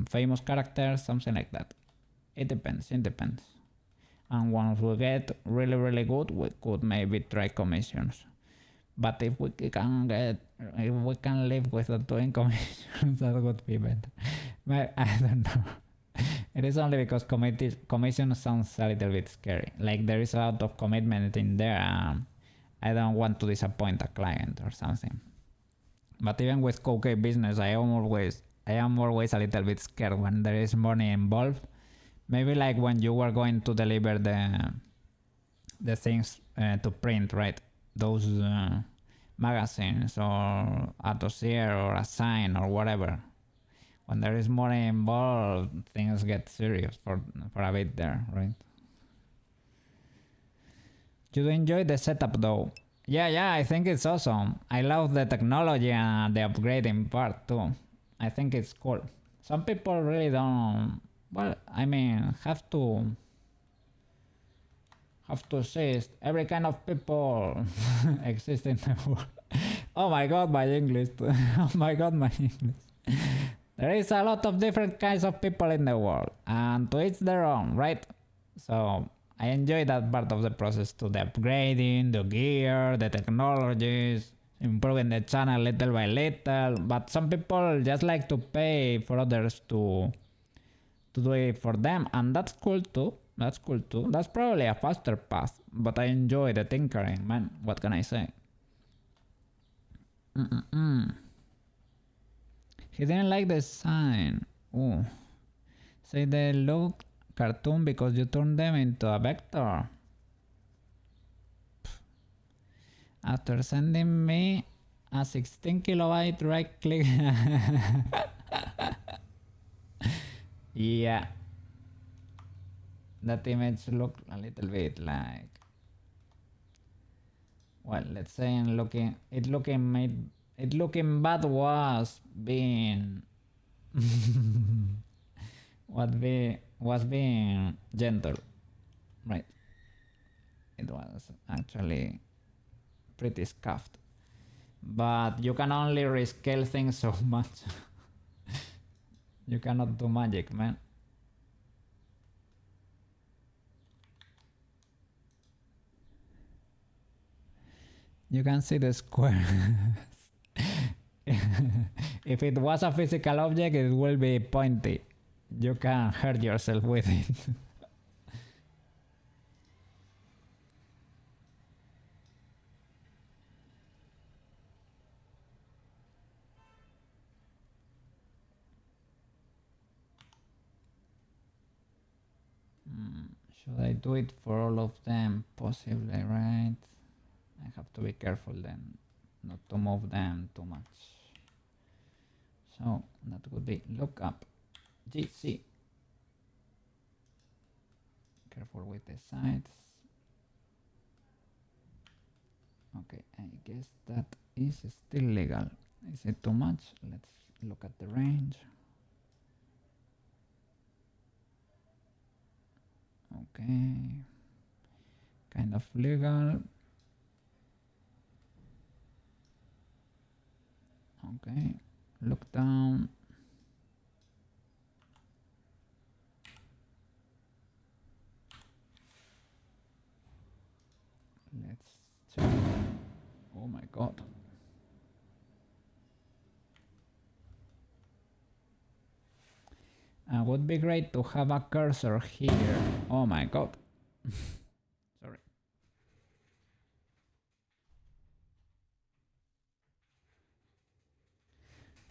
famous characters, something like that. It depends. And once we get really good, we could maybe try commissions. But if we can live without doing commissions, that would be better. But I don't know. It is only because commission sounds a little bit scary. Like there is a lot of commitment in there. I don't want to disappoint a client or something. But even with Koukei business, I am always a little bit scared when there is money involved. Maybe like when you were going to deliver the things to print, right? Those magazines or a dossier or a sign or whatever. When there is money involved, things get serious for a bit there, right? You enjoy the setup though? Yeah, I think it's awesome. I love the technology and the upgrading part too. I think it's cool. Some people really don't. Well, I mean, have to see every kind of people exist in the world. Oh my god, my English. Oh my god, my English. There is a lot of different kinds of people in the world, and to each their own, right? So I enjoy that part of the process too, the upgrading, the gear, the technologies, improving the channel little by little. But some people just like to pay for others to do it for them, and that's cool too. That's probably a faster path, but I enjoy the tinkering, man. What can I say? He didn't like the sign. Ooh. Say they look cartoon because you turned them into a vector. After sending me a 16 kilobyte right click. Yeah. That image looked a little bit like, well, let's say it looking bad was being was being gentle, right? It was actually pretty scuffed, but you can only rescale things so much. You cannot do magic, man. You can see the square. If it was a physical object, it will be pointy. You can hurt yourself with it. Should I do it for all of them? Possibly, right? I have to be careful then not to move them too much. So that would be lookup GC. Careful with the sides. Okay, I guess that is still legal. Is it too much? Let's look at the range. Okay, kind of legal. Okay, look down. Let's check. Oh my god. Would be great to have a cursor here. Oh my god.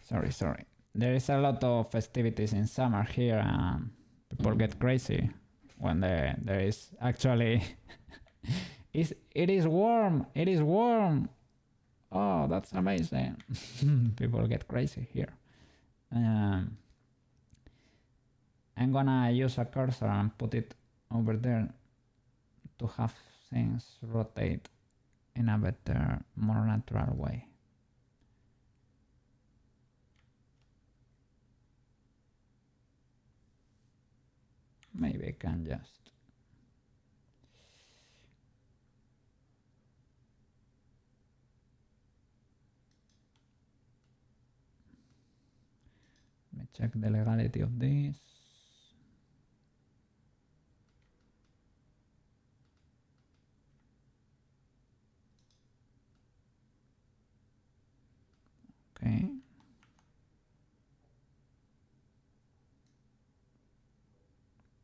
Sorry. Sorry. There is a lot of festivities in summer here and people get crazy when there is actually it is warm. It is warm. Oh, that's amazing. People get crazy here. I'm gonna use a cursor and put it over there to have things rotate in a better, more natural way. Maybe I can just let me check the legality of this. Okay.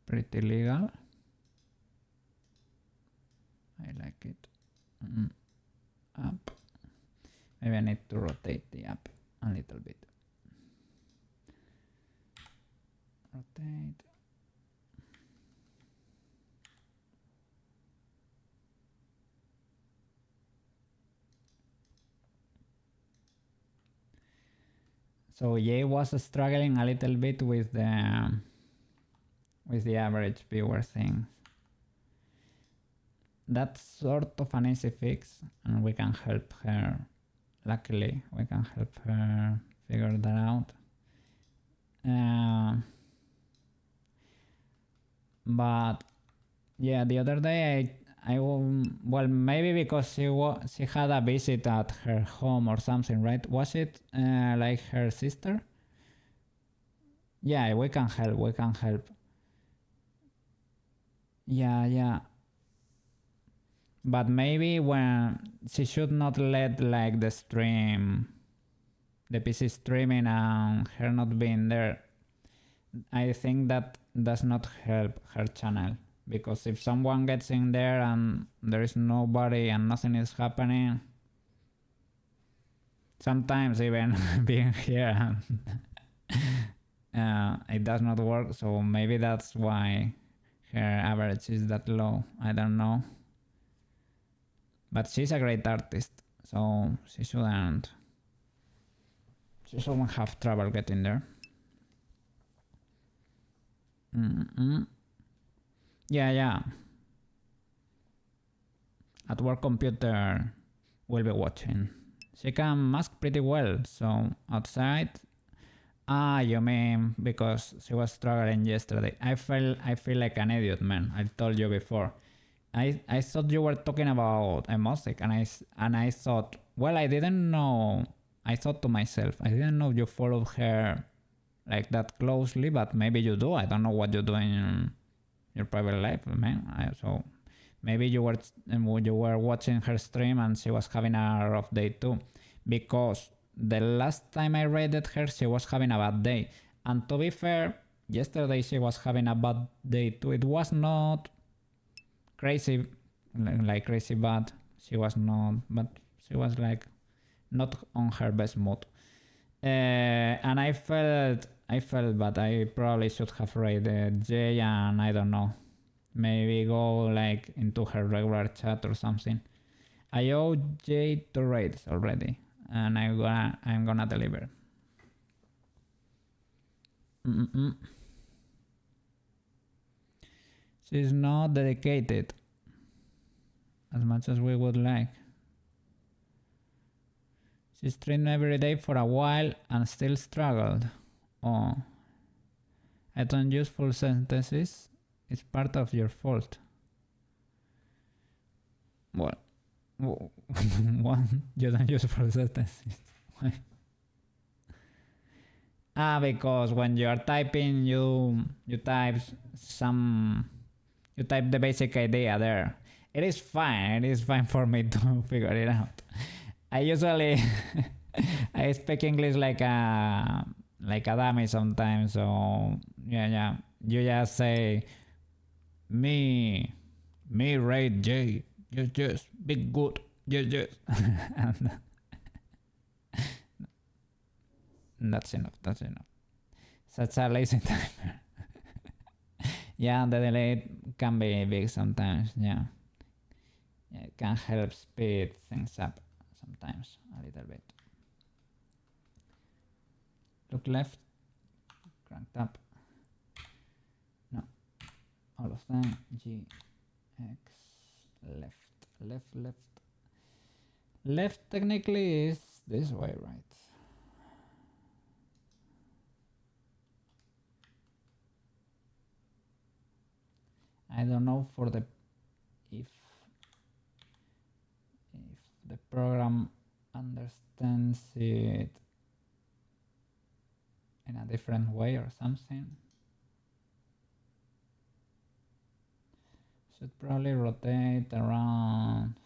Pretty legal. I like it. Up. Maybe I need to rotate the up a little bit. Rotate. So Jay was struggling a little bit with the average viewer thing. That's sort of an easy fix, and we can help her. Luckily, we can help her figure that out. But yeah, the other day well, maybe because she had a visit at her home or something, right? Was it like her sister? Yeah, we can help. Yeah. But maybe when she should not let like the PC streaming and her not being there. I think that does not help her channel, because if someone gets in there and there is nobody and nothing is happening, sometimes even being here it does not work. So maybe that's why her average is that low. I don't know. But she's a great artist, so she shouldn't have trouble getting there. Yeah. At work computer will be watching. She can mask pretty well, so outside. You mean because she was struggling yesterday. I feel like an idiot, man. I told you before. I thought you were talking about a music, and I thought, well, I didn't know. I thought to myself, I didn't know you followed her like that closely, but maybe you do. I don't know what you do in your private life, man. So maybe you were watching her stream and she was having a rough day too, because the last time I rated her, she was having a bad day. And to be fair, yesterday she was having a bad day too. It was not crazy, like crazy bad. She was not, but she was like not on her best mood. And I felt, but I probably should have rated J, and I don't know. maybe go like into her regular chat or something. I owe Jade 2 raids already, and I'm gonna deliver. She's not dedicated as much as we would like. She streamed every day for a while and still struggled. Oh, I don't use full sentences. It's part of your fault. What? What? You don't use full sentences. Why? Because when you are typing, you type the basic idea there. It is fine. It is fine for me to figure it out. I usually I speak English like a dummy sometimes. So yeah. You just say me rate J. Yes. Big good. Yes. And that's enough. Such a lazy timer. Yeah, the delay can be big sometimes. Yeah, it can help speed things up sometimes a little bit. Look left, cranked up. No, all of them. G, X, left. Left technically is this way, right? I don't know for the if the program understands it in a different way or something. Should probably rotate around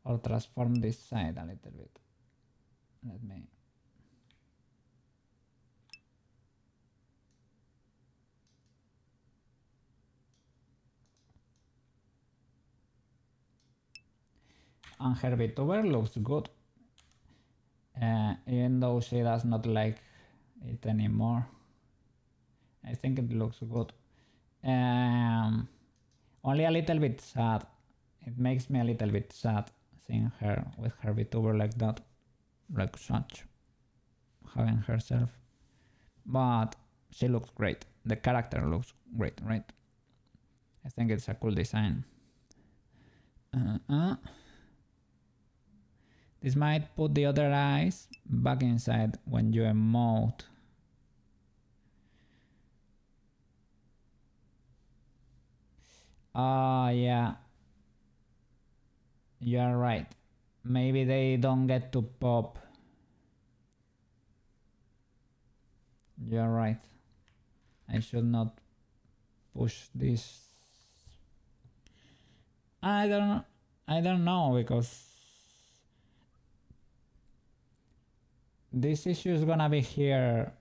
or transform this side a little bit. Let me. And her VTuber looks good, even though she does not like it anymore. I think it looks good. Only a little bit sad. It makes me a little bit sad seeing her with her VTuber like that, like such, having herself. But she looks great. The character looks great, right? I think it's a cool design. This might put the other eyes back inside when you emote. Yeah. You're right. Maybe they don't get to pop. You're right. I should not push this. I don't know because this issue is gonna be here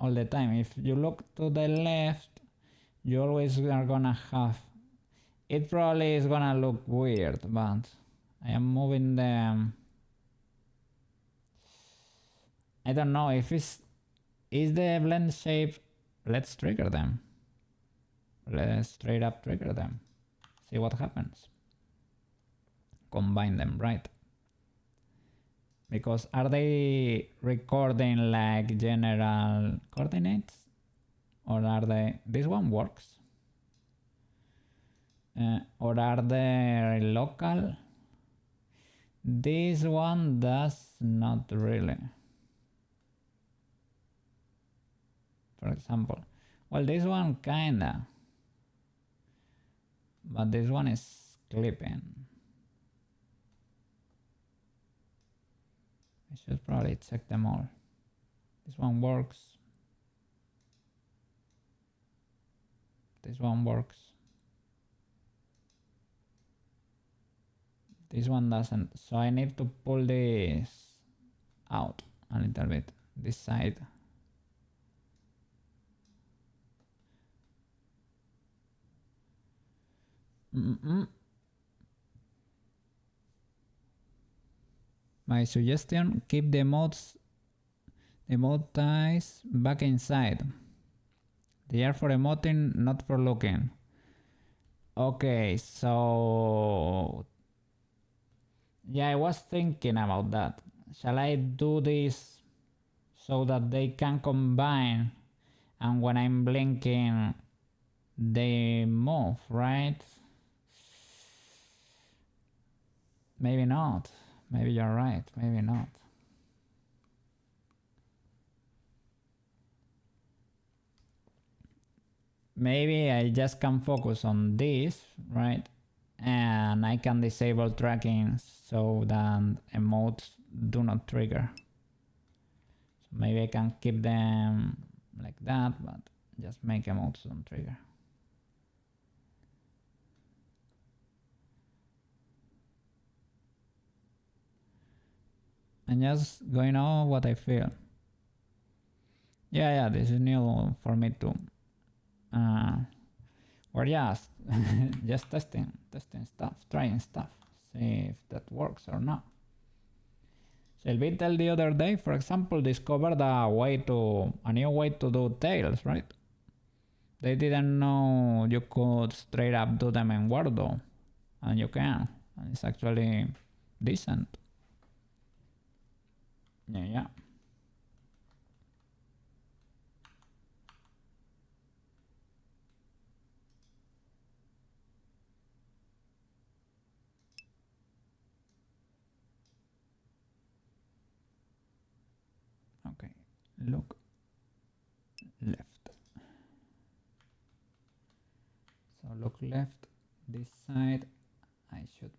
all the time. If you look to the left, you always are gonna have. It probably is gonna look weird, but I am moving them. I don't know if is the blend shape. Let's trigger them. Let's straight up trigger them. See what happens. Combine them, right? Because are they recording like general coordinates? Or are they... This one works. Or are they local? This one does not really. For example. Well, this one kinda. But this one is clipping. I should probably check them all. This one works. This one works. This one doesn't. So I need to pull this out a little bit. This side. My suggestion, keep the emote ties back inside. They are for emoting, not for looking. Okay, so yeah, I was thinking about that. Shall I do this so that they can combine and when I'm blinking they move, right? Maybe not. Maybe you're right. Maybe not. Maybe I just can focus on this, right? And I can disable tracking so that emotes do not trigger. So maybe I can keep them like that, but just make emotes don't trigger. And just going on what I feel. Yeah, this is new for me too. Or just just testing stuff, trying stuff, see if that works or not. Selvitel the other day, for example, discovered a new way to do tails, right? They didn't know you could straight up do them in Word though, and you can, and it's actually decent. Yeah. Okay, look left. So look left, this side, I should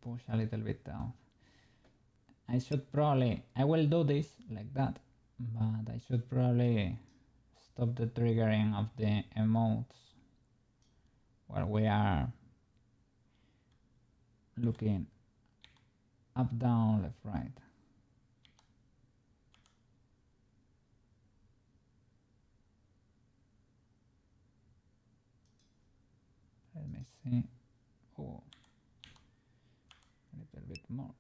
push a little bit down. I will do this like that, but I should probably stop the triggering of the emotes while we are looking up, down, left, right. Let me see. Oh, a little bit more.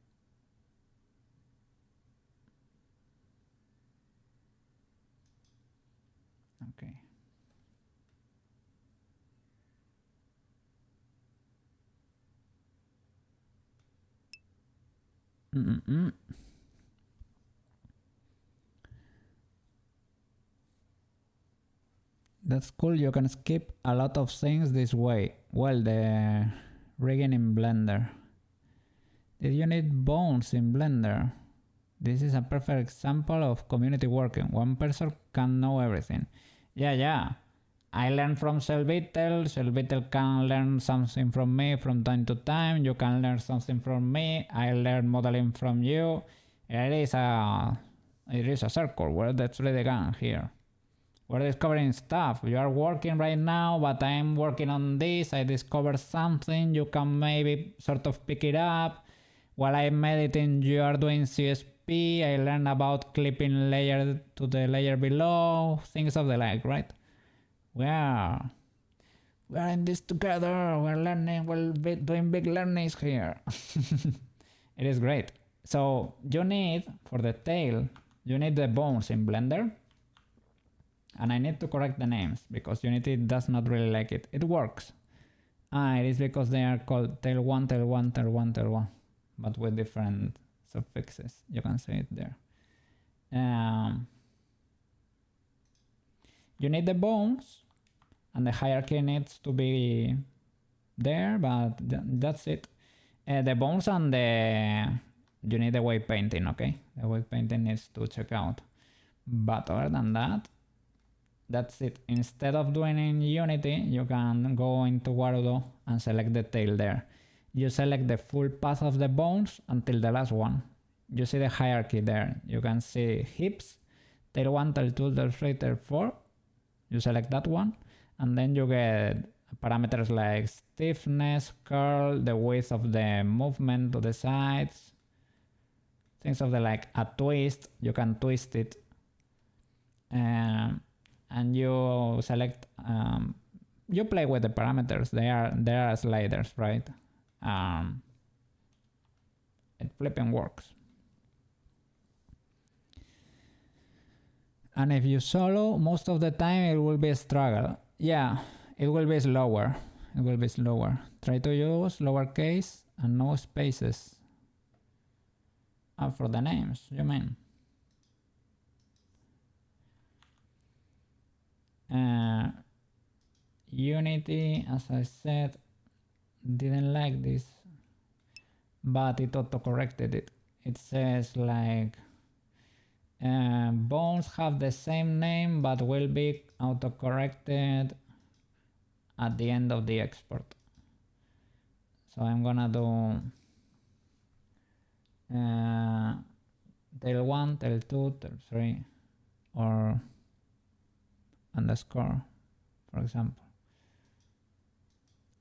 Okay. That's cool. You can skip a lot of things this way. Well, the rigging in Blender. Did you need bones in Blender? This is a perfect example of community working. One person can know everything. Yeah. I learn from Selvitel. Selvitel can learn something from me from time to time. You can learn something from me. I learn modeling from you. It is a circle. Where that's really gone here. We're discovering stuff. You are working right now, but I'm working on this. I discovered something. You can maybe sort of pick it up. While I'm editing, you are doing CSP. I learned about clipping layer to the layer below. Things of the like, right? We are in this together. We're learning. We're doing big learnings here. It is great. So you need, for the tail, you need the bones in Blender. And I need to correct the names because Unity does not really like it. It works. It is because they are called tail1, tail1, tail1, tail1, but with different suffixes. You can see it there. You need the bones, and the hierarchy needs to be there, but that's it. The bones and you need the wave painting, okay? The wave painting needs to check out. But other than that, that's it. Instead of doing in Unity, you can go into Warudo and select the tail there. You select the full path of the bones until the last one. You see the hierarchy there. You can see hips, tail 1, tail 2, tail 3, tail 4. You select that one, and then you get parameters like stiffness, curl, the width of the movement to the sides, things of the like. A twist, you can twist it. And you select, you play with the parameters. There are sliders, right? It flipping works. And if you solo, most of the time it will be a struggle. Yeah, it will be slower. it will be slower. Try to use lowercase and no spaces. For the names, you mean? Unity, as I said, didn't like this, but it auto-corrected it. It says like bones have the same name but will be auto-corrected at the end of the export. So I'm gonna do tail 1, tail 2, tail 3, or underscore, for example.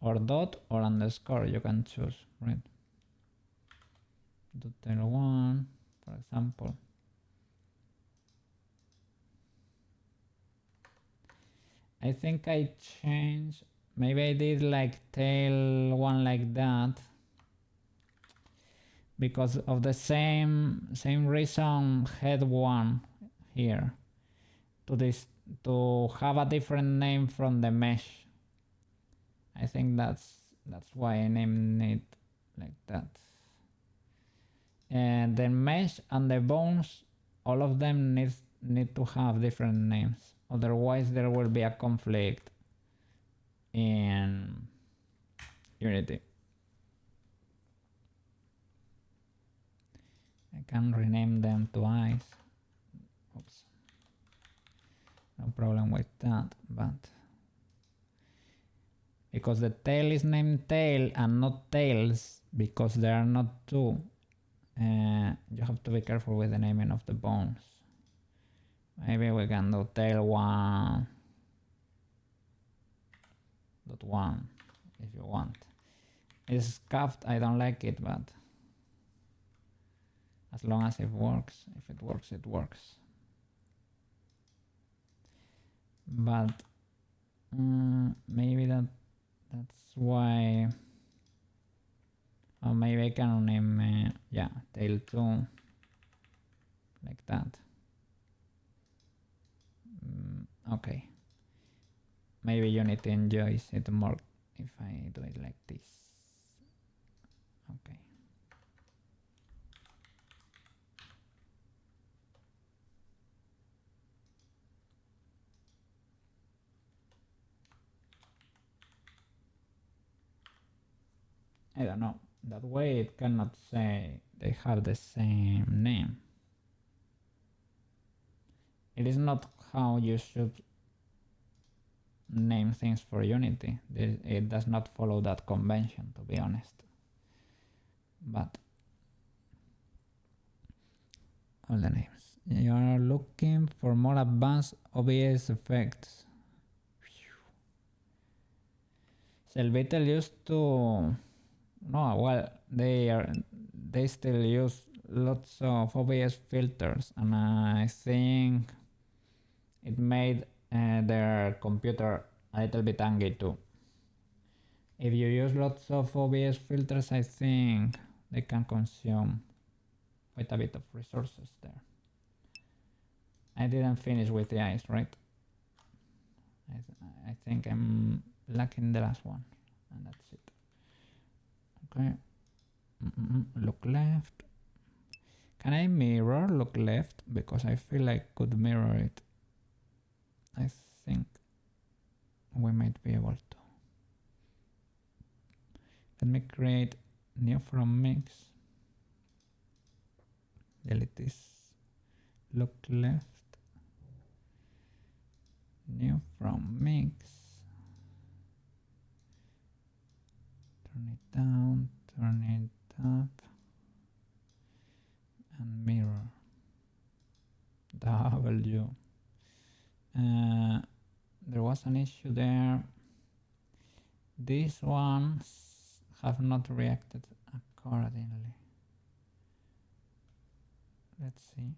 Or dot or underscore, you can choose, right? Do tail 1, for example. I think I changed, maybe I did like tail 1 like that because of the same reason head 1 here to have a different name from the mesh. I think that's why I named it like that. And the mesh and the bones, all of them need to have different names. Otherwise there will be a conflict in Unity. I can rename them to eyes. Oops. No problem with that, but because the tail is named tail and not tails, because there are not two, you have to be careful with the naming of the bones. Maybe we can do tail 1.1 if you want. It's scuffed, I don't like it, but as long as it works, if it works, it works. But maybe that's why. Or maybe I can name yeah, tail 2 like that. Okay. Maybe Unity enjoys it more if I do it like this. Okay. I don't know. That way it cannot say they have the same name. It is not how you should name things for Unity. It does not follow that convention, to be honest. But all the names. You are looking for more advanced OBS effects. Cellbitel used to. No, well, they still use lots of OBS filters, and I think it made their computer a little bit angry too. If you use lots of OBS filters, I think they can consume quite a bit of resources there. I didn't finish with the eyes, right? I think I'm lacking the last one, and that's it. Okay. Look left. Can I mirror look left? Because I feel I could mirror it. I think we might be able to. Let me create new from mix. Delete this. Look left. New from mix. Turn it down, turn it up, and mirror. W. There was an issue there. These ones have not reacted accordingly. Let's see.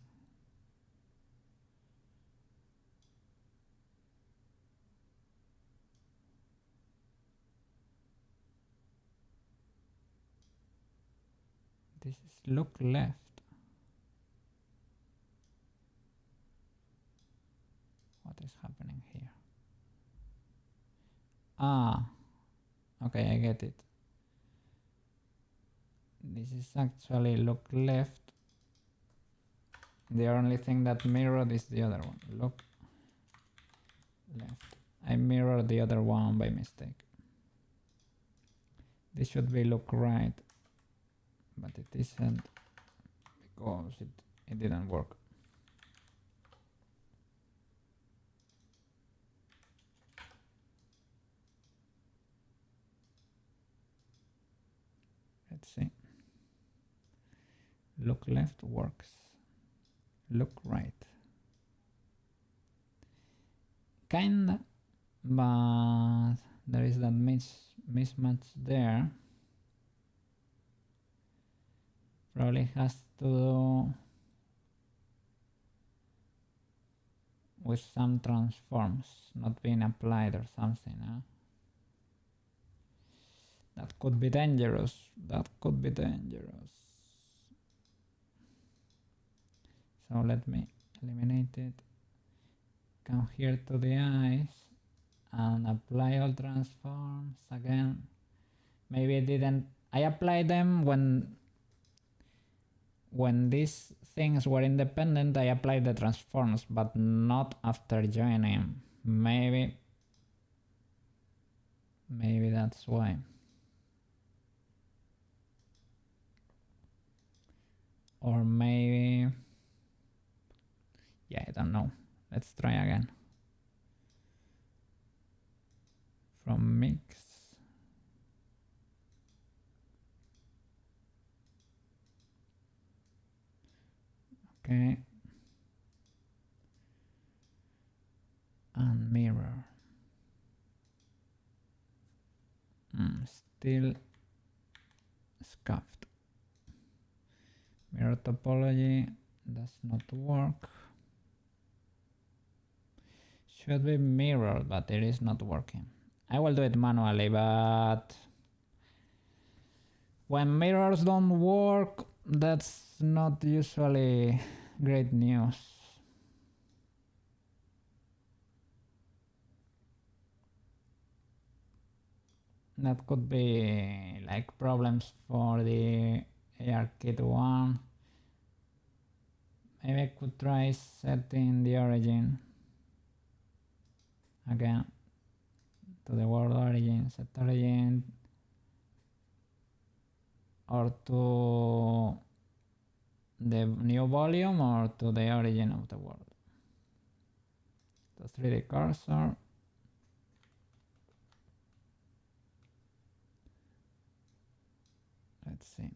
This is look left. What is happening here? Ah, Okay, I get it. This is actually look left. The only thing that mirrored is the other one. Look left. I mirrored the other one by mistake. This should be look right, but it isn't because it didn't work. Let's see. Look left works. Look right. Kinda, but there is that mismatch there. Probably has to do with some transforms not being applied or something. Huh? That could be dangerous. That could be dangerous. So let me eliminate it. Come here to the eyes and apply all transforms again. Maybe I didn't. I applied them when these things were independent. I applied the transforms, but not after joining. Maybe that's why. Or maybe, yeah, I don't know. Let's try again. From mix. Okay. And mirror. Still scuffed. Mirror topology does not work. Should be mirrored, but it is not working. I will do it manually, but when mirrors don't work, that's not usually great news. That could be like problems for the ARKit one. Maybe I could try setting the origin again to the world origin, set origin, or to the new volume or to the origin of the world. The 3D cursor. Let's see.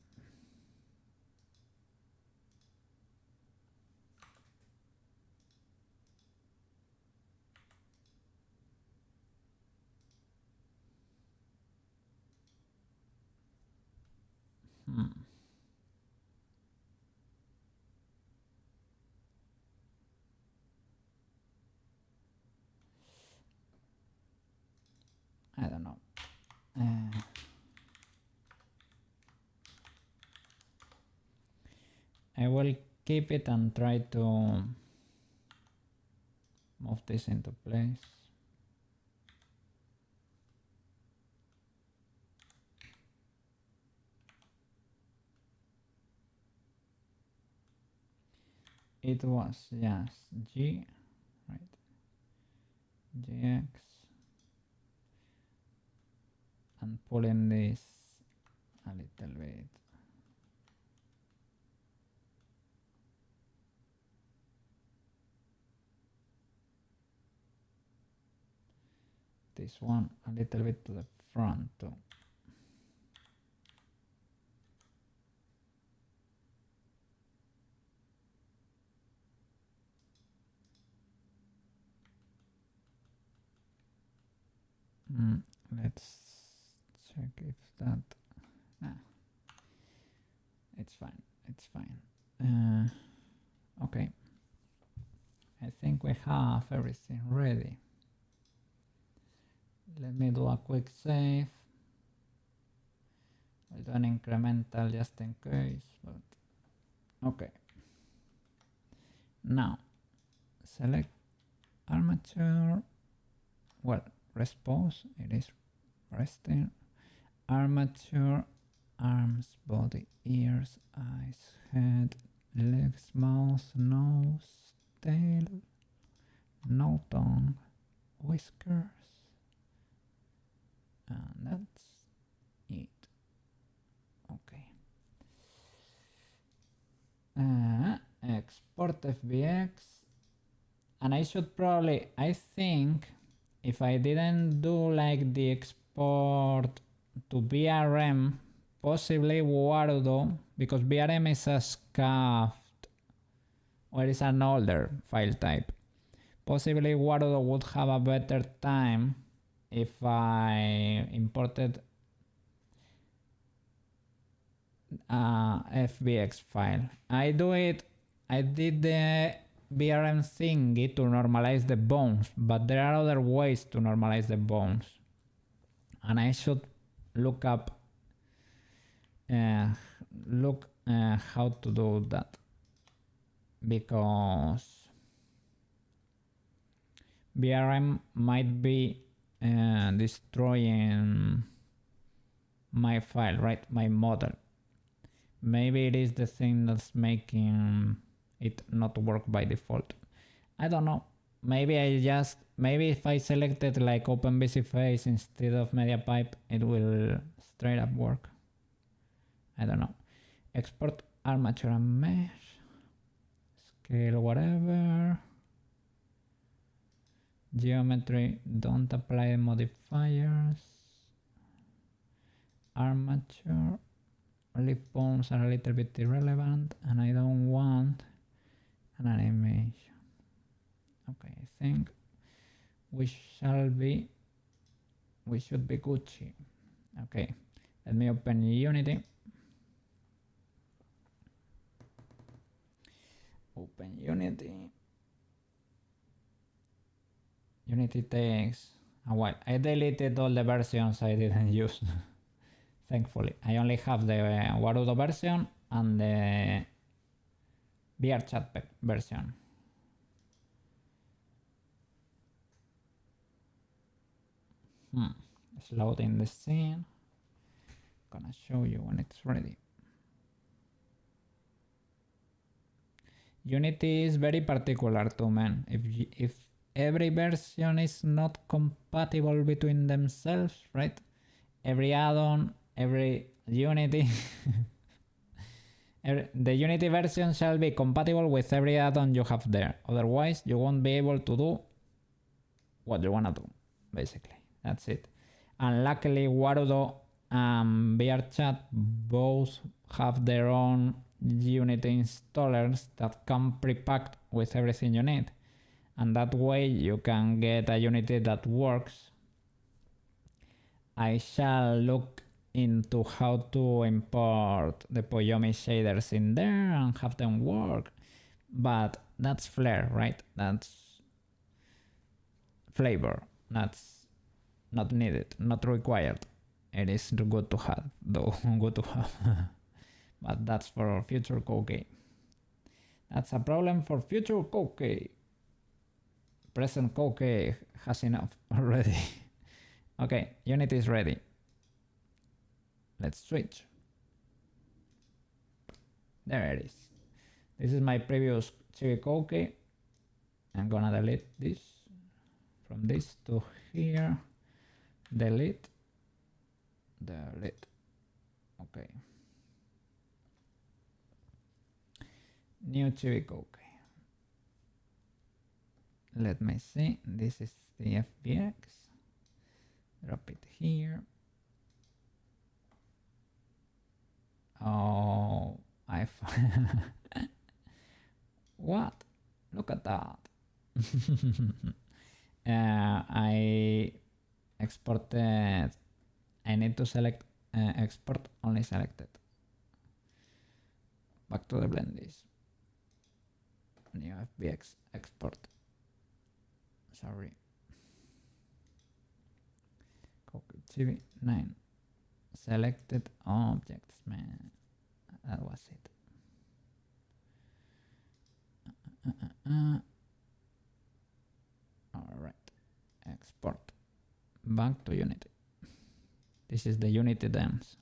I don't know. I will keep it and try to move this into place. It was just G, right? GX, and pulling this a little bit. This one a little bit to the front too. Let's check if that. Nah, it's fine. It's fine. Okay. I think we have everything ready. Let me do a quick save. I'll do an incremental just in case, but okay. Now, select armature. Well, rest pose, it is resting. armature, arms, body, ears, eyes, head, legs, mouth, nose, tail, no tongue, whiskers, and that's it. Okay. Export FBX, and I should probably, I think, if I didn't do like the export to BRM, possibly Warudo, because BRM is a scuffed, or is an older file type. Possibly Warudo would have a better time if I imported FBX file. I did the BRM thingy to normalize the bones, but there are other ways to normalize the bones, and I should look up how to do that, because BRM might be destroying my file, right? My model. Maybe it is the thing that's making it not work by default. I don't know. Maybe if I selected like OpenBC face instead of MediaPipe, it will straight up work. I don't know. Export armature and mesh. Scale whatever. Geometry, don't apply modifiers. Armature. Leaf bones are a little bit irrelevant, and I don't want an animation. Okay, I think we should be Gucci. Okay, let me open Unity. Open Unity. Unity takes a while. I deleted all the versions I didn't use. Thankfully, I only have the Warudo version and the VRChat version. It's loading the scene. Gonna show you when it's ready. Unity is very particular too, man. If every version is not compatible between themselves, right? Every add-on, every Unity, the Unity version shall be compatible with every add-on you have there. Otherwise, you won't be able to do what you wanna do, basically. That's it. And luckily, Warudo and VRChat both have their own Unity installers that come pre-packed with everything you need. And that way you can get a Unity that works. I shall look into how to import the Poyomi shaders in there and have them work. But that's flair, right? That's flavor. That's not needed, not required. It is good to have, though. Good to have. But that's for future Koukei. That's a problem for future Koukei. Present Koukei has enough already. Okay, Unity is ready. Let's switch. There it is. This is my previous Chibi Koukei. I'm gonna delete this from this to here. Delete. Okay. New Chibi Koukei. Let me see. This is the FBX. Drop it here. Oh, what? Look at that. I exported. I need to select export only selected. Back to the Blendies. New FBX export. Sorry. Koukei Chibi 9. Selected objects, man. That was it. Alright. Export. Back to Unity. This is the Unity dance.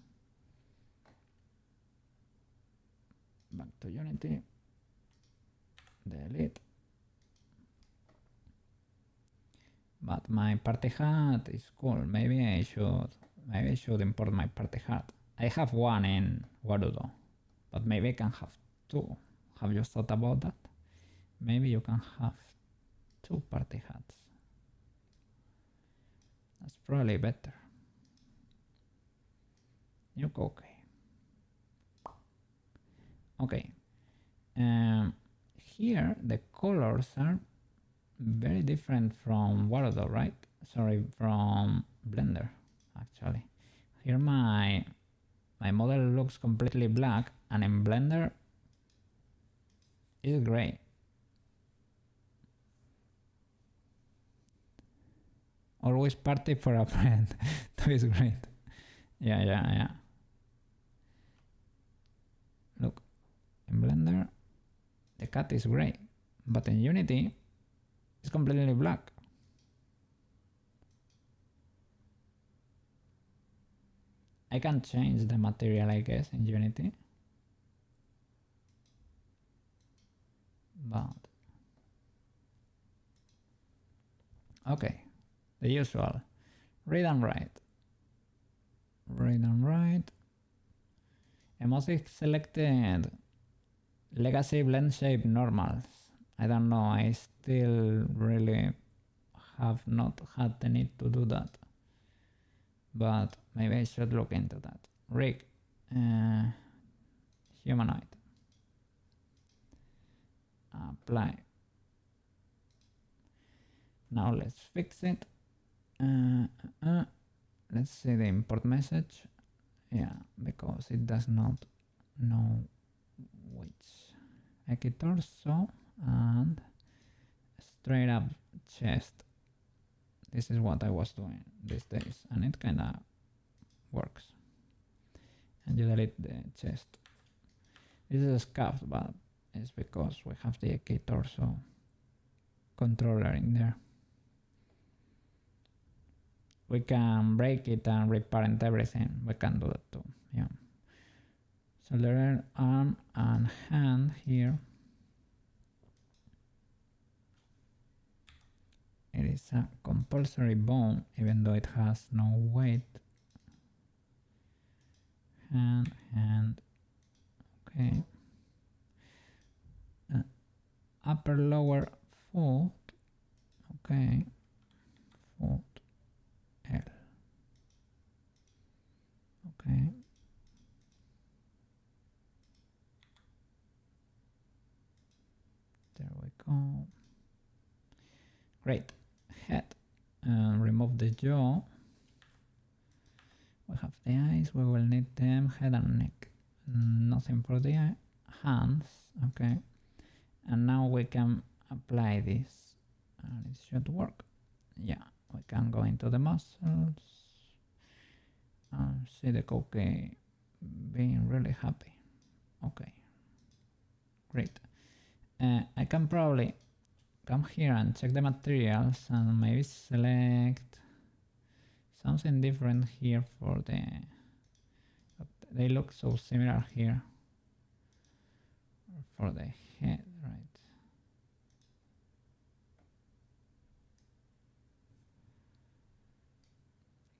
Back to Unity. Delete. But my party hat is cool. Maybe I should import my party hat. I have one in Warudo, but maybe I can have two. Have you thought about that? Maybe you can have two party hats. That's probably better. New Koukei. Okay. Here the colors are very different from Warudo, right? Sorry, from Blender, actually. Here my model looks completely black, and in Blender it's gray. Always party for a friend. That is great. Yeah. Look, in Blender the cat is gray, but in Unity it's completely black. I can change the material, I guess, in Unity. But okay, the usual. Read and write. Read and write. Emojis selected. Legacy blend shape normals. I don't know, I still really have not had the need to do that. But maybe I should look into that. Rig. Humanoid. Apply. Now let's fix it. Let's see the import message. Yeah, because it does not know which. Eki torso and straight up chest. This is what I was doing these days, and it kinda works. And you delete the chest. This is a scuff, but it's because we have the Eki torso controller in there. We can break it and reparent everything. We can do that too. Yeah. Shoulder, arm, and hand here. It is a compulsory bone, even though it has no weight. Hand. Okay. Upper, lower, foot. Okay. Foot. L. Okay. There we go. Great. Head. Remove the jaw. We have the eyes. We will need them. Head and neck. Nothing for the hands. Okay. And now we can apply this. And it should work. Yeah. We can go into the muscles. And see the Koukei being really happy. Okay. Great. I can probably come here and check the materials and maybe select something different here for the... They look so similar here for the head, right?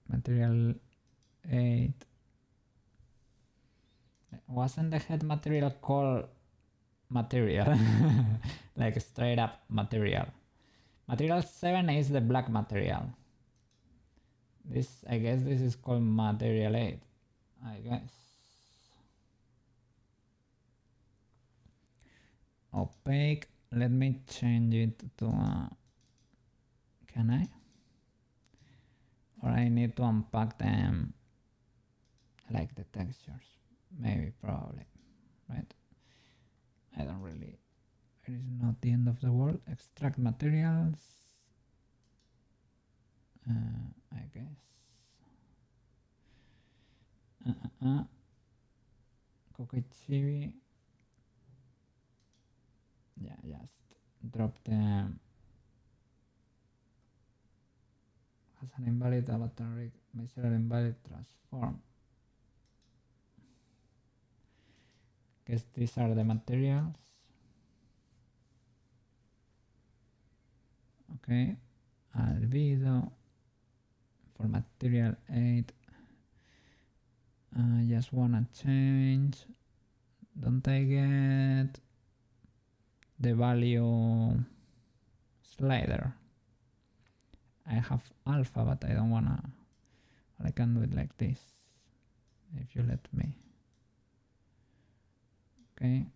Material 8. Wasn't the head material called material? Like straight up material. Material 7 is the black material. This, I guess this is called material 8. I guess. Opaque. Let me change it to can I? Or I need to unpack them like the textures. Maybe, probably. Right? I don't really... It is not the end of the world. Extract materials. I guess. Koukei Chibi. Yeah, just drop them. has an invalid avatar rig, measure invalid transform. Guess these are the materials. Okay, albedo for material 8. I just wanna change. Don't I get the value slider? I have alpha, but I don't wanna. I can do it like this if you let me. Okay,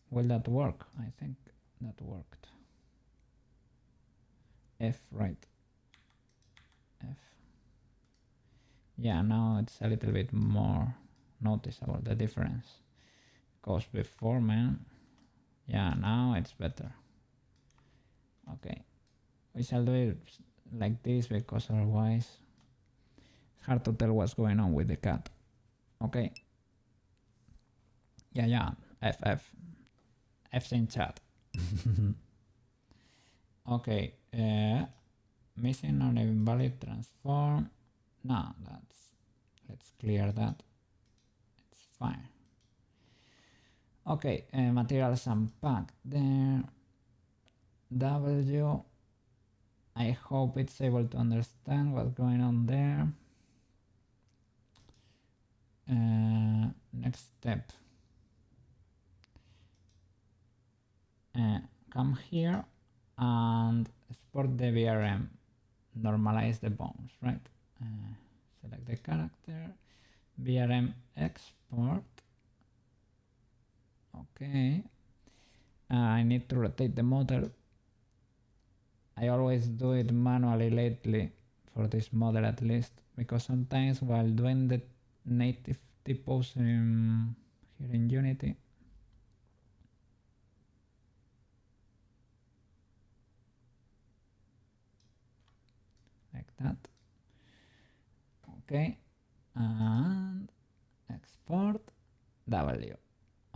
will that work? I think that worked. F, right? F. Yeah, now it's a little bit more noticeable, the difference. Because before, man, yeah, now it's better. Okay, we shall do it like this because otherwise it's hard to tell what's going on with the cat. Okay. Yeah, F's in chat. Okay, missing an invalid transform. No, let's clear that. It's fine. Okay, materials unpacked there. W. I hope it's able to understand what's going on there. Next step. Come here and export the BRM. Normalize the bones, right? Select the character. BRM export. Okay. I need to rotate the model. I always do it manually lately for this model at least, because sometimes while doing the native typos here in Unity, like that. Okay, and export W.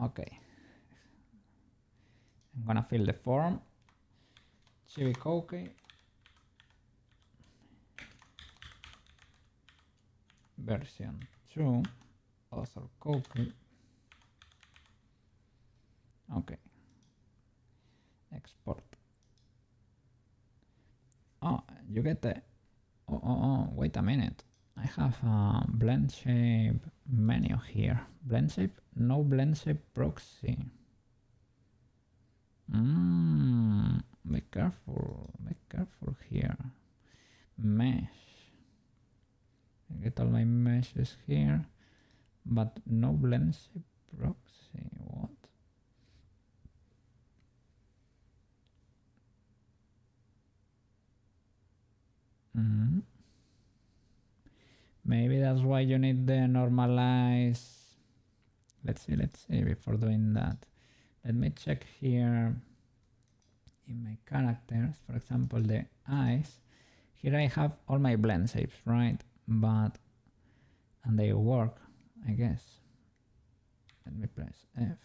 Okay, I'm gonna fill the form. Chibi Koukei. Version 2. Author Koukei. Okay. Export. Oh, you get the... Oh, wait a minute. I have a blend shape menu here. Blend shape? No blend shape proxy. Be careful here. Mesh. I get all my meshes here, but no blend shape proxy. What? Maybe that's why you need the normalize. Let's see before doing that. Let me check here in my characters, for example, the eyes. Here I have all my blend shapes, right? And they work, I guess. Let me press F.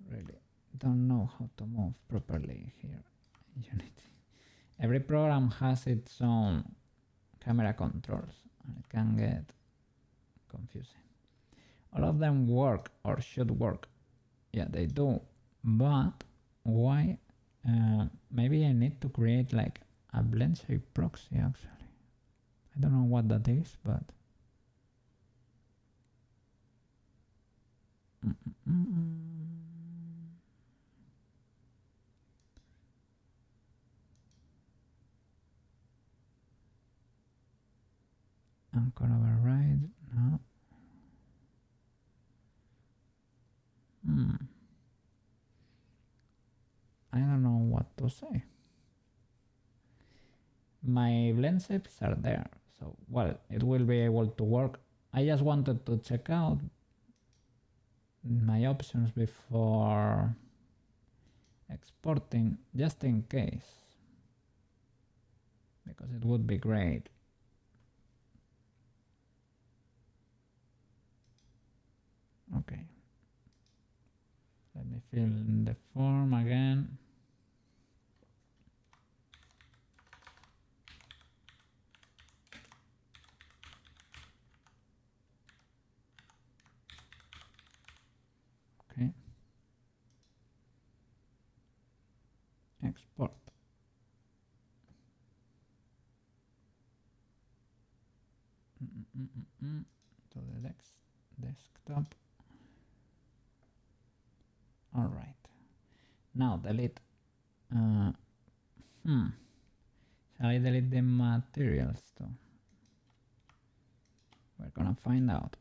Really don't know how to move properly here in Unity. Every program has its own camera controls and it can get confusing. All of them work or should work. Yeah, they do. But why? Maybe I need to create like a blend shape proxy actually. I don't know what that is, but anchor override. No. I don't know what to say. My blend shapes are there, so well, it will be able to work. I just wanted to check out my options before exporting, just in case, because it would be great. Okay, let me fill in the form again. export. To the desktop. All right. Now delete. Shall I delete the materials too? We're gonna find out.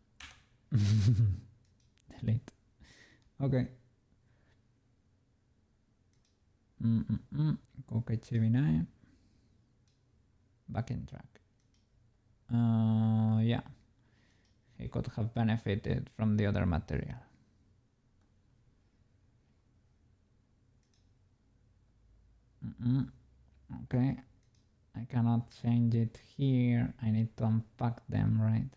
Delete. Okay. Koukei Chibi 9. Backing track. Yeah. He could have benefited from the other material. Okay. I cannot change it here. I need to unpack them, right?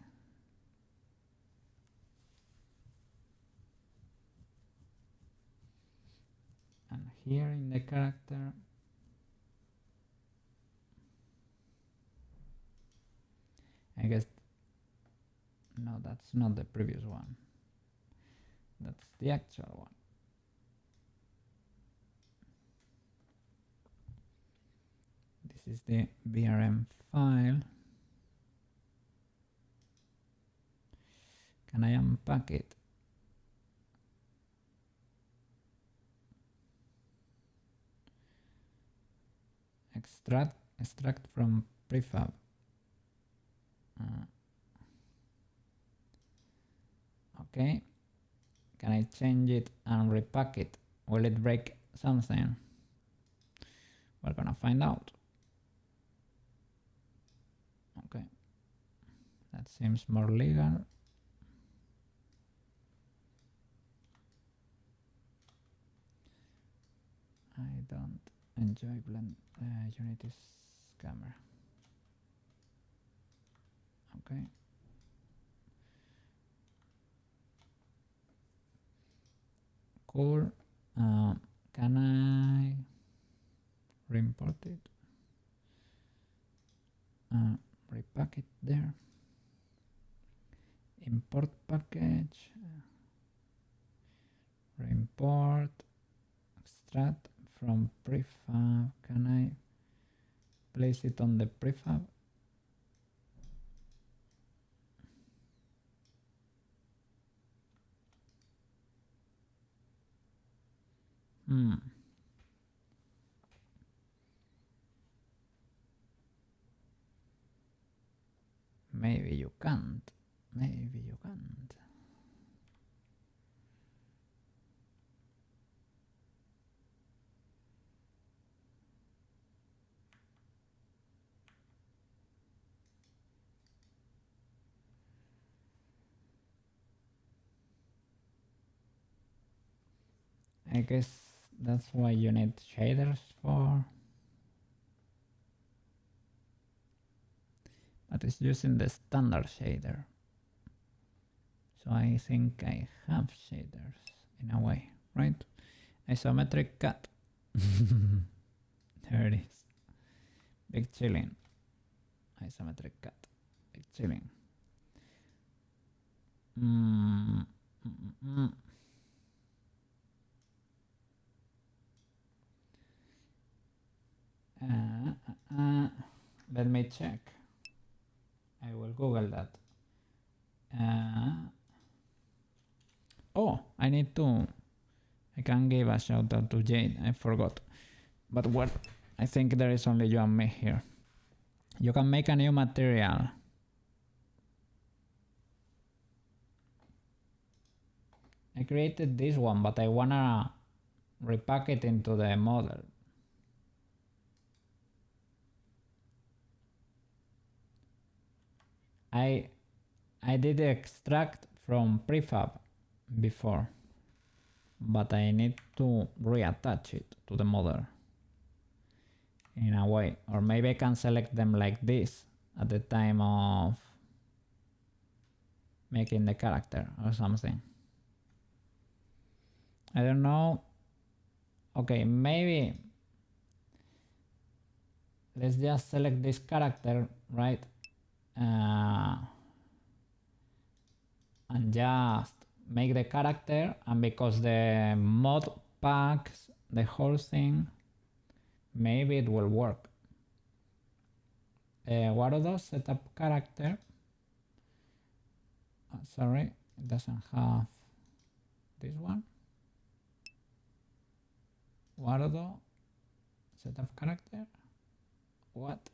And here in the character, I guess, no, that's not the previous one. That's the actual one. This is the BRM file. Can I unpack it? Extract from prefab. Okay. Can I change it and repack it? Will it break something? We're gonna find out. Okay. That seems more legal. I don't enjoy blend Unity's camera. Okay. Cool. Can I re-import it? Repack it there. Import package. Re-import. Extract from prefab. Can I place it on the prefab? Maybe you can't. Maybe you can't. I guess that's why you need shaders for. But it's using the standard shader. So I think I have shaders in a way, right? Isometric cut. There it is. Big chilling. Isometric cut. Big chilling. Let me check. I will Google that. Oh, I need to. I can give a shout out to Jade. I forgot. But what? I think there is only you and me here. You can make a new material. I created this one, but I wanna repack it into the model. I did extract from prefab before, but I need to reattach it to the model in a way, or maybe I can select them like this at the time of making the character or something. I don't know. Okay, maybe let's just select this character, right? And just make the character, and because the mod packs the whole thing, maybe it will work. What are those setup character? Sorry, it doesn't have this one. What are the setup character? What?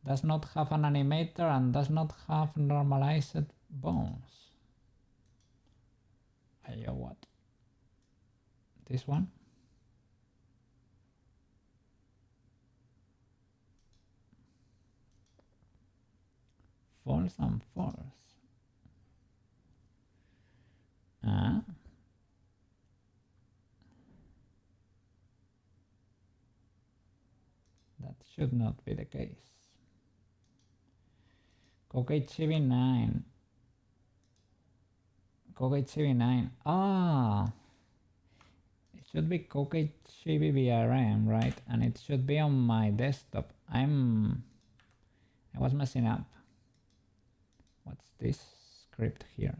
Does not have an animator and does not have normalized bones. What? This one? False and false. That should not be the case. Koukei Chibi 9. Koukei Chibi 9. It should be Koukei Chibi BRM, right? And it should be on my desktop. I was messing up. What's this script here?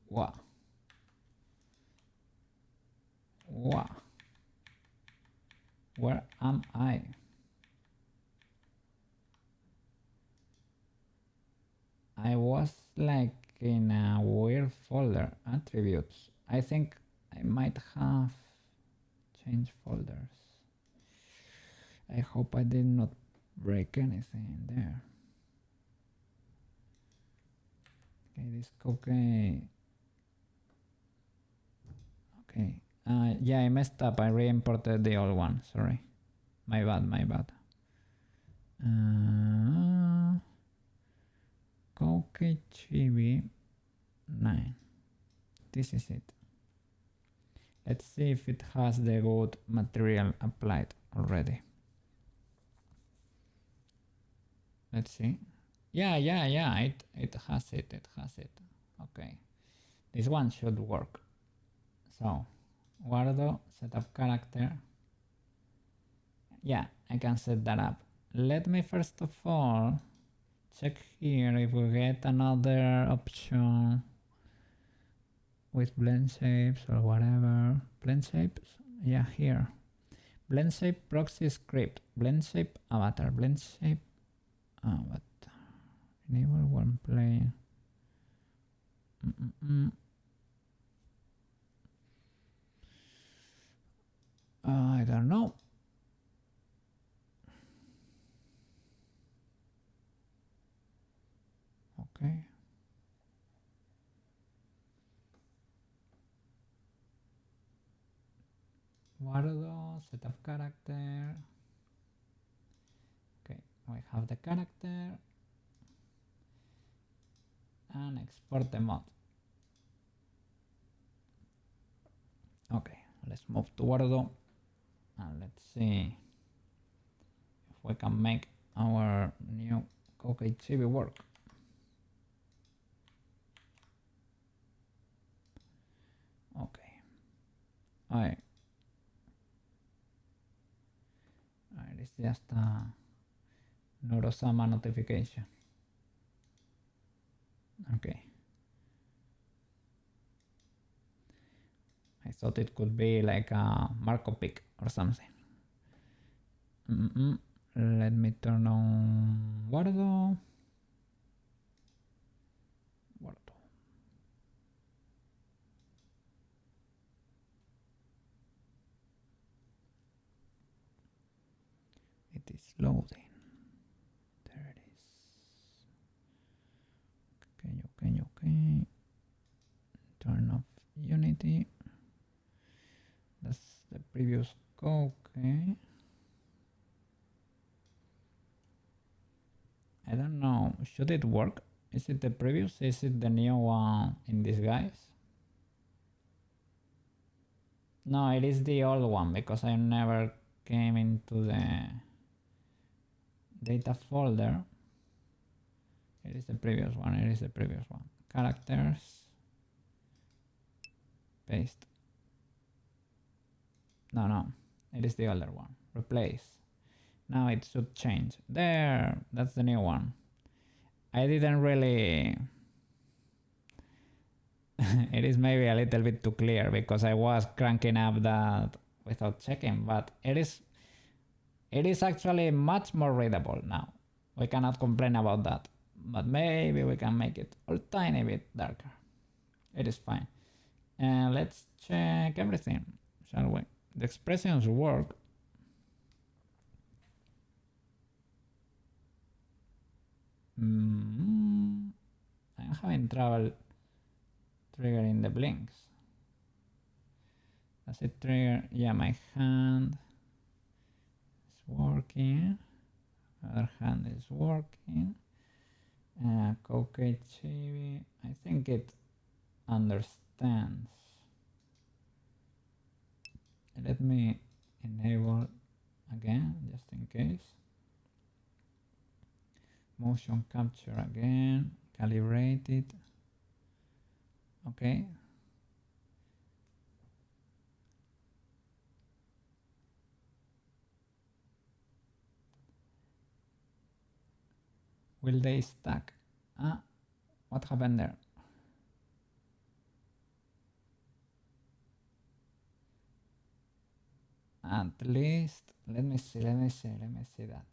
Wow. Wow. Where am I? I was like in a weird folder, attributes. I think I might have changed folders. I hope I did not break anything there. Okay, this Koukei. Okay. Yeah, I messed up. I re-imported the old one. Sorry. My bad. Koukei Chibi 9. This is it. Let's see if it has the good material applied already. Let's see. Yeah. It has it. Okay. This one should work. So, Guardo, setup character. Yeah, I can set that up. Let me first of all check here if we get another option with blend shapes or whatever. Blend shapes? Yeah, here. Blend shape proxy script. Blend shape avatar. Blend shape avatar. Enable one plane. I don't know. Okay. Guardo, setup character. Okay, we have the character. And export the mod. Okay, let's move to Guardo. And let's see if we can make our new Koukei Chibi work. Okay. Alright. It's just a Norosama notification. Okay. I thought it could be like a Marco pick or something. Let me turn on Guardo. It is loading. There it is. Okay. Turn off Unity. That's the previous Koukei. I don't know. Should it work? Is it the previous? Is it the new one in disguise? No, it is the old one because I never came into the data folder. It is the previous one. Characters. Paste. No. It is the older one. Replace. Now it should change. There. That's the new one. I didn't really it is maybe a little bit too clear because I was cranking up that without checking, but it is actually much more readable now. We cannot complain about that, but maybe we can make it a tiny bit darker. It is fine. And let's check everything, shall we? The expressions work. I'm having trouble triggering the blinks. Does it trigger? Yeah, my hand is working. Other hand is working. Koukei Chibi, I think it understands. Let me enable again, just in case. Motion capture again, calibrate it. Okay. Will they stack? What happened there? At least, let me see that.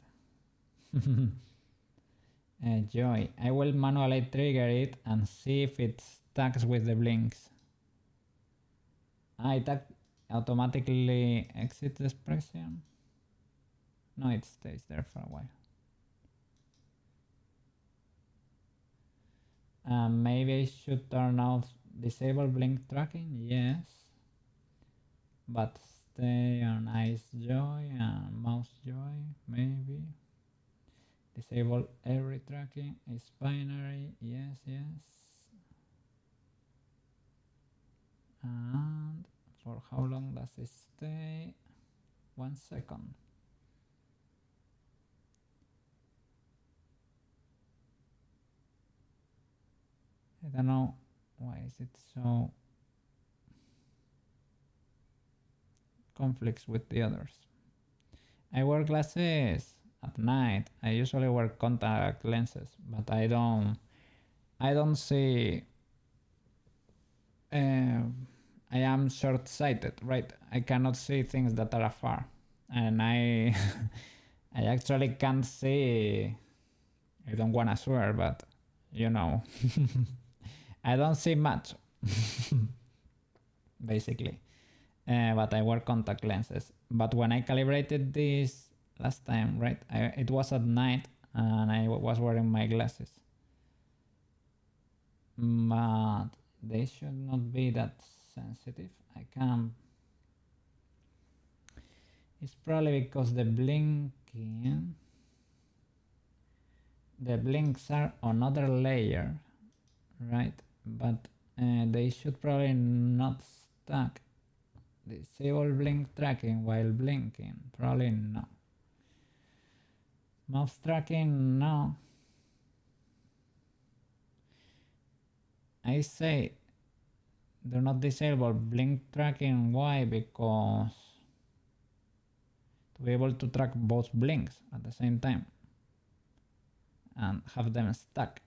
Joy, I will manually trigger it and see if it stacks with the blinks. It automatically exits the expression. No, it stays there for a while. Maybe I should turn off disable blink tracking, yes. But stay on eyes joy and mouse joy, maybe. Disable every tracking is binary, yes. And for how long does it stay? 1 second. I don't know why is it so conflicts with the others. I wear glasses at night. I usually wear contact lenses, but I don't see. I am short-sighted, right? I cannot see things that are afar, and I I actually can't see. I don't wanna swear, but you know, I don't see much, basically. But I wear contact lenses. But when I calibrated this last time, right, it was at night and I was wearing my glasses. But they should not be that sensitive. I can. It's probably because the blinks are on other layer, right? But they should probably not stack. Disable blink tracking while blinking, probably no. Mouse tracking, no. I say do not disable blink tracking. Why? Because to be able to track both blinks at the same time and have them stack,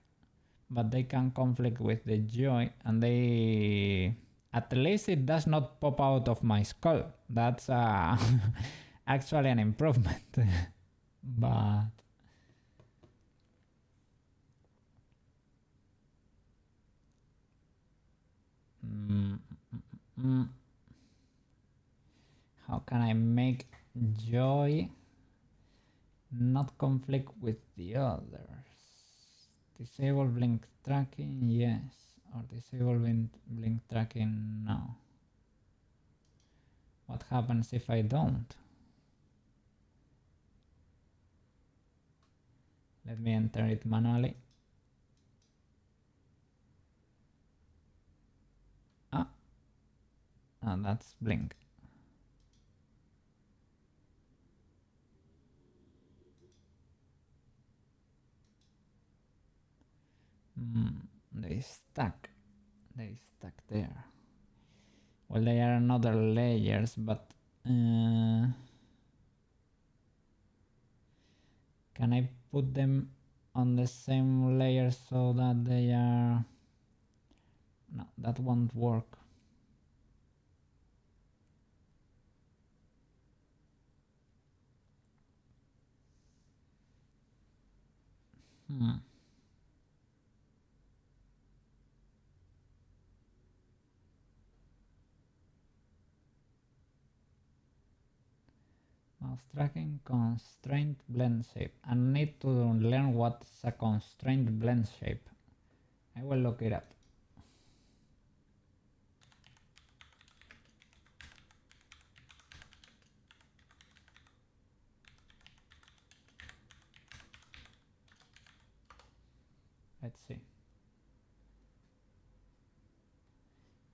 but they can conflict with the joy, and they at least it does not pop out of my skull. That's actually an improvement. But how can I make joy not conflict with the others? Disable blink tracking, yes. Or disable blink tracking, no. What happens if I don't? Let me enter it manually. And that's blink. They stuck there. Well, they are another layers, but can I put them on the same layer so that they are No, that won't work. Mouse tracking, constraint blend shape. I need to learn what's a constraint blend shape. I will look it up. Let's see.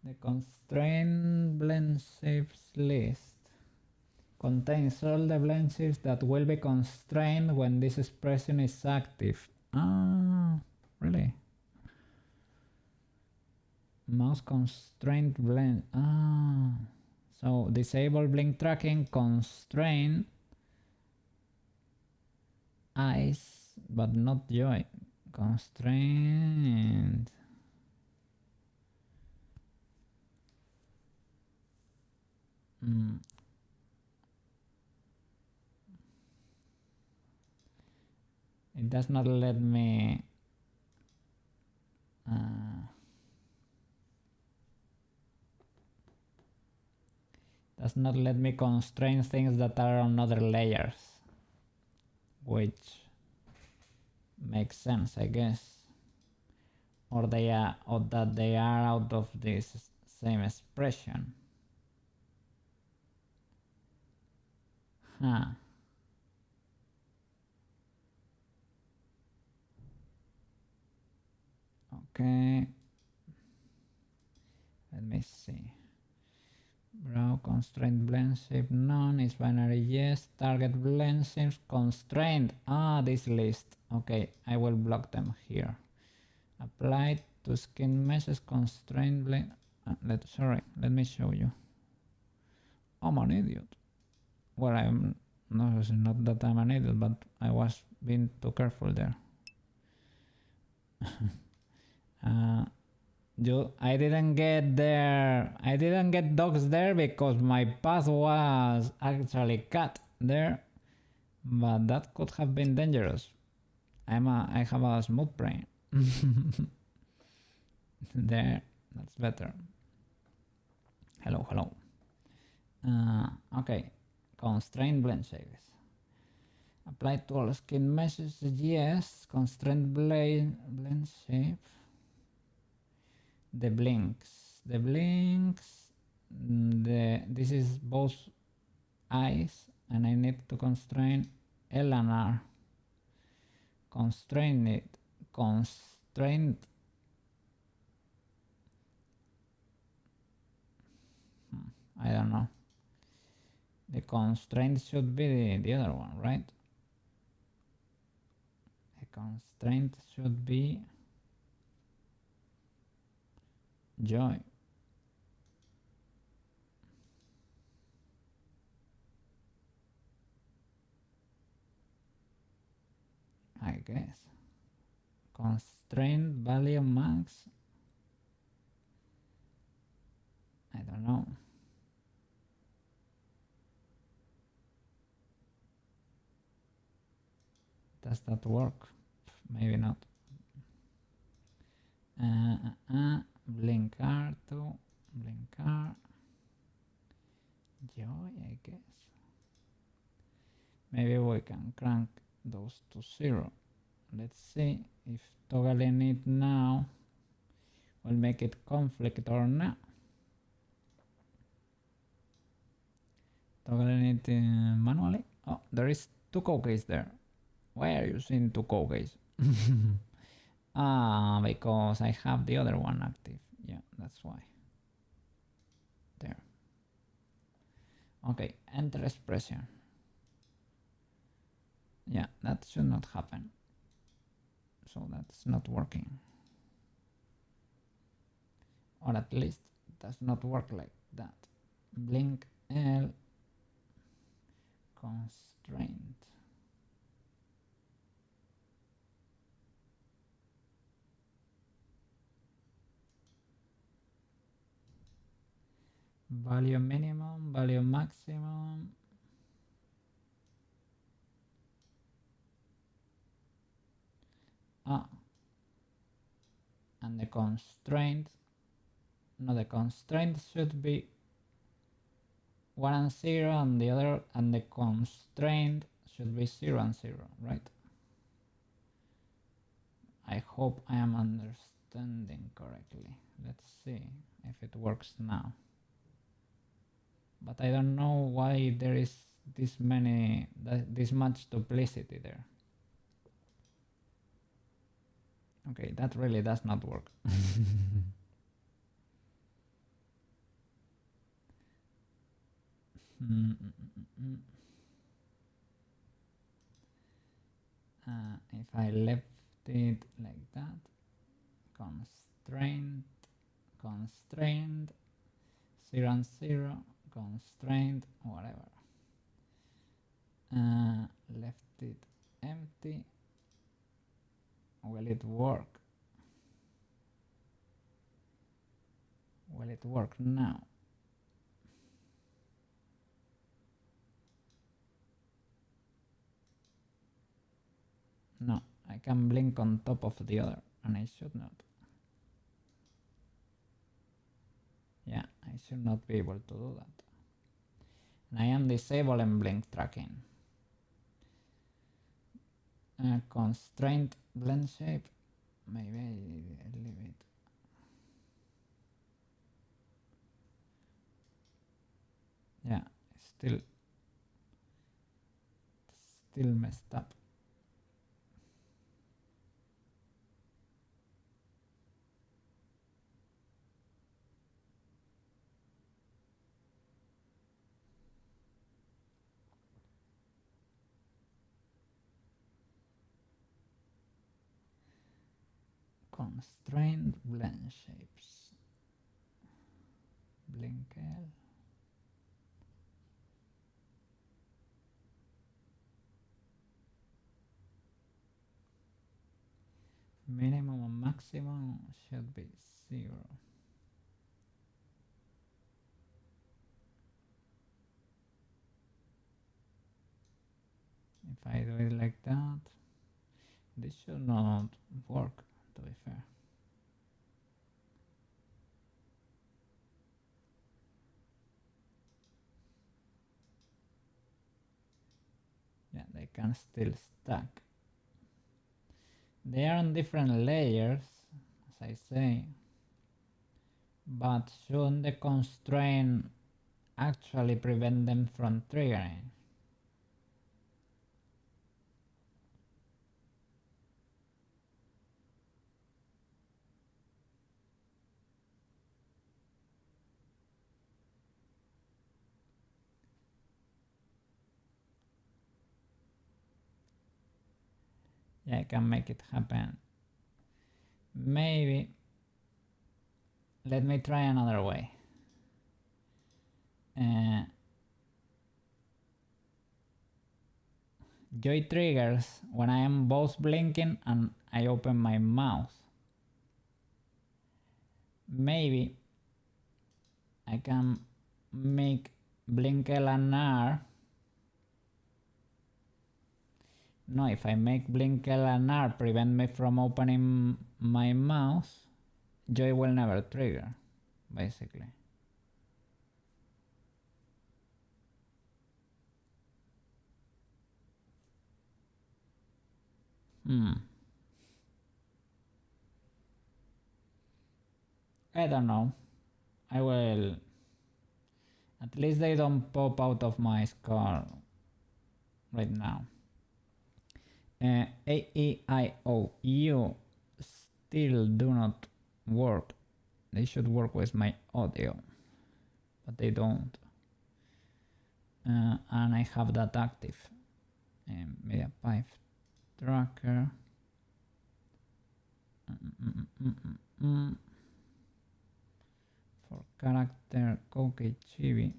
The constraint blend shapes list contains all the blend shapes that will be constrained when this expression is active. Ah, really? Mouse constraint blend. Ah, so disable blink tracking, constrain eyes, but not joy. Constrained. It does not let me constrain things that are on other layers, which makes sense, I guess, or that they are out of this same expression. Huh. Okay. Let me see. Brow constraint blend shape none is binary yes. Target blend shapes constrained. Ah, this list. Okay, I will block them here. Apply to skin meshes constraint blend. Sorry, let me show you. I'm an idiot. Well, I'm no, it's not that I'm an idiot, but I was being too careful there. I didn't get there. I didn't get dogs there because my path was actually cut there, but that could have been dangerous. I have a smooth brain. There, that's better. Hello. Okay, constraint blend shapes. Apply to all skin meshes. Yes, constraint blend shape. The blinks. This is both eyes, and I need to constrain L and R. Constrain it. Constraint. I don't know. The constraint should be the other one, right? The constraint should be joy. I guess. Constraint value max. I don't know. Does that work? Maybe not. Blink R2, blink R. Joy, I guess. Maybe we can crank those to 0. Let's see if toggling it now will make it conflict or not. Toggling it manually. Oh, there is 2 Koukeis there. Why are you seeing 2 Koukeis? Because I have the other one active. Yeah, that's why. There. Okay, enter expression. Yeah, that should not happen. So that's not working. Or at least it does not work like that. Blink L constraint. value minimum, value maximum. And the constraint, no, the constraint should be 1 and 0, and the other, and the constraint should be 0 and 0, right? I hope I am understanding correctly. Let's see if it works now. But I don't know why there is this much duplicity there. Okay, that really does not work. If I left it like that, constraint, 0 and 0, constraint, whatever. Left it empty. Will it work? Will it work now? No, I can blink on top of the other, and I should not. Yeah, I should not be able to do that. And I am disabling blink tracking. Constraint blend shape. Maybe I leave it. Yeah, still messed up. Constraint blend shapes. Blink L. Minimum and maximum should be 0. If I do it like that, this should not work, to be fair. Yeah, they can still stack. They are on different layers, as I say, but shouldn't the constraint actually prevent them from triggering? Yeah, I can make it happen. Maybe. Let me try another way. Joy triggers when I am both blinking and I open my mouth. Maybe I can make blink L and R. No, if I make blink L and R prevent me from opening my mouth, Joy will never trigger, basically. I don't know. I will. At least they don't pop out of my skull right now. A, E, I, O, U still do not work. They should work with my audio, but they don't. And I have that active. Media pipe tracker. For character Koukei Chibi.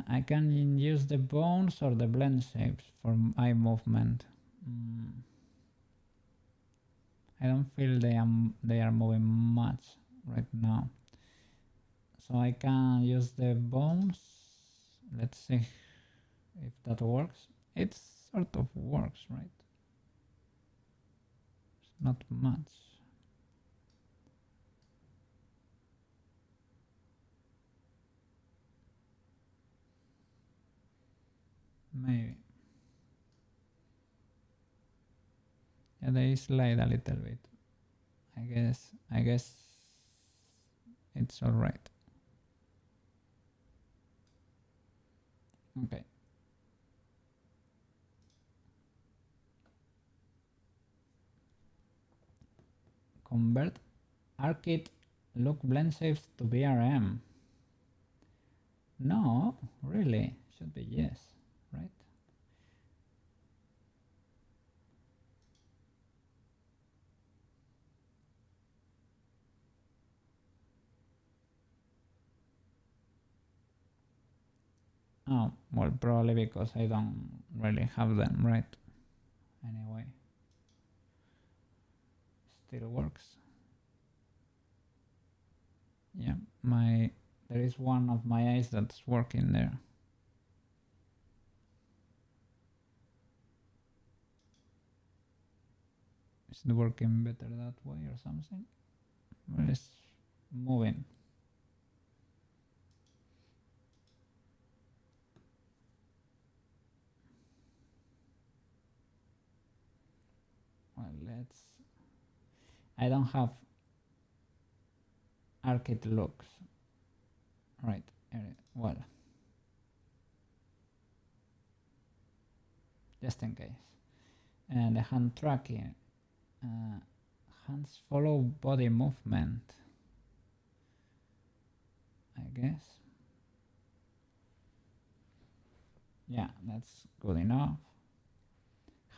I can use the bones or the blend shapes for eye movement. I don't feel they are moving much right now. So I can use the bones. Let's see if that works. It sort of works, right? It's not much. Maybe. Yeah, they slide a little bit. I guess it's all right. Okay. Convert Arcade look blend shapes to BRM. No, really, should be yes, right? Oh, well, probably because I don't really have them, right? Anyway, still works. Yeah, there is one of my eyes that's working there. Is it working better that way or something? Well, it's moving. Well, I don't have arcade looks. Right, well, just in case. And the hand tracking. Hands follow body movement, I guess. Yeah, that's good enough.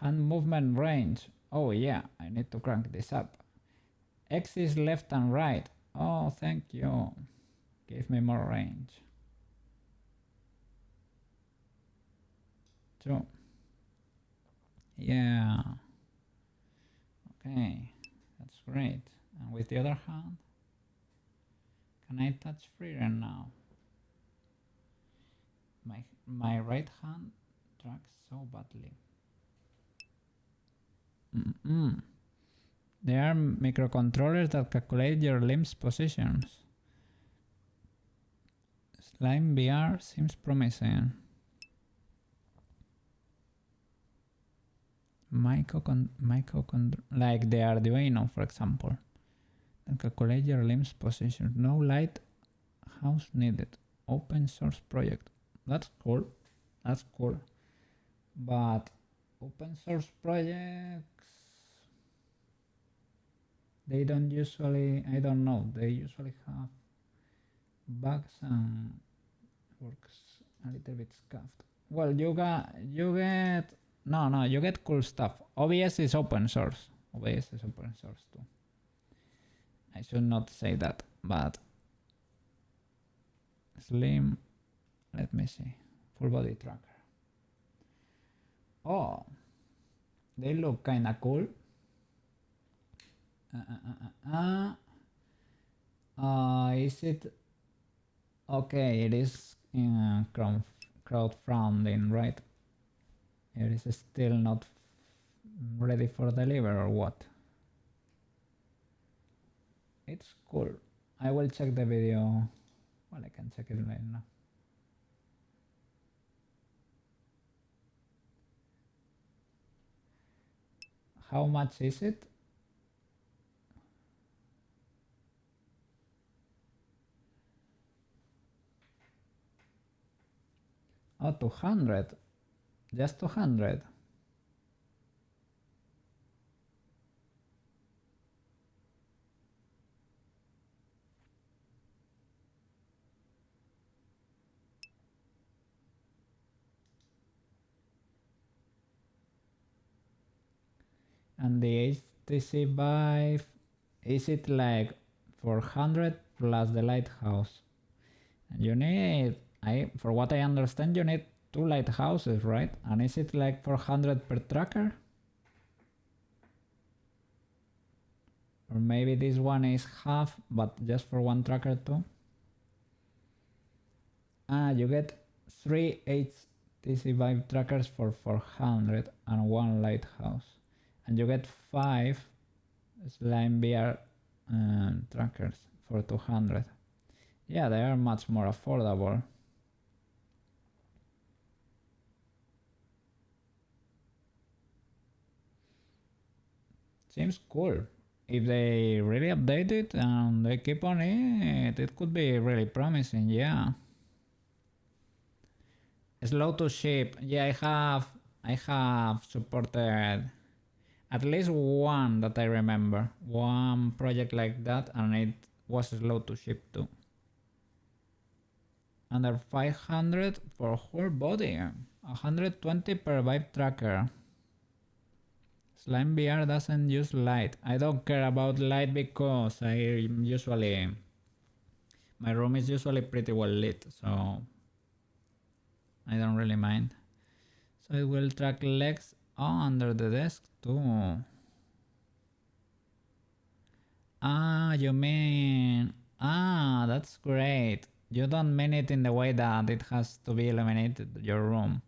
Hand movement range. Oh yeah, I need to crank this up. X is left and right. Oh, thank you. Give me more range. 2. Yeah. Okay, that's great. And with the other hand, can I touch freer now? My right hand tracks so badly. There are microcontrollers that calculate your limbs positions. Slime VR seems promising. Like the Arduino, for example, and calculate your limbs position. No lighthouse needed. Open source project. That's cool. That's cool. But open source projects, they don't usually, I don't know, they usually have bugs and works a little bit scuffed. Well, you get no, you get cool stuff. OBS is open source. OBS is open source too. I should not say that, but Slim, let me see. Full body tracker. Oh, they look kinda cool. Is it okay? It is in crowdfunding, right? It is still not ready for deliver or what? It's cool. I will check the video. Well, I can check it right now. How much is it? Oh, 200. Just 200. And the HTC Vive, is it like 400 plus the lighthouse? And you need For what I understand, you need 2 lighthouses, right? And is it like 400 per tracker? Or maybe this one is half, but just for 1 tracker too? You get 3 HTC Vive trackers for 400 and 1 lighthouse. And you get 5 Slime VR trackers for 200. Yeah, they are much more affordable. Seems cool. If they really update it and they keep on it, it could be really promising, yeah. Slow to ship. Yeah, I have supported at least one that I remember. One project like that, and it was slow to ship too. Under 500 for whole body. 120 per Vive tracker. Slime VR doesn't use light. I don't care about light because my room is usually pretty well lit, so I don't really mind. So it will track legs under the desk too. You mean... that's great. You don't mean it in the way that it has to be illuminated, your room.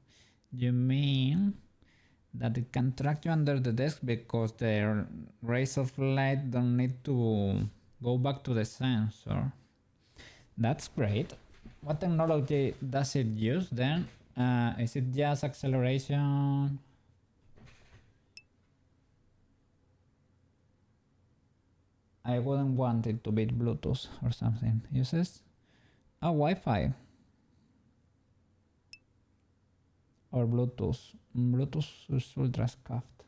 You mean that it can track you under the desk because the rays of light don't need to go back to the sensor. That's great. What technology does it use then? Is it just acceleration? I wouldn't want it to be Bluetooth or something. Uses Wi-Fi or Bluetooth. Bluetooth is ultra scuffed.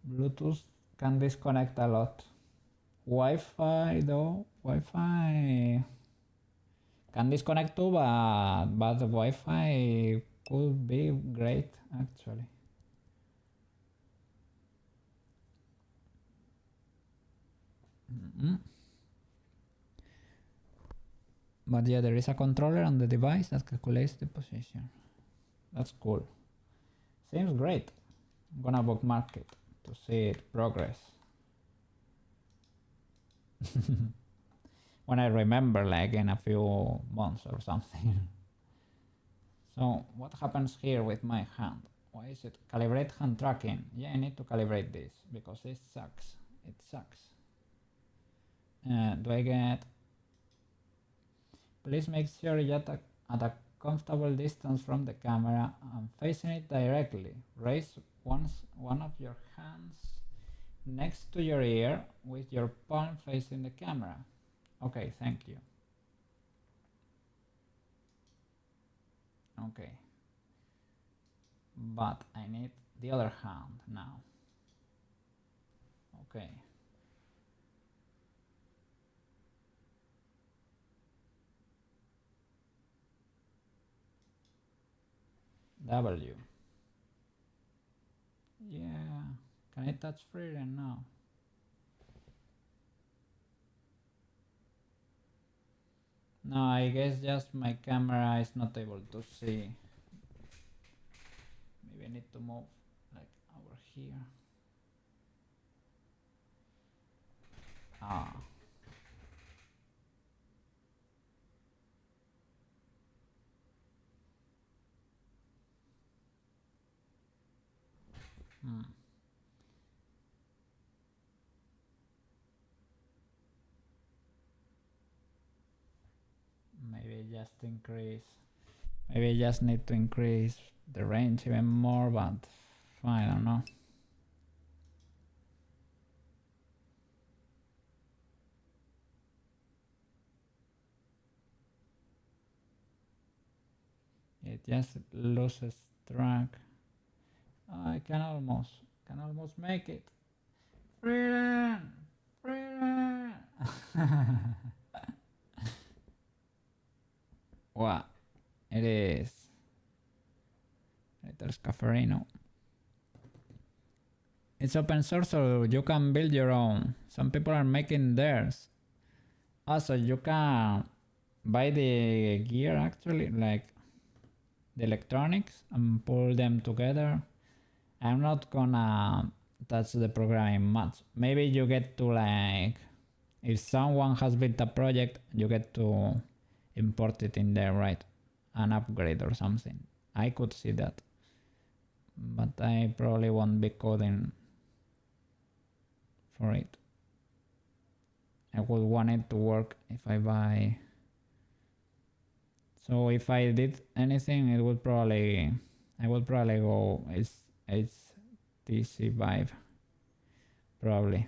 Bluetooth can disconnect a lot. Wi-Fi though, Wi-Fi can disconnect too, but the Wi-Fi could be great actually. But yeah, there is a controller on the device that calculates the position. That's cool. Seems great. I'm gonna bookmark it to see it progress. When I remember, like in a few months or something. So what happens here with my hand? Why is it calibrate hand tracking? Yeah, I need to calibrate this because it sucks. It sucks. Do I get... Please make sure you're at a comfortable distance from the camera and facing it directly. Raise one of your hands next to your ear with your palm facing the camera. Okay, thank you. Okay. But I need the other hand now. Okay. W. Yeah. Can I touch freedom now? No, I guess just my camera is not able to see. Maybe I need to move like over here. Maybe just increase. Maybe I just need to increase the range even more, but I don't know. It just loses track. I can almost make it. Freedom! Freedom! What? It is. There's Cafferino. It's open source, so you can build your own. Some people are making theirs. Also, you can buy the gear actually, like the electronics, and pull them together. I'm not gonna touch the programming much. Maybe you get to, like, if someone has built a project, you get to import it in there, right? An upgrade or something. I could see that, but I probably won't be coding for it. I would want it to work if I buy. So if I did anything, it would probably, I would probably go HTC Vive, probably.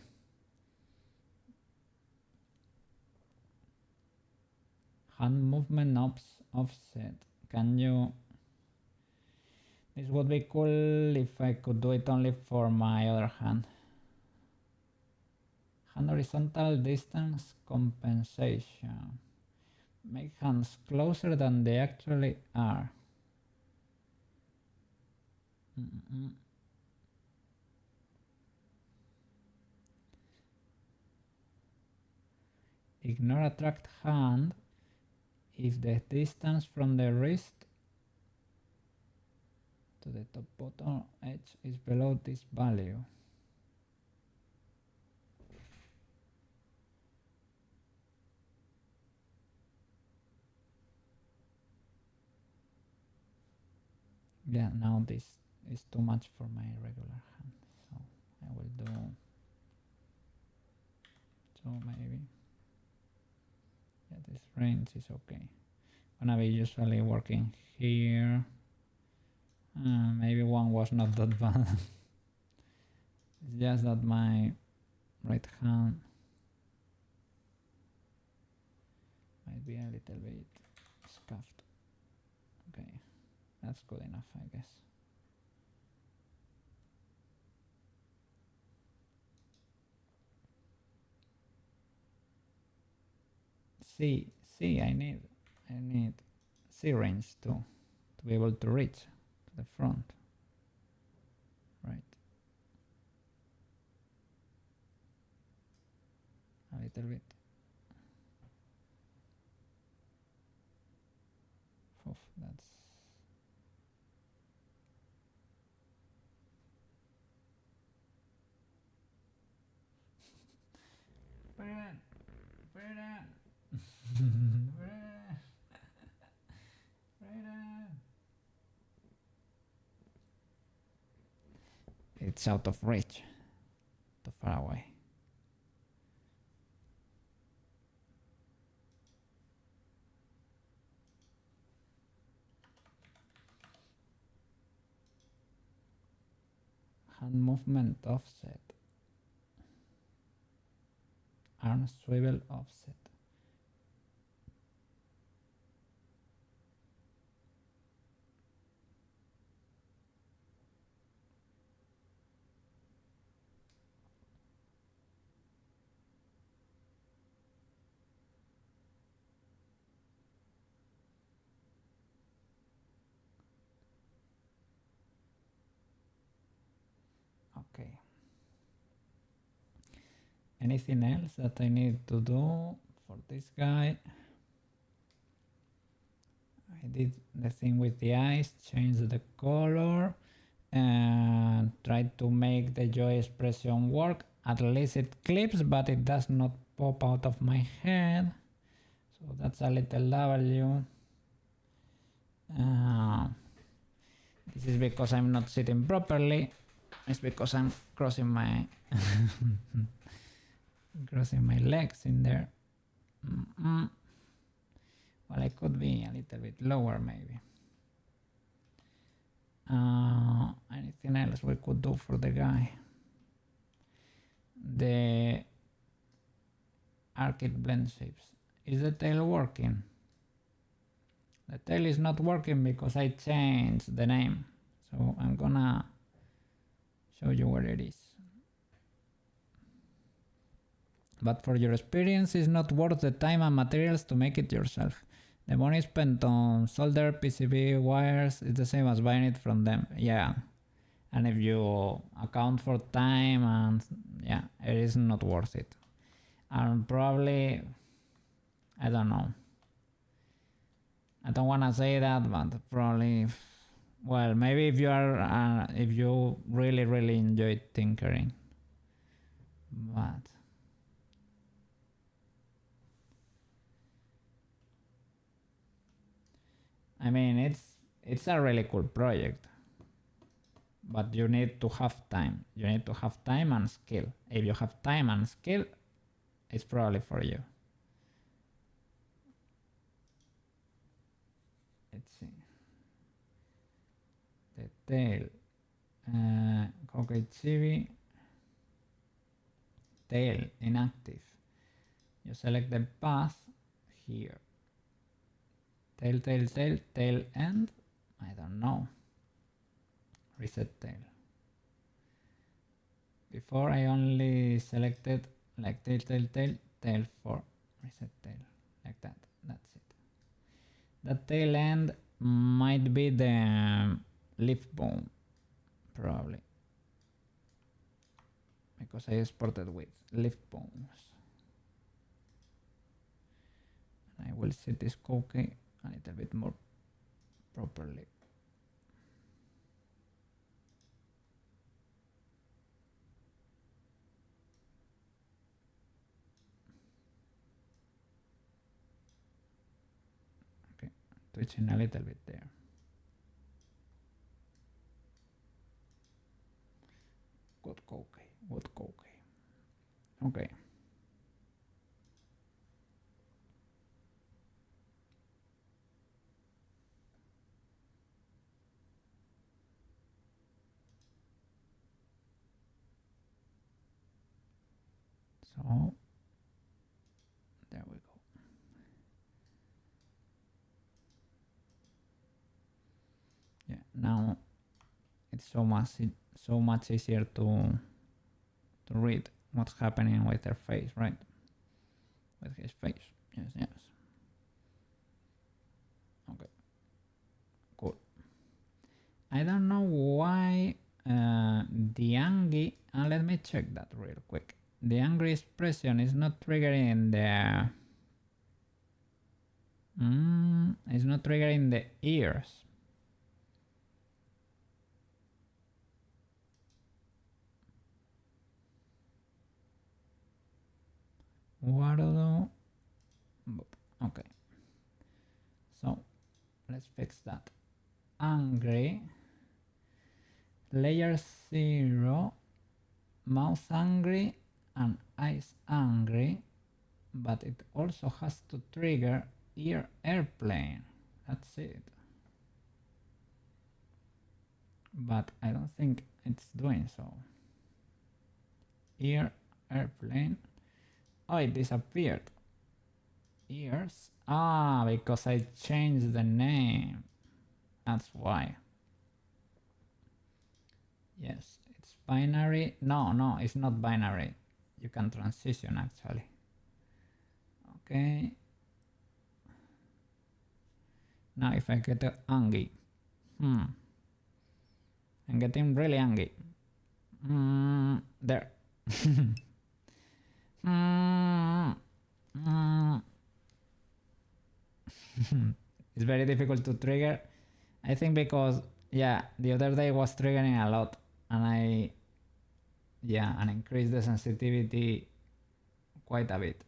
Hand movement offset. Can you? This would be cool if I could do it only for my other hand. Hand horizontal distance compensation. Make hands closer than they actually are. Ignore a tracked hand if the distance from the wrist to the top bottom edge is below this value. Yeah, now this is too much for my regular hand, so I will do so maybe. Yeah, this range is okay. Gonna be usually working here. Maybe one was not that bad. It's just that my right hand might be a little bit scuffed. Okay, that's good enough, I guess. C, I need C range too, to be able to reach to the front. Right. A little bit. Oof, that's put it in. Put it in. Put it in. Put it in. It's out of reach. Too far away. Hand movement offset. Arm swivel offset. Okay. Anything else that I need to do for this guy? I did the thing with the eyes, change the color, and try to make the joy expression work. At least it clips, but it does not pop out of my head. So that's a little W. This is because I'm not sitting properly. It's because I'm crossing my crossing my legs in there. Well, I could be a little bit lower maybe. Anything else we could do for the guy? The arcade blend shapes. Is the tail working? The tail is not working because I changed the name. So I'm gonna show you where it is. But for your experience, it's not worth the time and materials to make it yourself. The money spent on solder PCB wires is the same as buying it from them. Yeah. And if you account for time, and yeah, it is not worth it. And probably, I don't know. I don't want to say that, but probably, well, maybe if you are, if you really enjoy tinkering, but I mean, it's a really cool project, but you need to have time. You need to have time and skill. If you have time and skill, it's probably for you. Let's see. The tail. Koukei Chibi. Tail inactive. You select the path here. Tail, tail, tail, tail end. I don't know. Reset tail. Before I only selected like tail, tail, tail, tail for reset tail. Like that. That's it. That tail end might be the leaf bone. Probably. Because I exported with leaf bones. And I will set this Koukei a little bit more properly. Okay, twitching a little bit there. Good Koukei, good Koukei. Okay. So there we go. Yeah, now it's so much easier to read what's happening with their face, right? With his face. Yes, yes. Okay. Cool. I don't know why the angry, let me check that real quick. The angry expression is not triggering the it's not triggering the ears. Waddle. Okay. So let's fix that. Angry. Layer 0. Mouth angry and eyes angry. But it also has to trigger ear airplane. That's it. But I don't think it's doing so. Ear airplane. Oh, it disappeared. Ears. Ah, because I changed the name. That's why. Yes, it's binary. No, it's not binary. You can transition actually. Okay. Now if I get angry. I'm getting really angry. There. It's very difficult to trigger. I think because, yeah, the other day was triggering a lot and and increased the sensitivity quite a bit.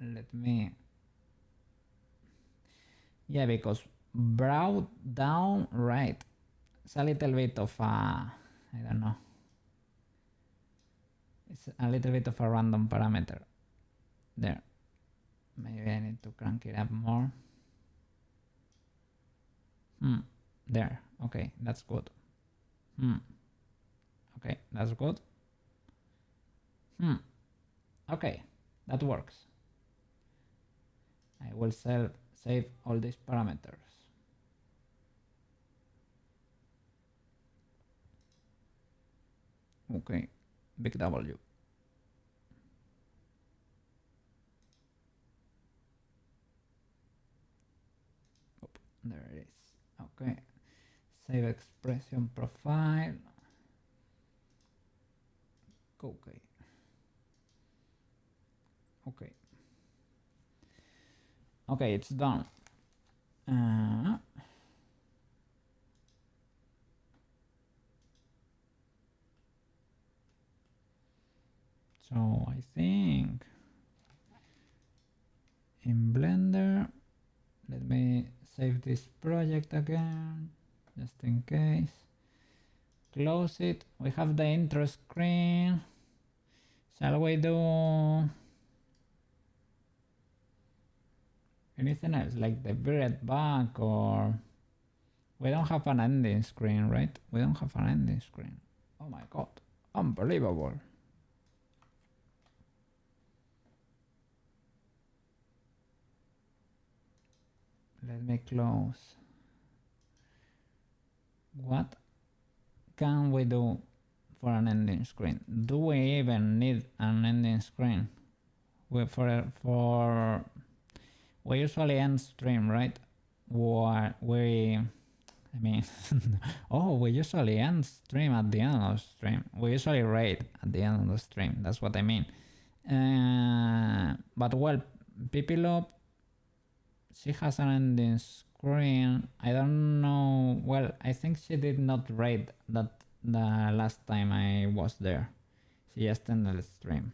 Let me, yeah, because brow down right. It's a little bit of a, I don't know. It's a little bit of a random parameter. There. Maybe I need to crank it up more. There. Okay, that's good. Okay, that's good. Okay, that works. I will save all these parameters. Okay, big W. There it is. Okay, save expression profile. Okay. Okay, Okay, it's done. So I think in Blender, let me save this project again, just in case. Close it. We have the intro screen. Shall we do anything else, like the beard back, or we don't have an ending screen, right? We don't have an ending screen. Oh my god, unbelievable. Let me close. What can we do for an ending screen? Do we even need an ending screen? We usually end stream, right? I mean, oh, we usually end stream at the end of the stream. We usually raid at the end of the stream. That's what I mean. But well, Pipilop, she has an ending screen. I don't know. Well, I think she did not raid that the last time I was there. She just ended the stream.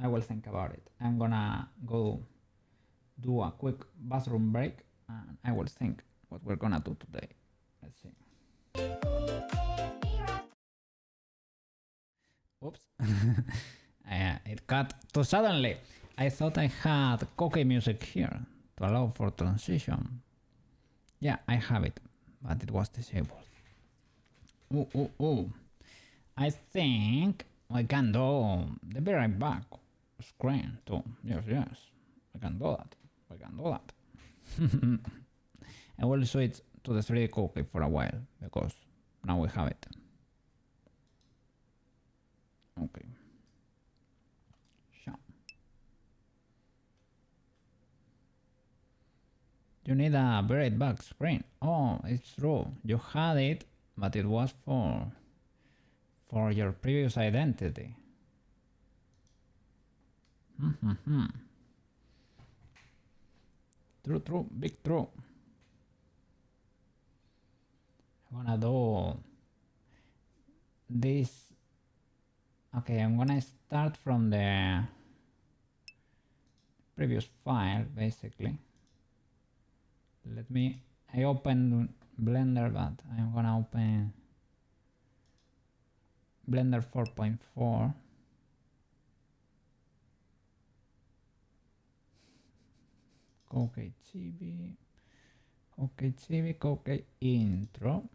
I will think about it. I'm gonna go do a quick bathroom break and I will think what we're gonna do today. Let's see. Oops. It cut too suddenly. I thought I had Koukei music here to allow for transition. Yeah, I have it, but it was disabled. Ooh. I think I can do the BRB Screen too. Yes. I can do that. I will switch to the 3D Koukei for a while because now we have it. Okay. Sure. You need a BRB Screen. Oh, it's true. You had it, but it was for your previous identity. True, big true. I'm gonna do this. Okay, I'm gonna start from the previous file, basically. I opened Blender, but I'm gonna open Blender 4.4. Chibi Koukei intro,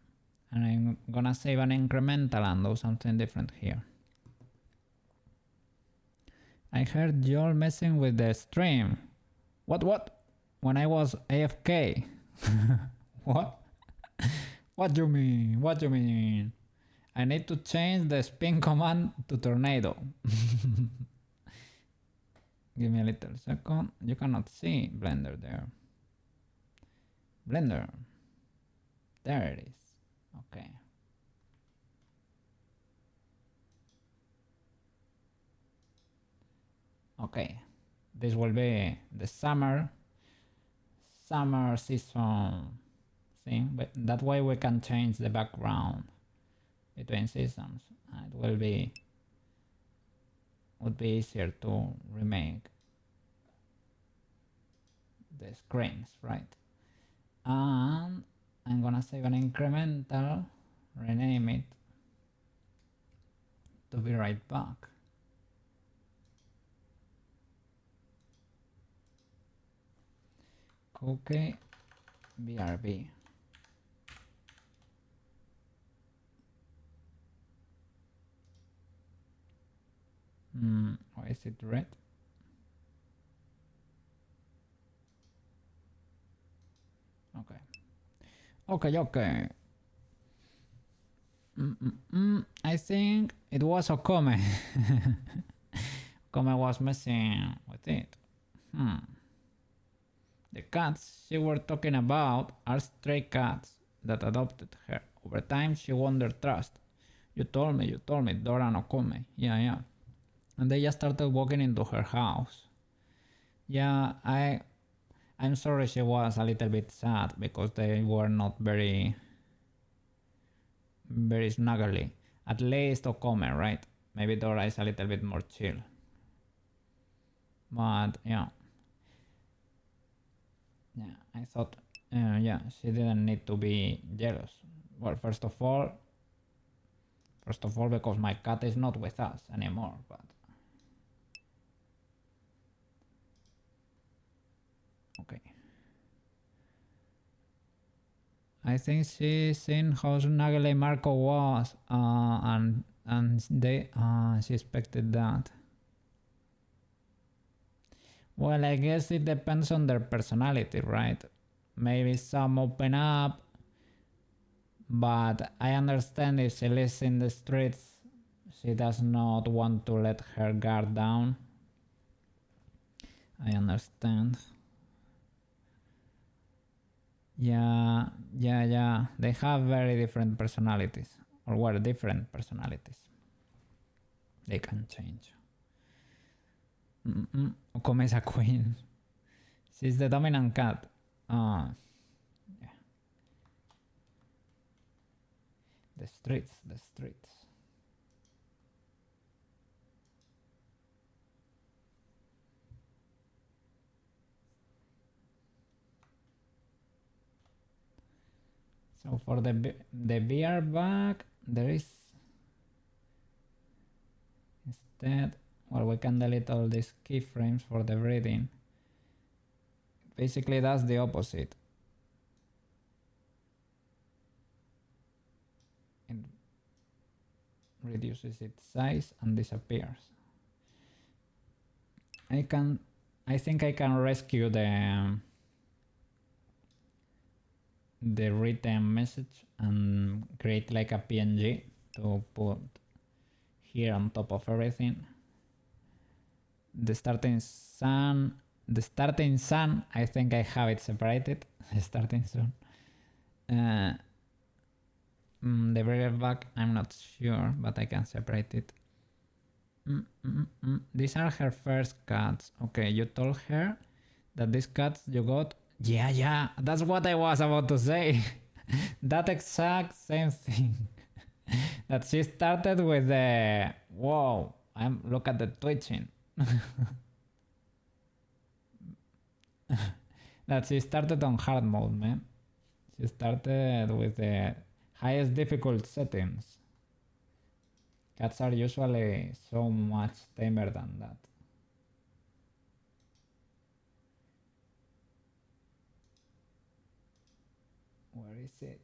and I'm gonna save an incremental and do something different here. I heard y'all messing with the stream. What? When I was AFK? What? What do you mean? I need to change the spin command to tornado. Give me a little second. You cannot see Blender there. Blender. There it is. Okay. Okay. This will be the summer season thing, but that way we can change the background between seasons. It would be easier to remake the screens, right? And I'm gonna save an incremental, rename it to be right back. Koukei BRB. Why is it red? Okay. I think it was Okome. Kome was messing with it. The cats she were talking about are stray cats that adopted her. Over time, she won their trust. You told me, Dora no Kome. Yeah. And they just started walking into her house. Yeah, I'm sorry she was a little bit sad because they were not very snuggly. At least Okome, right? Maybe Dora is a little bit more chill. But yeah, I thought, she didn't need to be jealous. Well, first of all, because my cat is not with us anymore. But okay, I think she seen how snuggly Marco was, and she expected that. Well, I guess it depends on their personality, right? Maybe some open up, but I understand if she lives in the streets, she does not want to let her guard down. I understand. Yeah. They have very different personalities, or were different personalities. They can change. Okome is a queen. She's the dominant cat. Yeah. The streets. So for the VR back, there is instead, well, we can delete all these keyframes for the breathing. Basically, that's the opposite. It reduces its size and disappears. I think I can rescue the written message and create like a PNG to put here on top of everything. The starting sun, I think I have it separated. Starting sun. The breeder back, I'm not sure, but I can separate it. These are her first cats. Okay, you told her that these cats you got. Yeah, that's what I was about to say. That exact same thing. That she started with the whoa. Look at the twitching. That she started on hard mode, man. She started with the highest difficult settings. Cats are usually so much tamer than that. Where is it?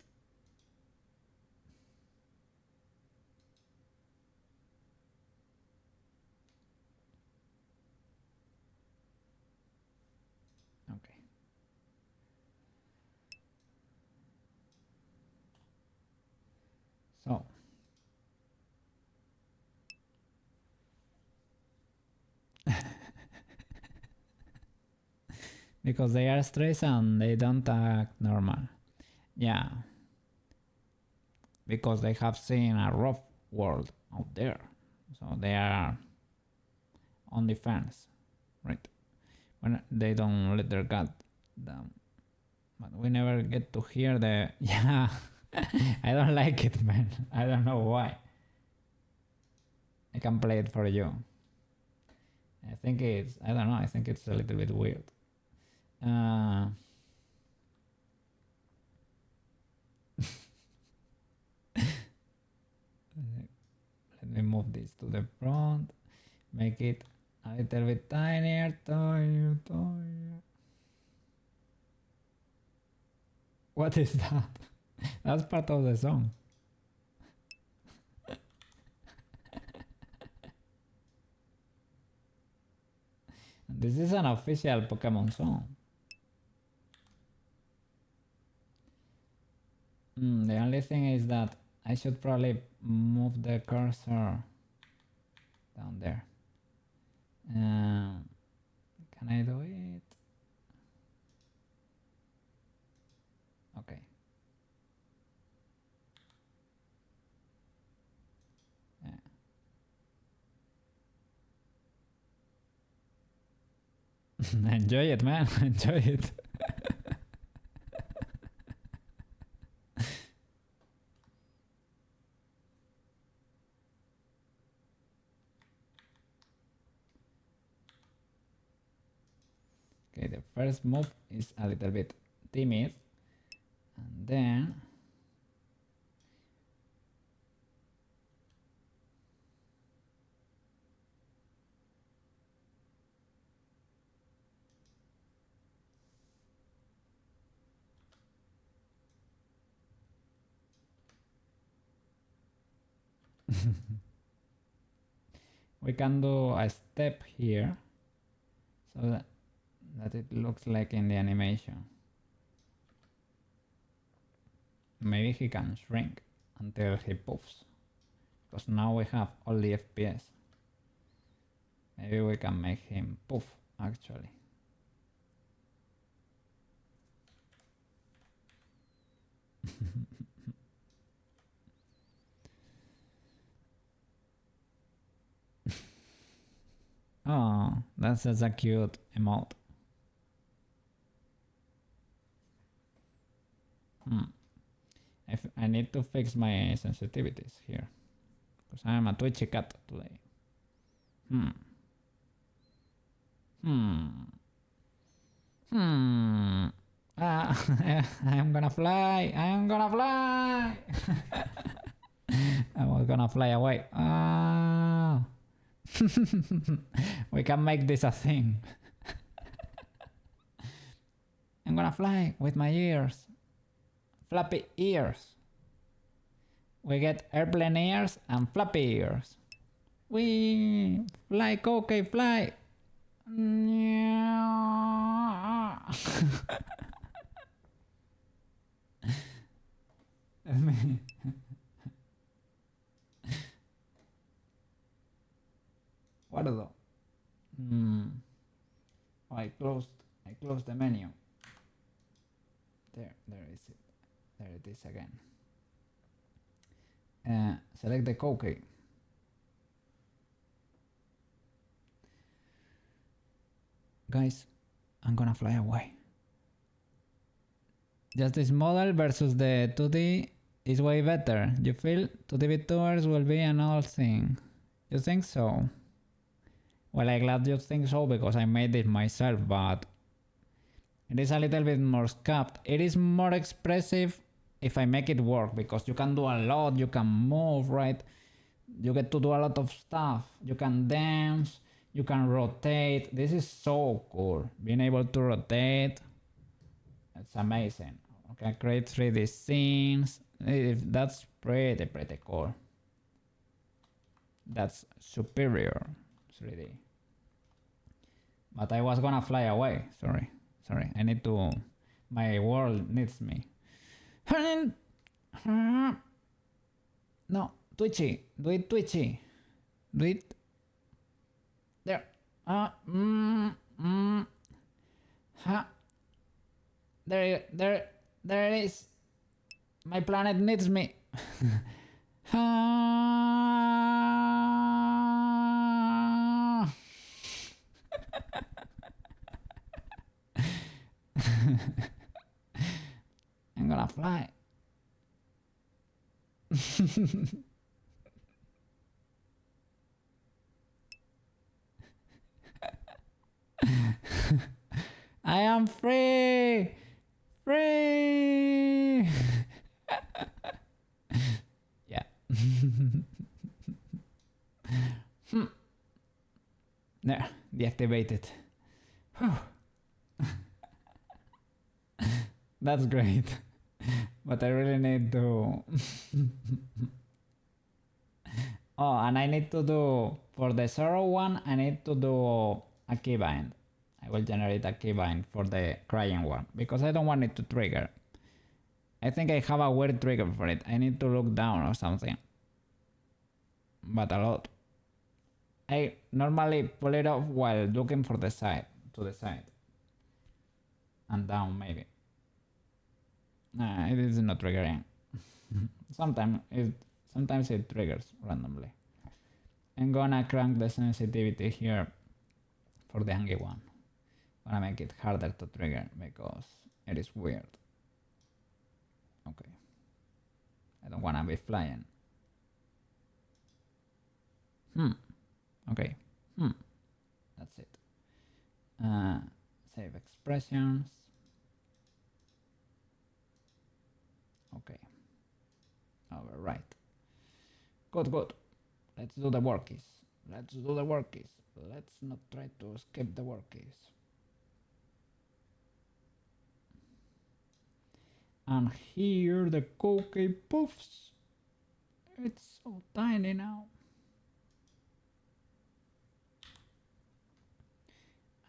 Okay. So because they are stressed and they don't act normal. Yeah. Because they have seen a rough world out there. So they are on defense, right? When they don't let their guard down. But we never get to hear the yeah. I don't like it, man. I don't know why. I can play it for you. I think it's a little bit weird. Let me move this to the front. Make it a little bit tinier. What is that? That's part of the song. This is an official Pokemon song. The only thing is that I should probably move the cursor down there. Can I do it? Okay. Enjoy it, man. Enjoy it. Okay, the first move is a little bit timid, and then we can do a step here so that it looks like in the animation. Maybe he can shrink until he poofs, because now we have all the FPS. Maybe we can make him poof actually. Oh, that's such a cute emote. I need to fix my sensitivities here, because I am a twitchy cat today. I am gonna fly. I am gonna fly. I was gonna fly away. Ah. We can make this a thing. I'm gonna fly with my ears. Flappy ears. We get airplane ears and flappy ears. We fly, Koukei, fly. What is that? Oh, I closed the menu. There is it. There it is again. Select the Koukei. Guys, I'm gonna fly away. Just this model versus the 2D is way better. You feel 2D VTubers will be another thing. You think so? Well, I'm glad you think so because I made it myself, but it is a little bit more scuffed. It is more expressive if I make it work, because you can do a lot, you can move, right? You get to do a lot of stuff. You can dance, you can rotate. This is so cool. Being able to rotate, it's amazing. Okay, create 3D scenes. That's pretty cool. That's superior 3D. But I was gonna fly away. Sorry. I need to. My world needs me. No, twitchy. Do it twitchy. Do it. There. There it is. My planet needs me. I'm gonna fly. I am free! Free! Yeah. There, deactivated. That's great. But I really need to... Oh, and I need to do... For the Zoro one, I need to do a keybind. I will generate a keybind for the crying one, because I don't want it to trigger. I think I have a weird trigger for it. I need to look down or something. But a lot. I normally pull it off while looking for the side, to the side. And down maybe. It is not triggering. Sometimes it triggers randomly. I'm gonna crank the sensitivity here for the angry one. Gonna make it harder to trigger because it is weird. Okay. I don't wanna be flying. Okay. That's it. Save expressions. Okay. Overwrite. Good. Let's do the workies. Let's not try to skip the workies. And here the Koukei puffs. It's so tiny now.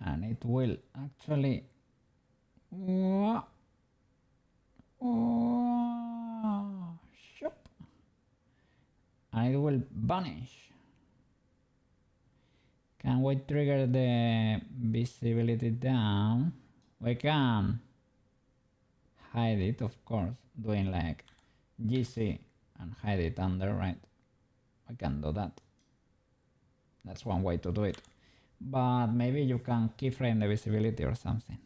And it will actually shop. And it will vanish. Can we trigger the visibility down? We can hide it, of course, doing like GC and hide it under, right? I can do that. That's one way to do it. But maybe you can keyframe the visibility or something.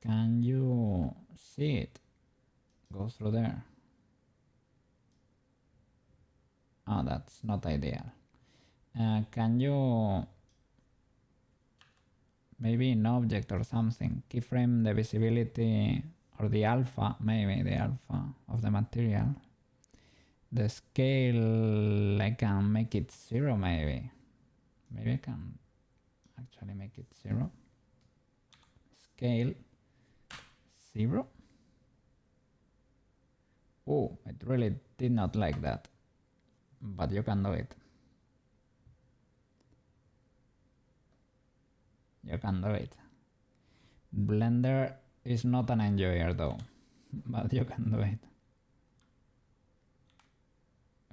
Can you see it? Go through there. Oh, that's not ideal. Can you maybe in object or something keyframe the visibility or the alpha, maybe the alpha of the material? The scale, I can make it 0 maybe. Maybe I can actually make it 0. Scale 0. Oh, it really did not like that. But you can do it. You can do it. Blender is not an enjoyer though, but you can do it.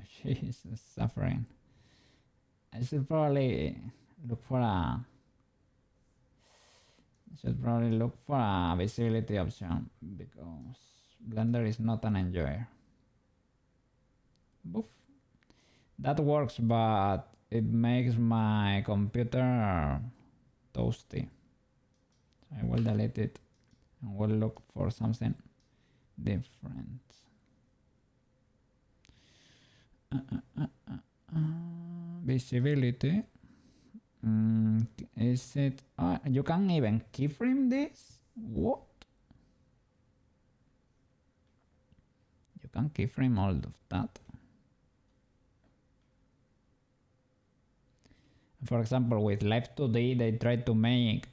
She's suffering. I should probably look for a visibility option because Blender is not an enjoyer. Boof. That works, but it makes my computer toasty. So I will delete it and we'll look for something different. Visibility. Is it? You can even keyframe this? What? You can keyframe all of that. For example, with Live 2D, they try to make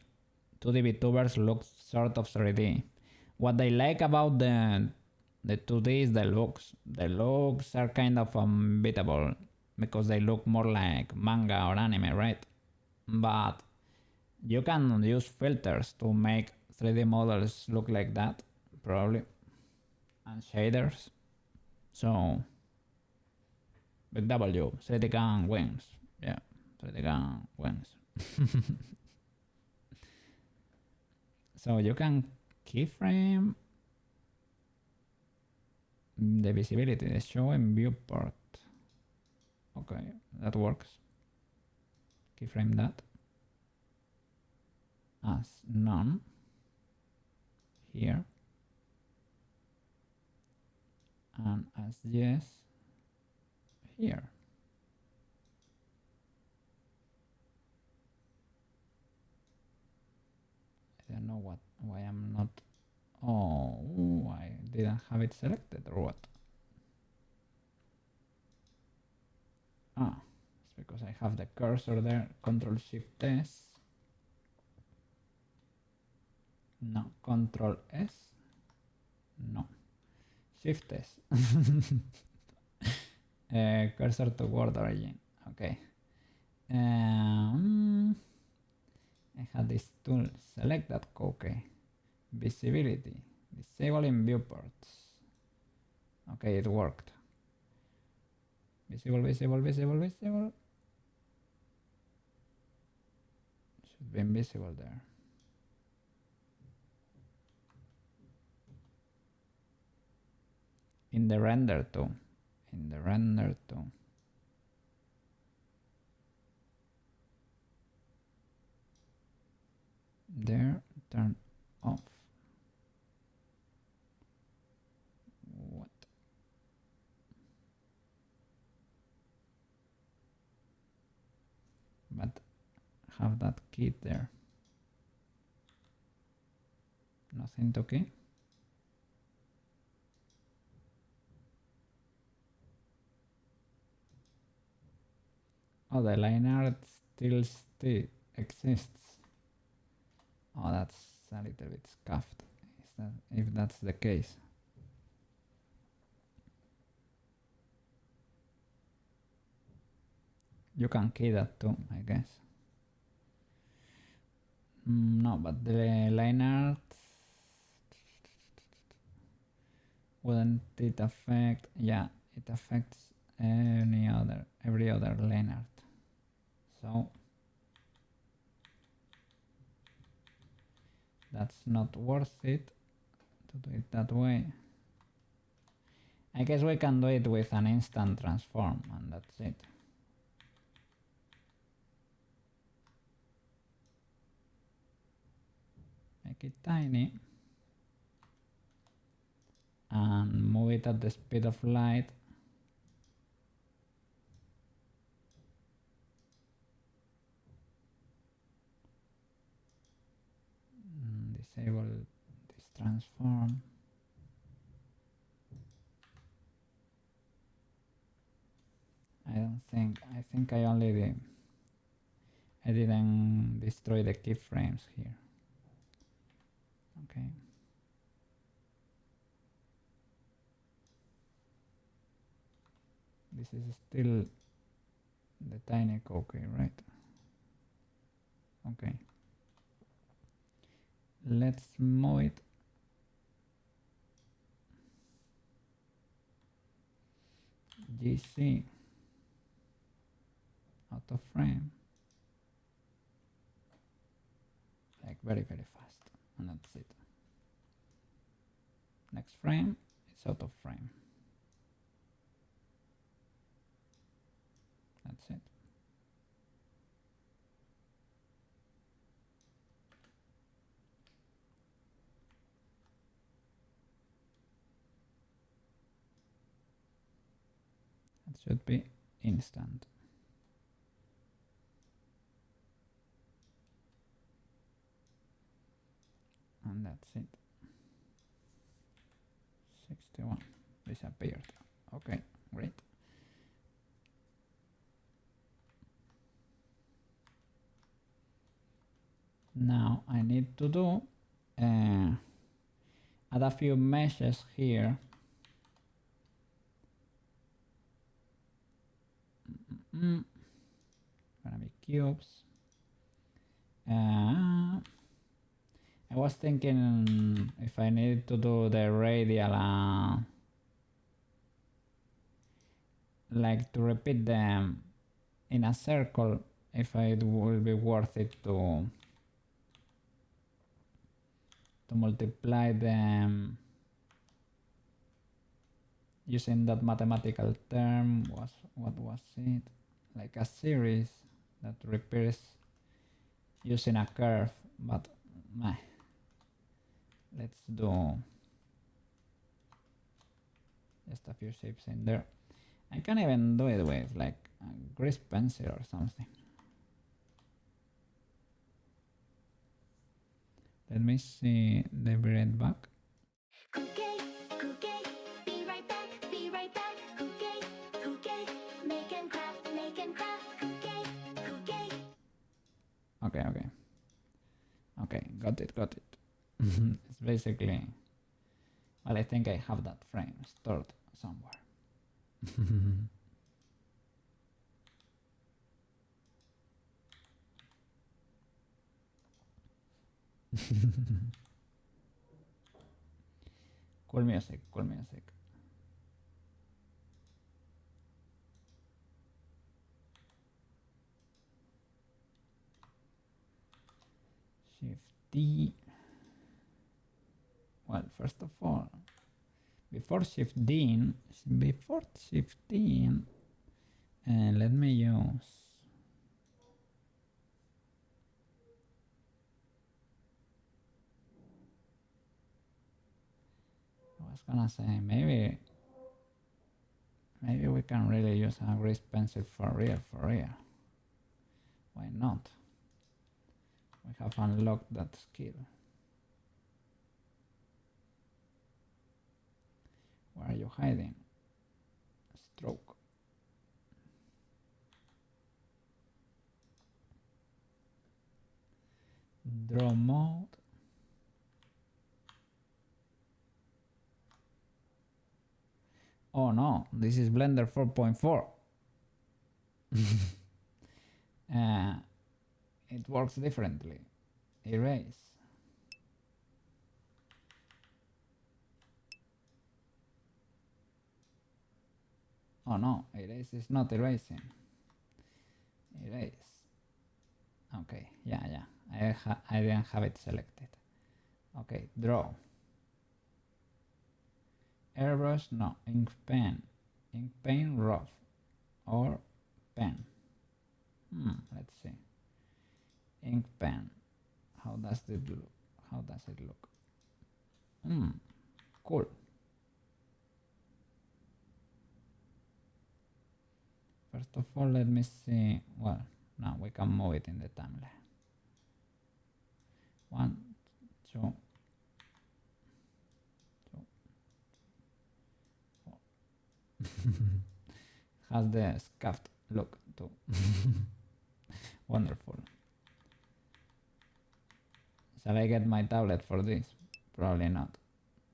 2D VTubers look sort of 3D. What they like about the 2D is the looks. The looks are kind of unbeatable because they look more like manga or anime, right? But you can use filters to make 3D models look like that, probably, and shaders. So, with W, 3D gun wings, yeah. The gun wings. So you can keyframe the visibility, the show in viewport. Okay, that works. Keyframe that as none here and as yes here. I don't know why I'm not. Oh, I didn't have it selected or what? It's because I have the cursor there. Control Shift S. No, Control S. No, Shift S. Cursor to word origin. Okay. I had this tool, select that Koukei. Visibility, disabling viewports. Okay, it worked. Visible, visible, visible, visible. Should be invisible there. In the render too. In the render too. There, turn off. What? But have that key there. Nothing to key. Oh, the line art still exists. Oh, that's a little bit scuffed. If that's the case. You can key that too, I guess. No, but the line art, wouldn't it affect? Yeah, it affects every other line art. So that's not worth it to do it that way. I guess we can do it with an instant transform, and that's it. Make it tiny and move it at the speed of light. Disable this transform. I think I only did. I didn't destroy the keyframes here. Okay. This is still the tiny Koukei, right? Okay. Let's move it. GC. Out of frame. Like very fast. And that's it. Next frame, it's out of frame. That's it. That should be instant. And that's it. 61 disappeared. Okay, great. Now I need to do add a few meshes here. Gonna be cubes. I was thinking if I needed to do the radial, like to repeat them in a circle, if it will be worth it to multiply them using that mathematical term. What was it? Like a series that repeats using a curve, but let's do just a few shapes in there. I can even do it with like a grease pencil or something. Let me see the bread back. Koukei, Koukei, be right back, be right back. Koukei, Koukei, make and craft, Koukei, Koukei. Okay, got it. It's basically, well, I think I have that frame stored somewhere. Cool music, cool music. Shift D. Well, first of all, before shifting, let me use I was gonna say maybe we can really use a grease pencil for real. Why not? We have unlocked that skill. Where are you hiding? Stroke. Draw mode. Oh no, this is Blender 4.4. It works differently. Erase. Oh no, erase is not erasing. Erase. Okay, yeah. I didn't have it selected. Okay, draw. Airbrush, no. Ink pen. Ink pen, rough. Or pen. Let's see. Ink pen. How does it look? Cool. First of all, let me see. Well, now we can move it in the timeline. 1, 2, 4. Has the scuffed look too. Wonderful. Shall I get my tablet for this? Probably not.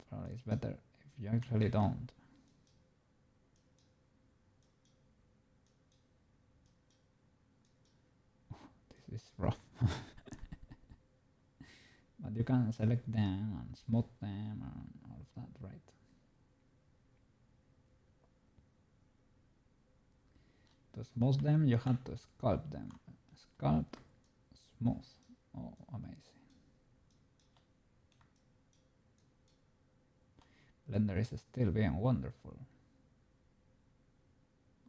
Probably it's better if you actually don't. This is rough. But you can select them and smooth them and all of that, right? To smooth them, you have to sculpt them. Sculpt, smooth. Oh, amazing. Blender is still being wonderful.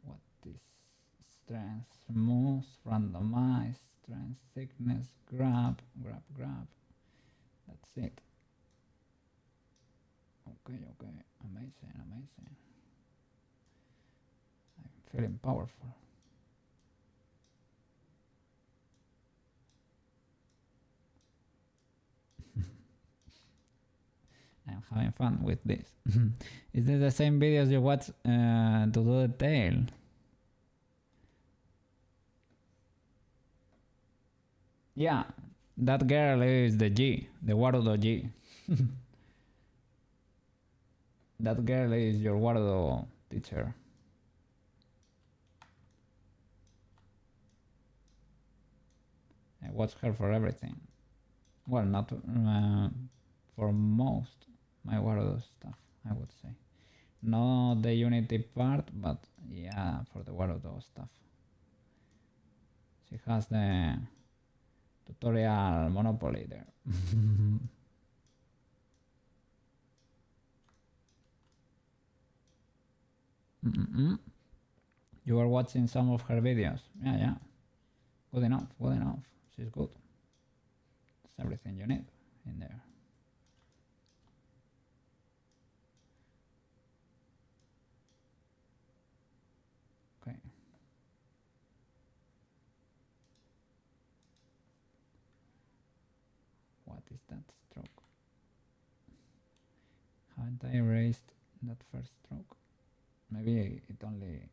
What is strength, smooth, randomize, strength, thickness, grab. That's it. Okay, amazing. I'm feeling powerful. I'm having fun with this. Is this the same videos you watch to do the tail? Yeah, that girl is the G, the Warudo G. That girl is your Warudo teacher. I watch her for everything. Well, not for most my Warudo stuff, I would say. Not the Unity part, but yeah, for the Warudo stuff. She has the tutorial monopoly there. You are watching some of her videos. Yeah. Good enough. She's good. That's everything you need in there. Okay. What is that stroke? Haven't I erased that first stroke? Maybe it only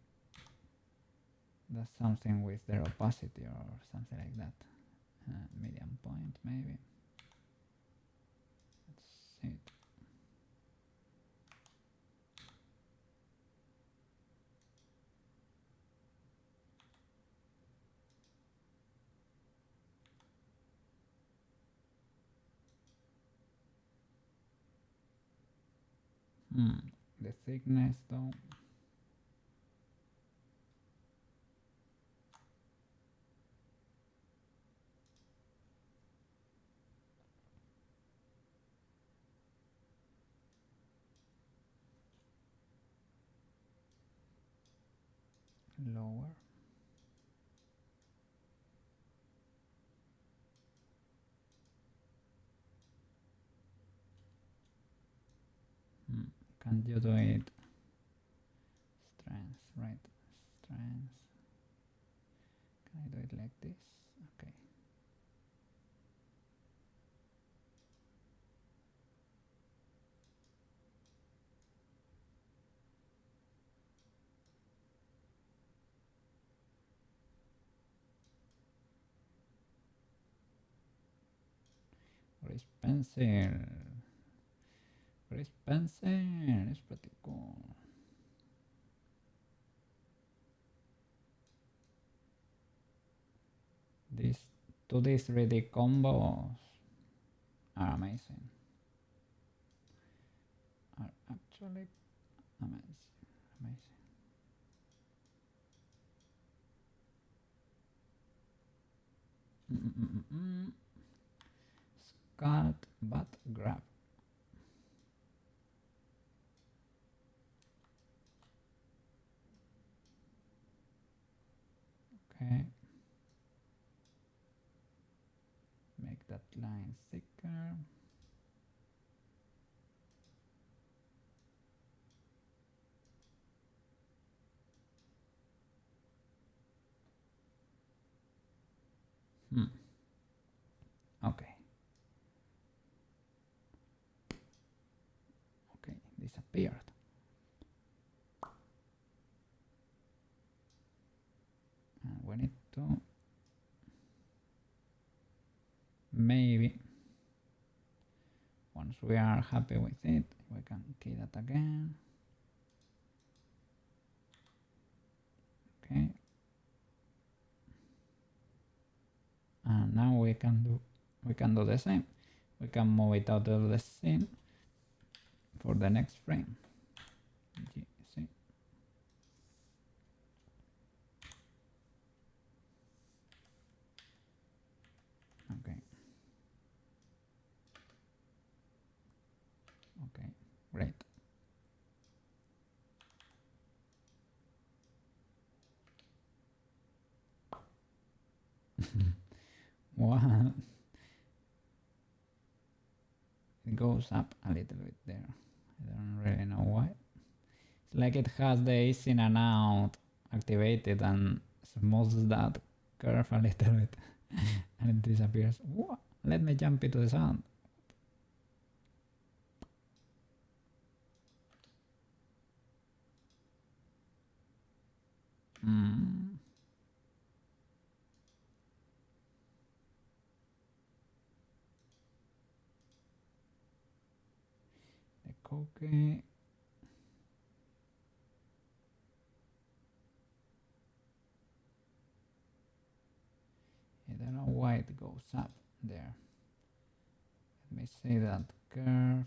does something with their opacity or something like that. Medium point, maybe. Let's see it. The thickness though. Lower. Can you do it? Strands, right? Strands. Can I do it like this? Okay. Where is pencil? Where is pencil? It's pretty cool. These 2D 3D combos are amazing. Are actually amazing. Sculpt but grab. Okay. Make that line thicker. Okay. Okay, disappeared. And we need to maybe once we are happy with it, we can key that again. Okay. And now we can do the same. We can move it out of the scene for the next frame. GC. Okay. Okay, great. Wow. It goes up a little bit there. I don't really know why. It's like it has the ease in and out activated and smooths that curve a little bit and it disappears. What? Let me jump into the sound. The Koukei. I don't know why it goes up there. Let me see that curve.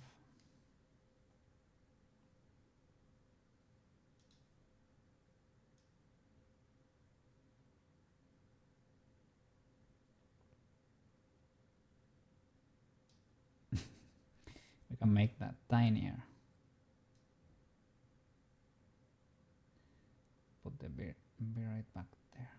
We can make that tinier. Put the beer right back there.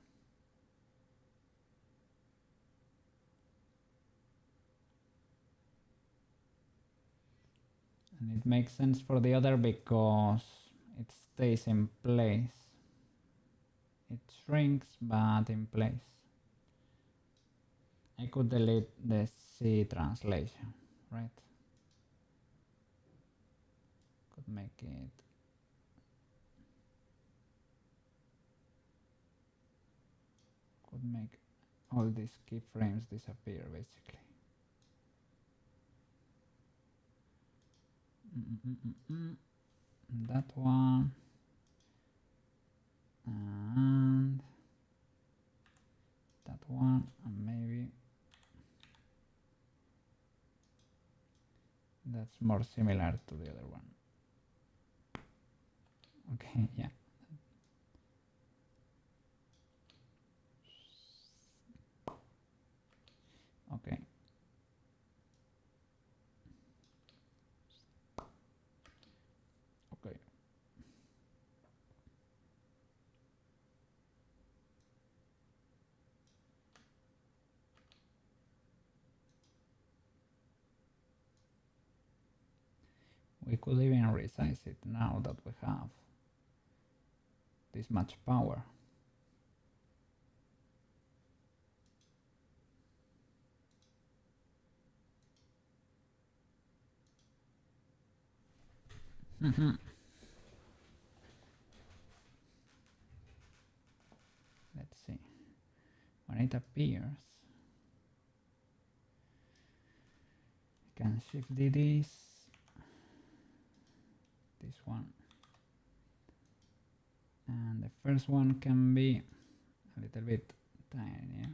And it makes sense for the other because it stays in place. It shrinks but in place. I could delete the C translation, right? Could make it all these keyframes disappear basically. That one and that one, and maybe that's more similar to the other one. Okay, yeah. Okay. Okay. We could even resize it now that we have this much power. Let's see. When it appears, I can shift this one, and the first one can be a little bit tinier.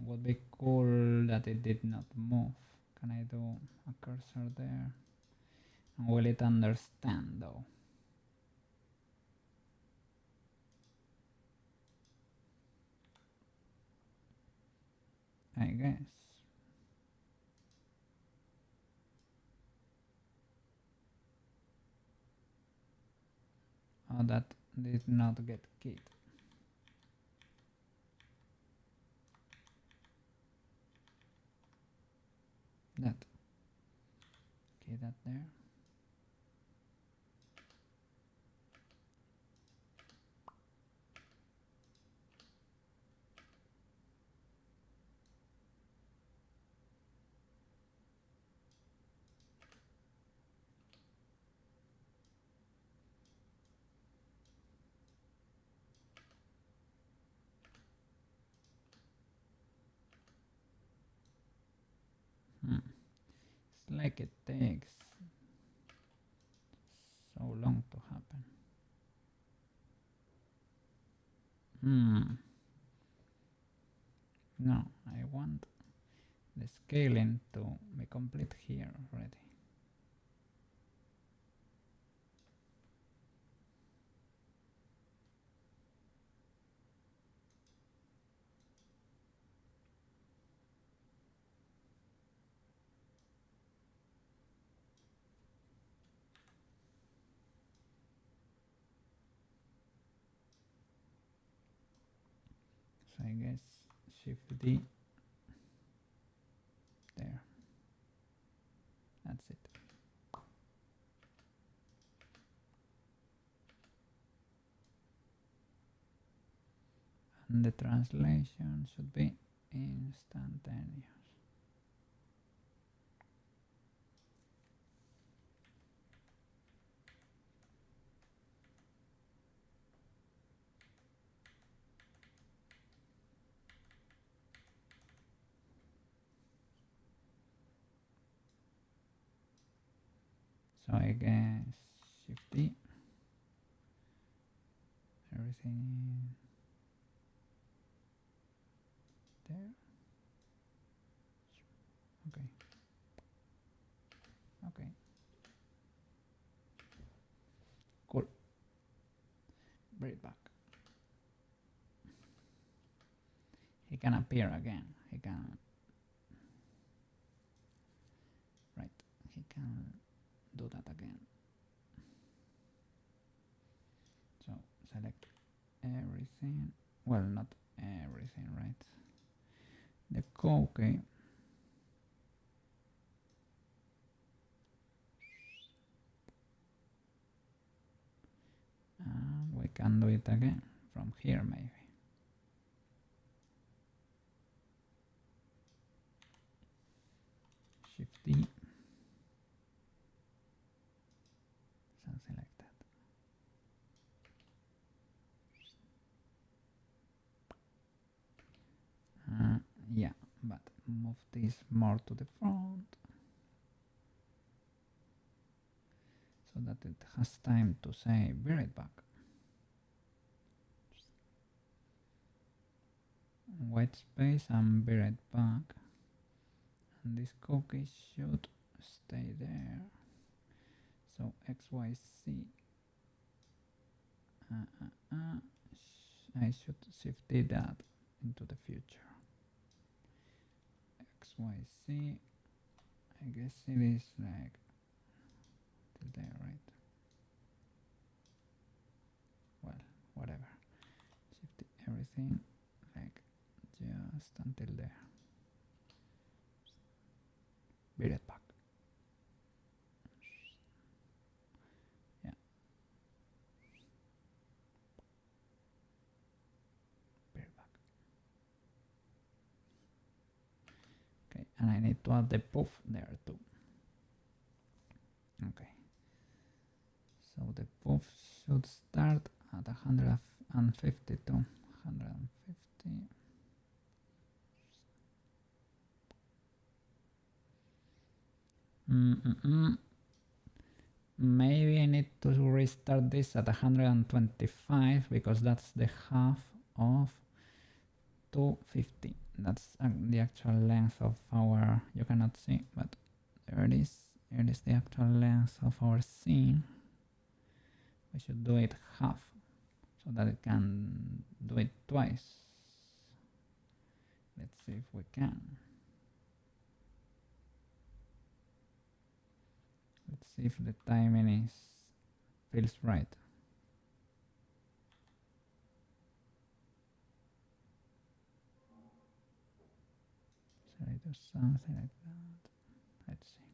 Would be cool that it did not move. Can I do a cursor there? And will it understand though? I guess. Oh, that did not get keyed. That. Key that there. It's like it takes so long to happen. No, I want the scaling to be complete here already. So I guess Shift D there. That's it. And the translation should be instantaneous. So I guess Shift D, everything there. Okay. Okay. Cool. Bring it back. He can appear again. He can. Right. He can do that again. So select everything. Well, not everything, right? The Koukei. And we can do it again from here, maybe. Shift D. Something like that. Yeah, but move this more to the front so that it has time to say be right back. white space and be right back. And this cookie should stay there. So XYZ. I should shift that into the future. XYZ. I guess it is like till there, right? Well, whatever. Shift everything like just until there. Be right back. Yeah. Be right back. Okay, and I need to add the poof there too. Okay. So the poof should start at 152. 150. Maybe I need to restart this at 125 because that's the half of 250. That's the actual length of our, you cannot see, but there it is. It is the actual length of our scene. We should do it half so that it can do it twice. Let's see if we can. Let's see if the timing feels right. Should I do something like that? Let's see.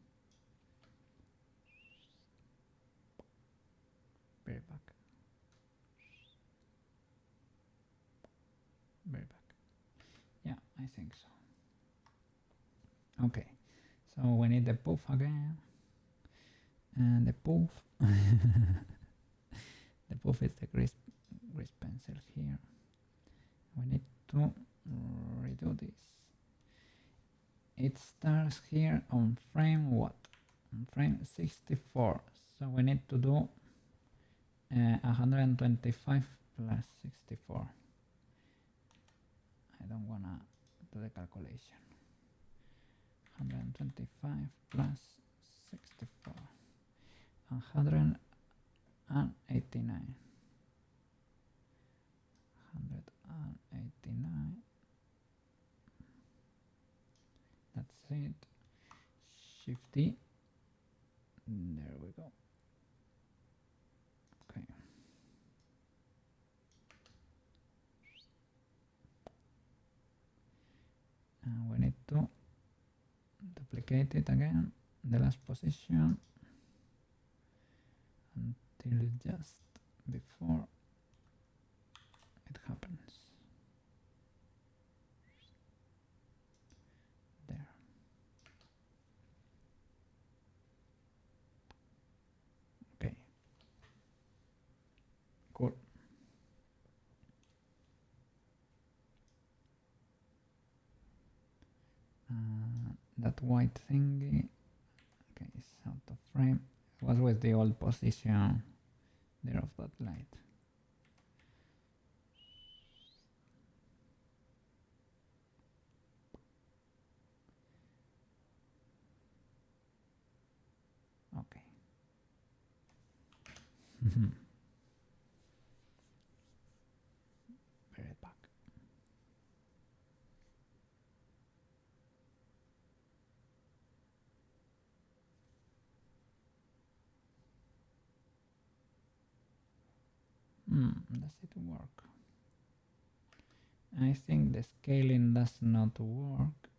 Very back. Very back. Yeah, I think so. Okay, so we need the poof again. And the poof. The poof is the grease pencil here. We need to redo this. It starts here on frame what? On frame 64. So we need to do 125 plus 64. I don't wanna do the calculation. 125 plus 64. 189. 189. That's it. Shifty. There we go. Okay. And we need to duplicate it again, the last position, until just before it happens. There. Okay. Cool. That white thingy, okay, is out of frame. It was with the old position there of that light. Okay. Be right back. Does it work? I think the scaling does not work.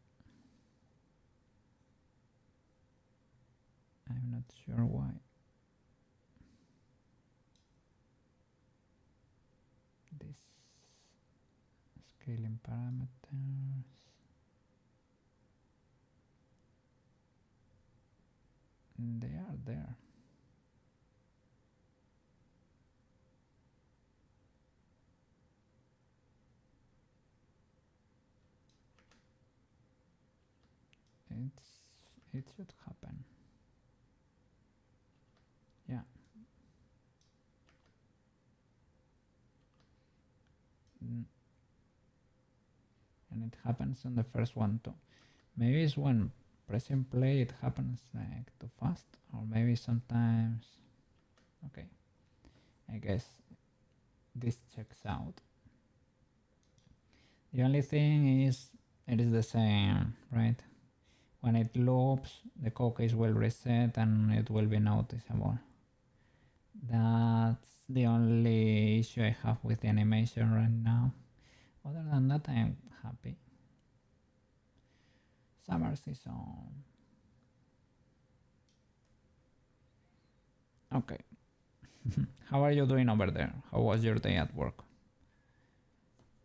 I'm not sure why. This scaling parameters. They are there. It should happen. Yeah. and it happens on the first one too. Maybe it's when pressing play it happens like too fast, or maybe sometimes. Okay, I guess this checks out. The only thing is it is the same, right? When it loops, the cookies will reset and it will be noticeable. That's the only issue I have with the animation right now. Other than that, I am happy. Summer season. Okay. How are you doing over there? How was your day at work?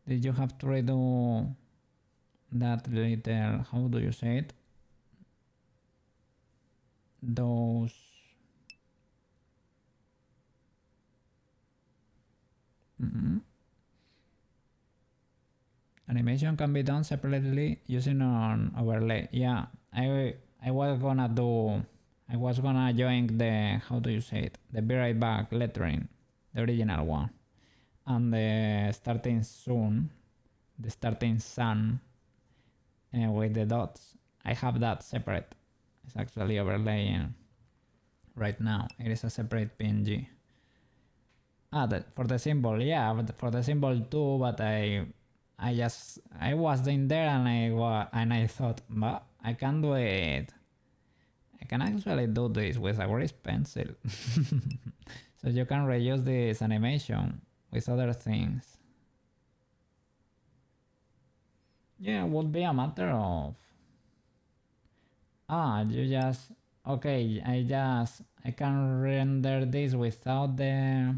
Did you have to redo that little, how do you say it? Those animation can be done separately using an overlay. Yeah, I was gonna join the, how do you say it? The be right back lettering, the original one. And the starting soon, the starting sun with the dots. I have that separate. It's actually overlaying right now. It is a separate PNG. For the symbol, yeah, but for the symbol too. But I was in there and I thought, but I can do it. I can actually do this with a grease pencil. So you can reuse this animation with other things. Yeah, it would be a matter of you just okay. I can render this without the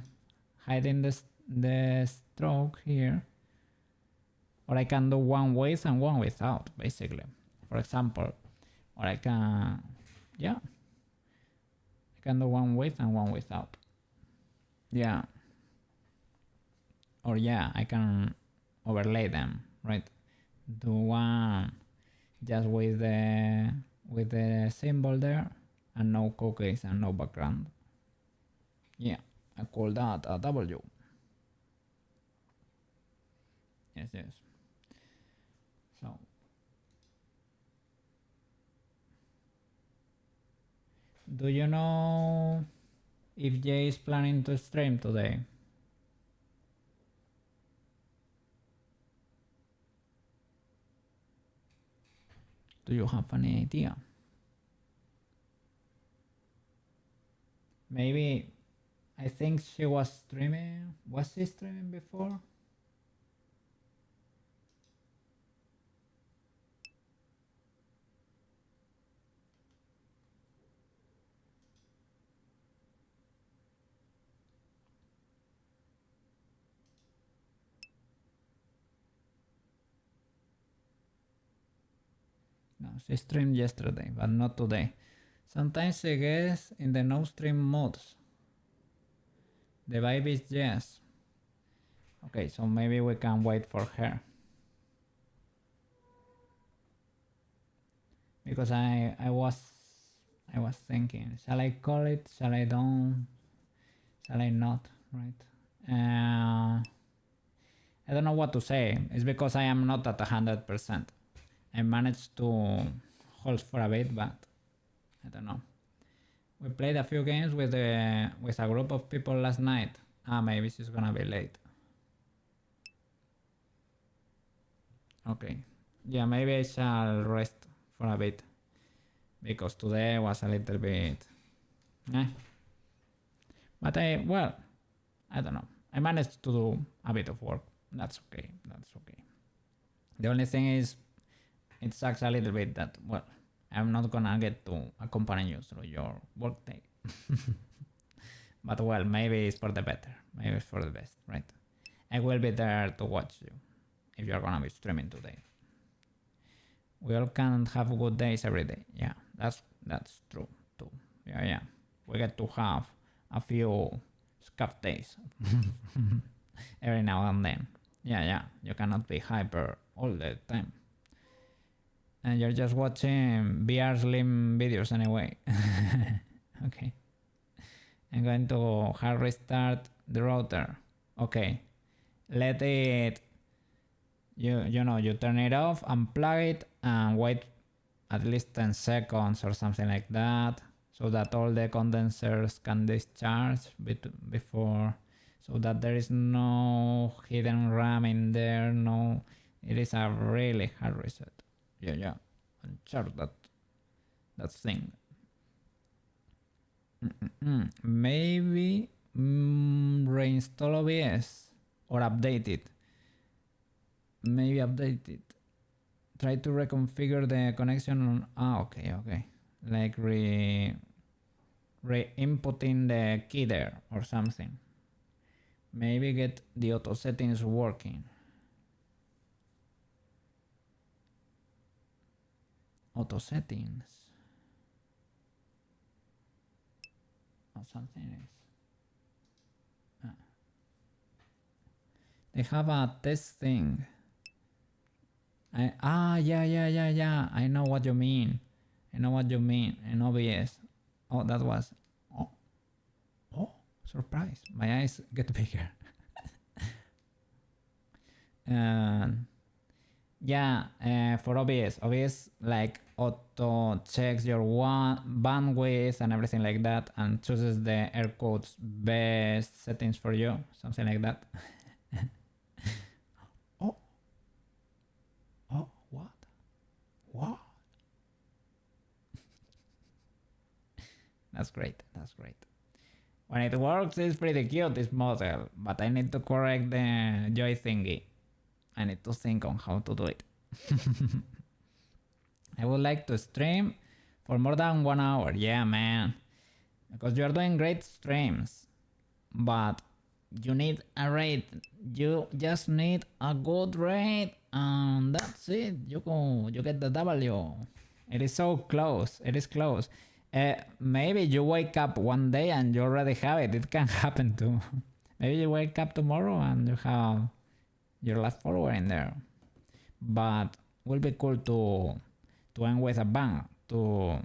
hiding the stroke here, or I can do one with and one without, basically. For example, or I can I can do one with and one without. Yeah. Or I can overlay them, right? Do one just with the symbol there and no cookies and no background. Yeah, I call that a W. Yes. So do you know if Jay is planning to stream today? Do you have any idea? Maybe, I think she was streaming. Was she streaming before? No, she streamed yesterday, but not today. Sometimes she gets in the no stream modes. The vibe is yes. Okay, so maybe we can wait for her. Because I was thinking, shall I call it? Shall I don't? Shall I not? Right? I don't know what to say. It's because I am not at 100%. I managed to hold for a bit, but I don't know. We played a few games with a group of people last night. Maybe she's gonna be late. Okay. Yeah, maybe I shall rest for a bit. Because today was a little bit... But I don't know. I managed to do a bit of work. That's okay. The only thing is, it sucks a little bit that, I'm not gonna get to accompany you through your workday. But maybe it's for the better. Maybe it's for the best, right? I will be there to watch you if you're gonna be streaming today. We all can't have good days every day. Yeah, that's true too. Yeah. We get to have a few scuff days every now and then. Yeah. You cannot be hyper all the time. And you're just watching VR Slim videos anyway. Okay. I'm going to hard restart the router. Okay. Let it you know, you turn it off, unplug it, and wait at least 10 seconds or something like that, so that all the condensers can discharge before, so that there is no hidden RAM in there. No, it is a really hard reset. Yeah, uncharted that thing. Maybe reinstall OBS or update it. Maybe update it. Try to reconfigure the connection on. Okay. Like re-inputting the key there or something. Maybe get the auto settings working. Auto settings. Or something else. They have a test thing. Yeah. I know what you mean. In OBS. Oh, that was. Oh, surprise! My eyes get bigger. For OBS like auto checks your bandwidth and everything like that, and chooses the air quotes best settings for you, something like that. What? That's great. When it works, it's pretty cute, this model, but I need to correct the joy thingy. I need to think on how to do it. I would like to stream for more than 1 hour. Yeah, man. Because you are doing great streams. But you need a rate. You just need a good rate. And that's it. You get the W. It is so close. It is close. Maybe you wake up one day and you already have it. It can happen too. Maybe you wake up tomorrow and you have your last follower in there. But it will be cool to end with a bang, to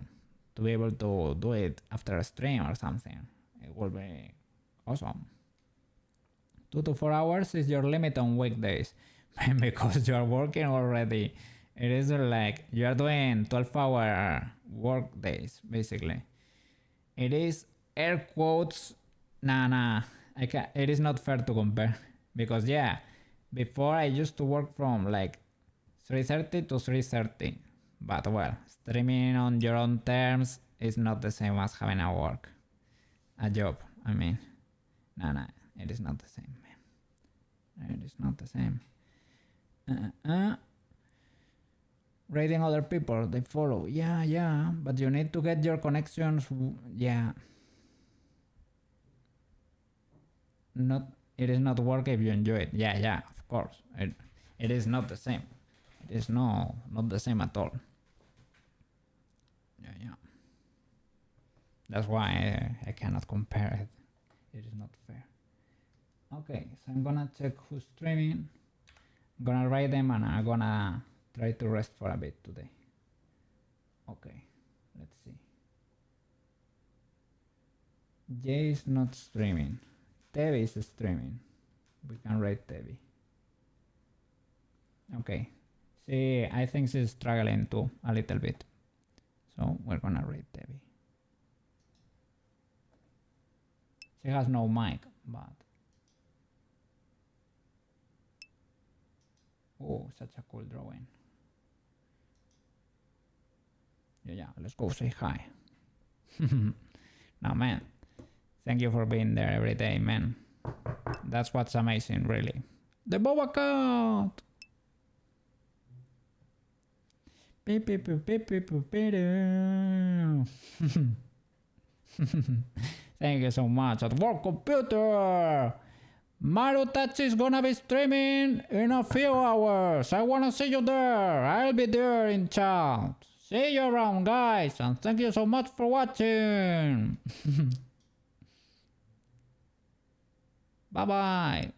be able to do it after a stream or something. It will be awesome. 2 to 4 hours is your limit on weekdays. Because you are working already. It is like you are doing 12-hour work days, basically. It is air quotes. Nah. It is not fair to compare. Because yeah, before I used to work from like 3:30 to 3:30. But well, streaming on your own terms is not the same as having a job. I mean, nah, it is not the same, man. It is not the same. Rating other people, they follow. Yeah, but you need to get your connections. Yeah. It is not work if you enjoy it. Yeah, of course. It is not the same. It is not the same at all. Yeah. That's why I cannot compare it. It is not fair. Okay, so I'm gonna check who's streaming. I'm gonna write them and I'm gonna try to rest for a bit today. Okay, let's see. Jay is not streaming. Tevi is streaming. We can rate Tevi. Okay. I think she's struggling too a little bit. So we're gonna rate Tevi. She has no mic, but... Oh, such a cool drawing. Yeah, let's go say hi. Now, man, thank you for being there every day, man. That's what's amazing, really. The Boba Cat! Thank you so much. At Work Computer! Mario Tachi is gonna be streaming in a few hours. I wanna see you there. I'll be there in chat. See you around, guys, and thank you so much for watching. Bye bye.